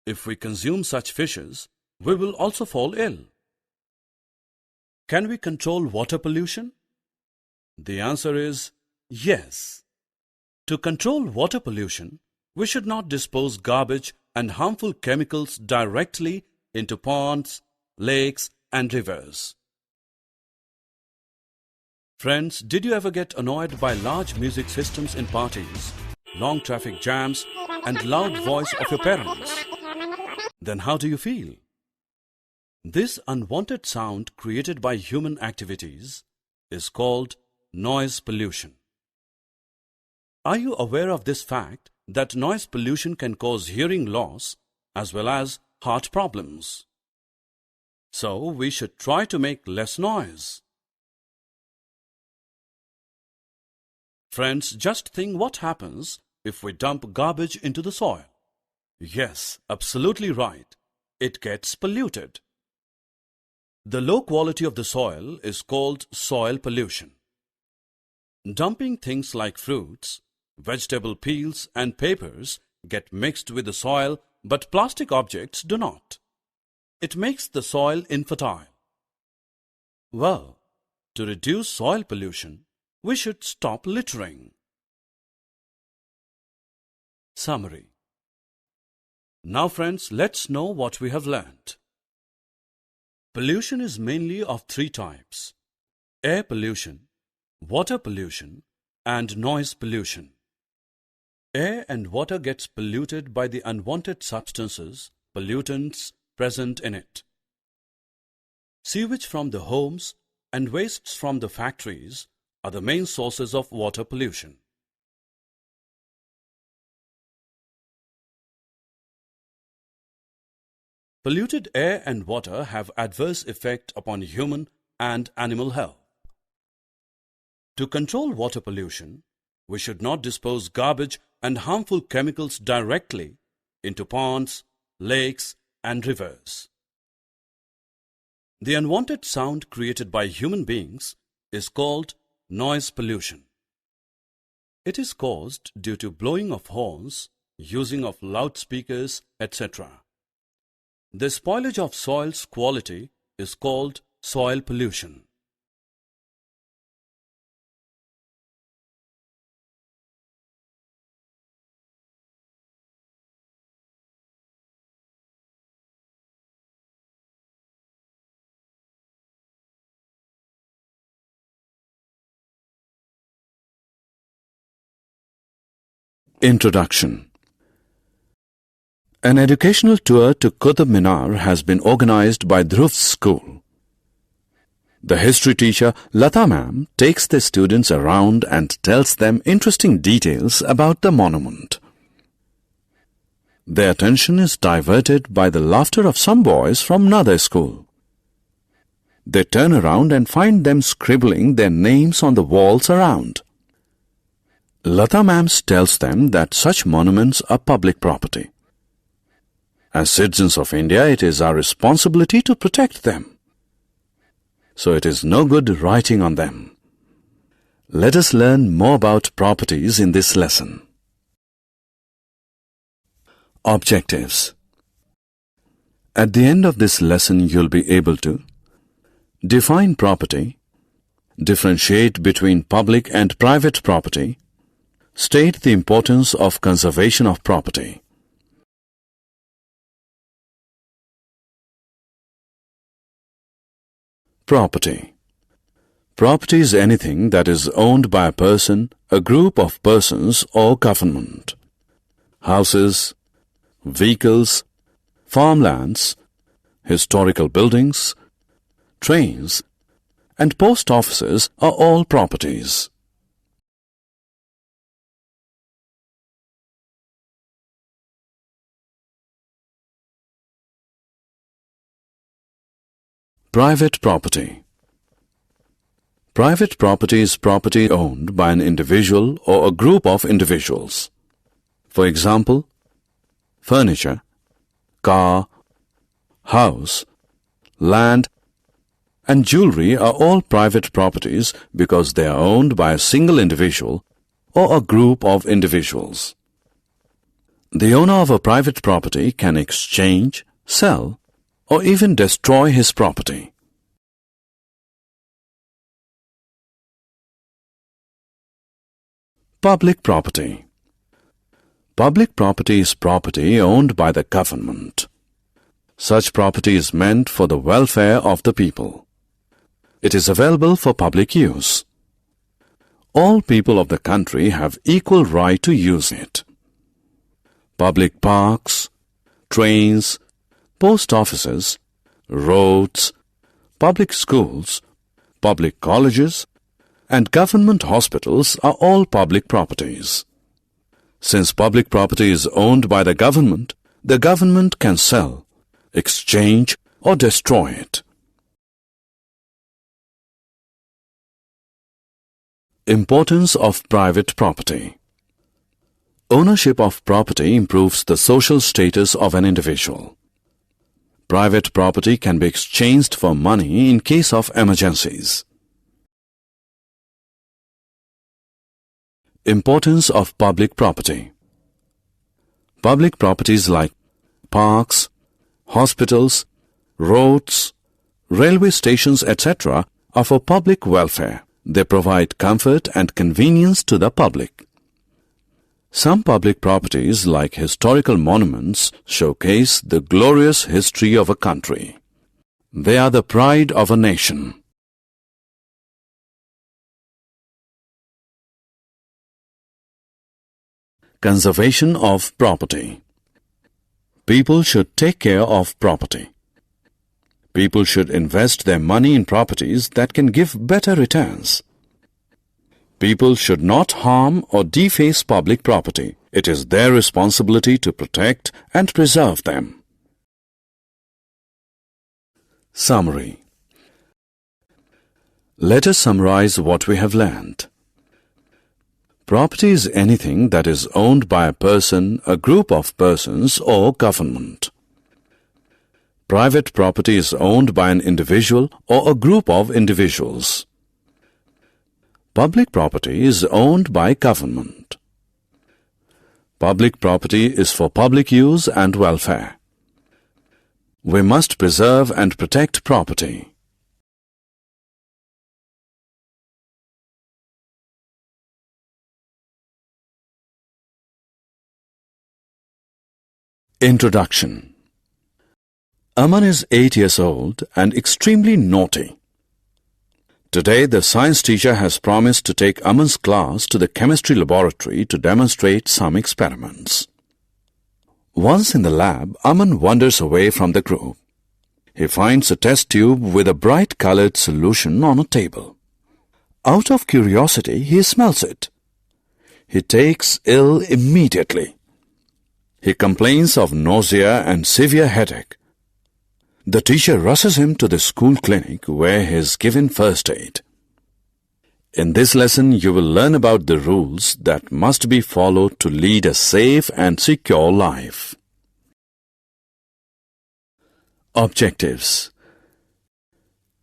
If we consume such fishes, we will also fall ill. Can we control water pollution? The answer is yes. To control water pollution, we should not dispose garbage and harmful chemicals directly into ponds, lakes, and rivers. Friends, did you ever get annoyed by large music systems in parties, long traffic jams, and loud voice of your parents? Then how do you feel? This unwanted sound created by human activities is called noise pollution. Are you aware of this fact that noise pollution can cause hearing loss as well as heart problems? So we should try to make less noise. Friends, just think what happens if we dump garbage into the soil. Yes, absolutely right. It gets polluted. The low quality of the soil is called soil pollution. Dumping things like fruits, vegetable peels and papers get mixed with the soil but plastic objects do not. It makes the soil infertile. Well, to reduce soil pollution, we should stop littering. Summary. Now friends, let's know what we have learnt. Pollution is mainly of three types: air pollution, water pollution, and noise pollution. Air and water gets polluted by the unwanted substances, pollutants present in it. Sewage from the homes and wastes from the factories are the main sources of water pollution. Polluted air and water have adverse effect upon human and animal health. To control water pollution, we should not dispose garbage and harmful chemicals directly into ponds, lakes, and rivers. The unwanted sound created by human beings is called noise pollution. It is caused due to blowing of horns, using of loudspeakers, etc. The spoilage of soil's quality is called soil pollution. Introduction. An educational tour to Qutb Minar has been organized by Dhruv's school. The history teacher Lata ma'am takes the students around and tells them interesting details about the monument. Their attention is diverted by the laughter of some boys from another school. They turn around and find them scribbling their names on the walls around. Lata ma'am tells them that such monuments are public property. As citizens of India, it is our responsibility to protect them. So it is no good writing on them. Let us learn more about properties in this lesson. Objectives. At the end of this lesson, you'll be able to define property, differentiate between public and private property, state the importance of conservation of property. Property. Property is anything that is owned by a person, a group of persons, or government. Houses, vehicles, farmlands, historical buildings, trains, and post offices are all properties. Private property. Private property is property owned by an individual or a group of individuals. For example, furniture, car, house, land, and jewelry are all private properties because they are owned by a single individual or a group of individuals. The owner of a private property can exchange, sell, or even destroy his property. Public property. Public property is property owned by the government. Such property is meant for the welfare of the people. It is available for public use. All people of the country have equal right to use it. Public parks, trains, post offices, roads, public schools, public colleges, and government hospitals are all public properties. Since public property is owned by the government can sell, exchange, or destroy it. Importance of private property. Ownership of property improves the social status of an individual. Private property can be exchanged for money in case of emergencies. Importance of public property. Public properties like parks, hospitals, roads, railway stations, etc. are for public welfare. They provide comfort and convenience to the public. Some public properties, like historical monuments, showcase the glorious history of a country. They are the pride of a nation. Conservation of property. People should take care of property. People should invest their money in properties that can give better returns. People should not harm or deface public property. It is their responsibility to protect and preserve them. Summary. Let us summarize what we have learned. Property is anything that is owned by a person, a group of persons, or government. Private property is owned by an individual or a group of individuals. Public property is owned by government. Public property is for public use and welfare. We must preserve and protect property. Introduction. Aman is 8 years old and extremely naughty. Today, the science teacher has promised to take Aman's class to the chemistry laboratory to demonstrate some experiments. Once in the lab, Aman wanders away from the group. He finds a test tube with a bright-colored solution on a table. Out of curiosity, he smells it. He takes ill immediately. He complains of nausea and severe headache. The teacher rushes him to the school clinic where he is given first aid. In this lesson, you will learn about the rules that must be followed to lead a safe and secure life. Objectives.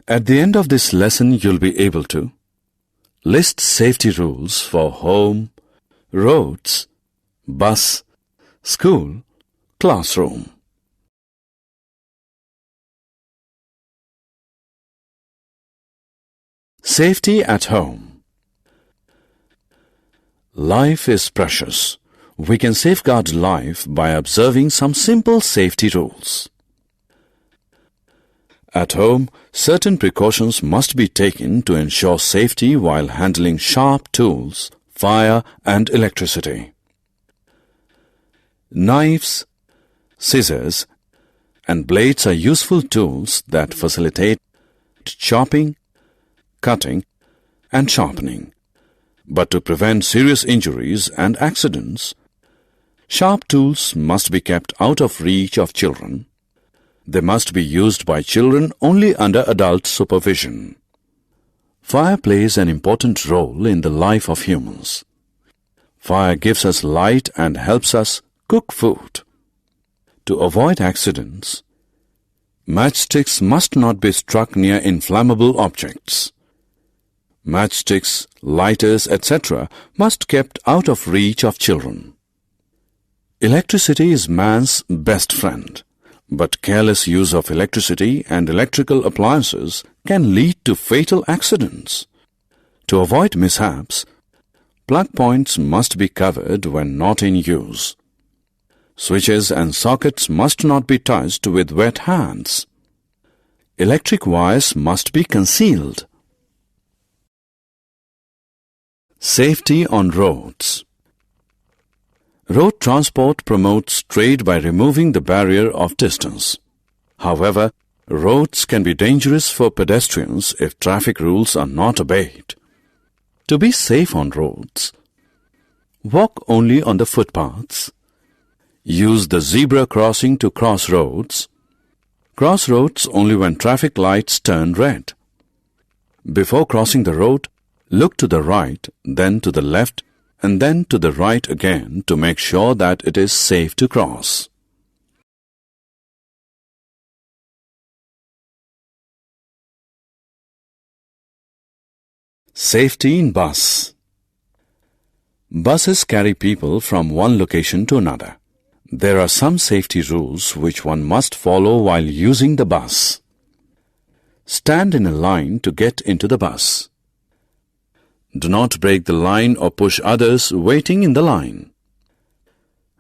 At the end of this lesson, you'll be able to list safety rules for home, roads, bus, school, classroom. Safety at home. Life is precious. We can safeguard life by observing some simple safety rules. At home, certain precautions must be taken to ensure safety while handling sharp tools, fire and electricity. Knives, scissors, and blades are useful tools that facilitate chopping, cutting, and sharpening. But to prevent serious injuries and accidents, sharp tools must be kept out of reach of children. They must be used by children only under adult supervision. Fire plays an important role in the life of humans. Fire gives us light and helps us cook food. To avoid accidents, matchsticks must not be struck near inflammable objects. Matchsticks, lighters, etc. must be kept out of reach of children. Electricity is man's best friend, but careless use of electricity and electrical appliances can lead to fatal accidents. To avoid mishaps, plug points must be covered when not in use. Switches and sockets must not be touched with wet hands. Electric wires must be concealed. Safety on roads. Road transport promotes trade by removing the barrier of distance. However, roads can be dangerous for pedestrians if traffic rules are not obeyed. To be safe on roads, walk only on the footpaths. Use the zebra crossing to cross roads. Cross roads only when traffic lights turn red. Before crossing the road, look to the right, then to the left, and then to the right again to make sure that it is safe to cross. Safety in bus. Buses carry people from one location to another. There are some safety rules which one must follow while using the bus. Stand in a line to get into the bus. Do not break the line or push others waiting in the line.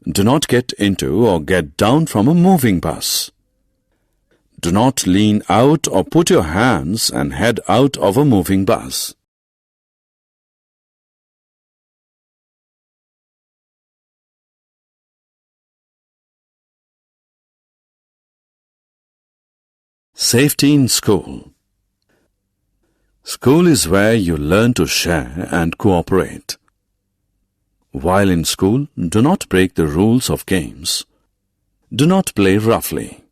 Do not get into or get down from a moving bus. Do not lean out or put your hands and head out of a moving bus. Safety in school. School is where you learn to share and cooperate. While in school, do not break the rules of games. Do not play roughly.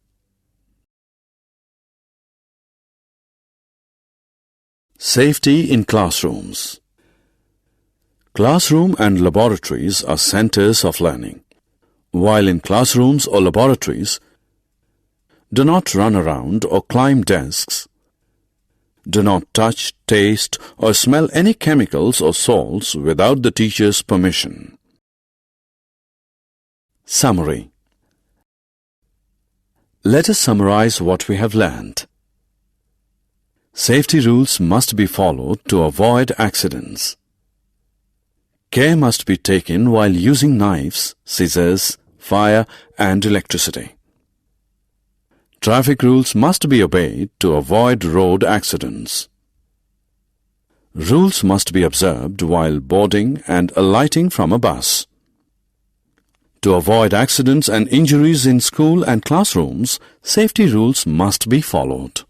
Safety in classrooms. Classroom and laboratories are centers of learning. While in classrooms or laboratories, do not run around or climb desks. Do not touch, taste, or smell any chemicals or salts without the teacher's permission. Summary. Let us summarize what we have learned. Safety rules must be followed to avoid accidents. Care must be taken while using knives, scissors, fire, and electricity. Traffic rules must be obeyed to avoid road accidents. Rules must be observed while boarding and alighting from a bus. To avoid accidents and injuries in school and classrooms, safety rules must be followed.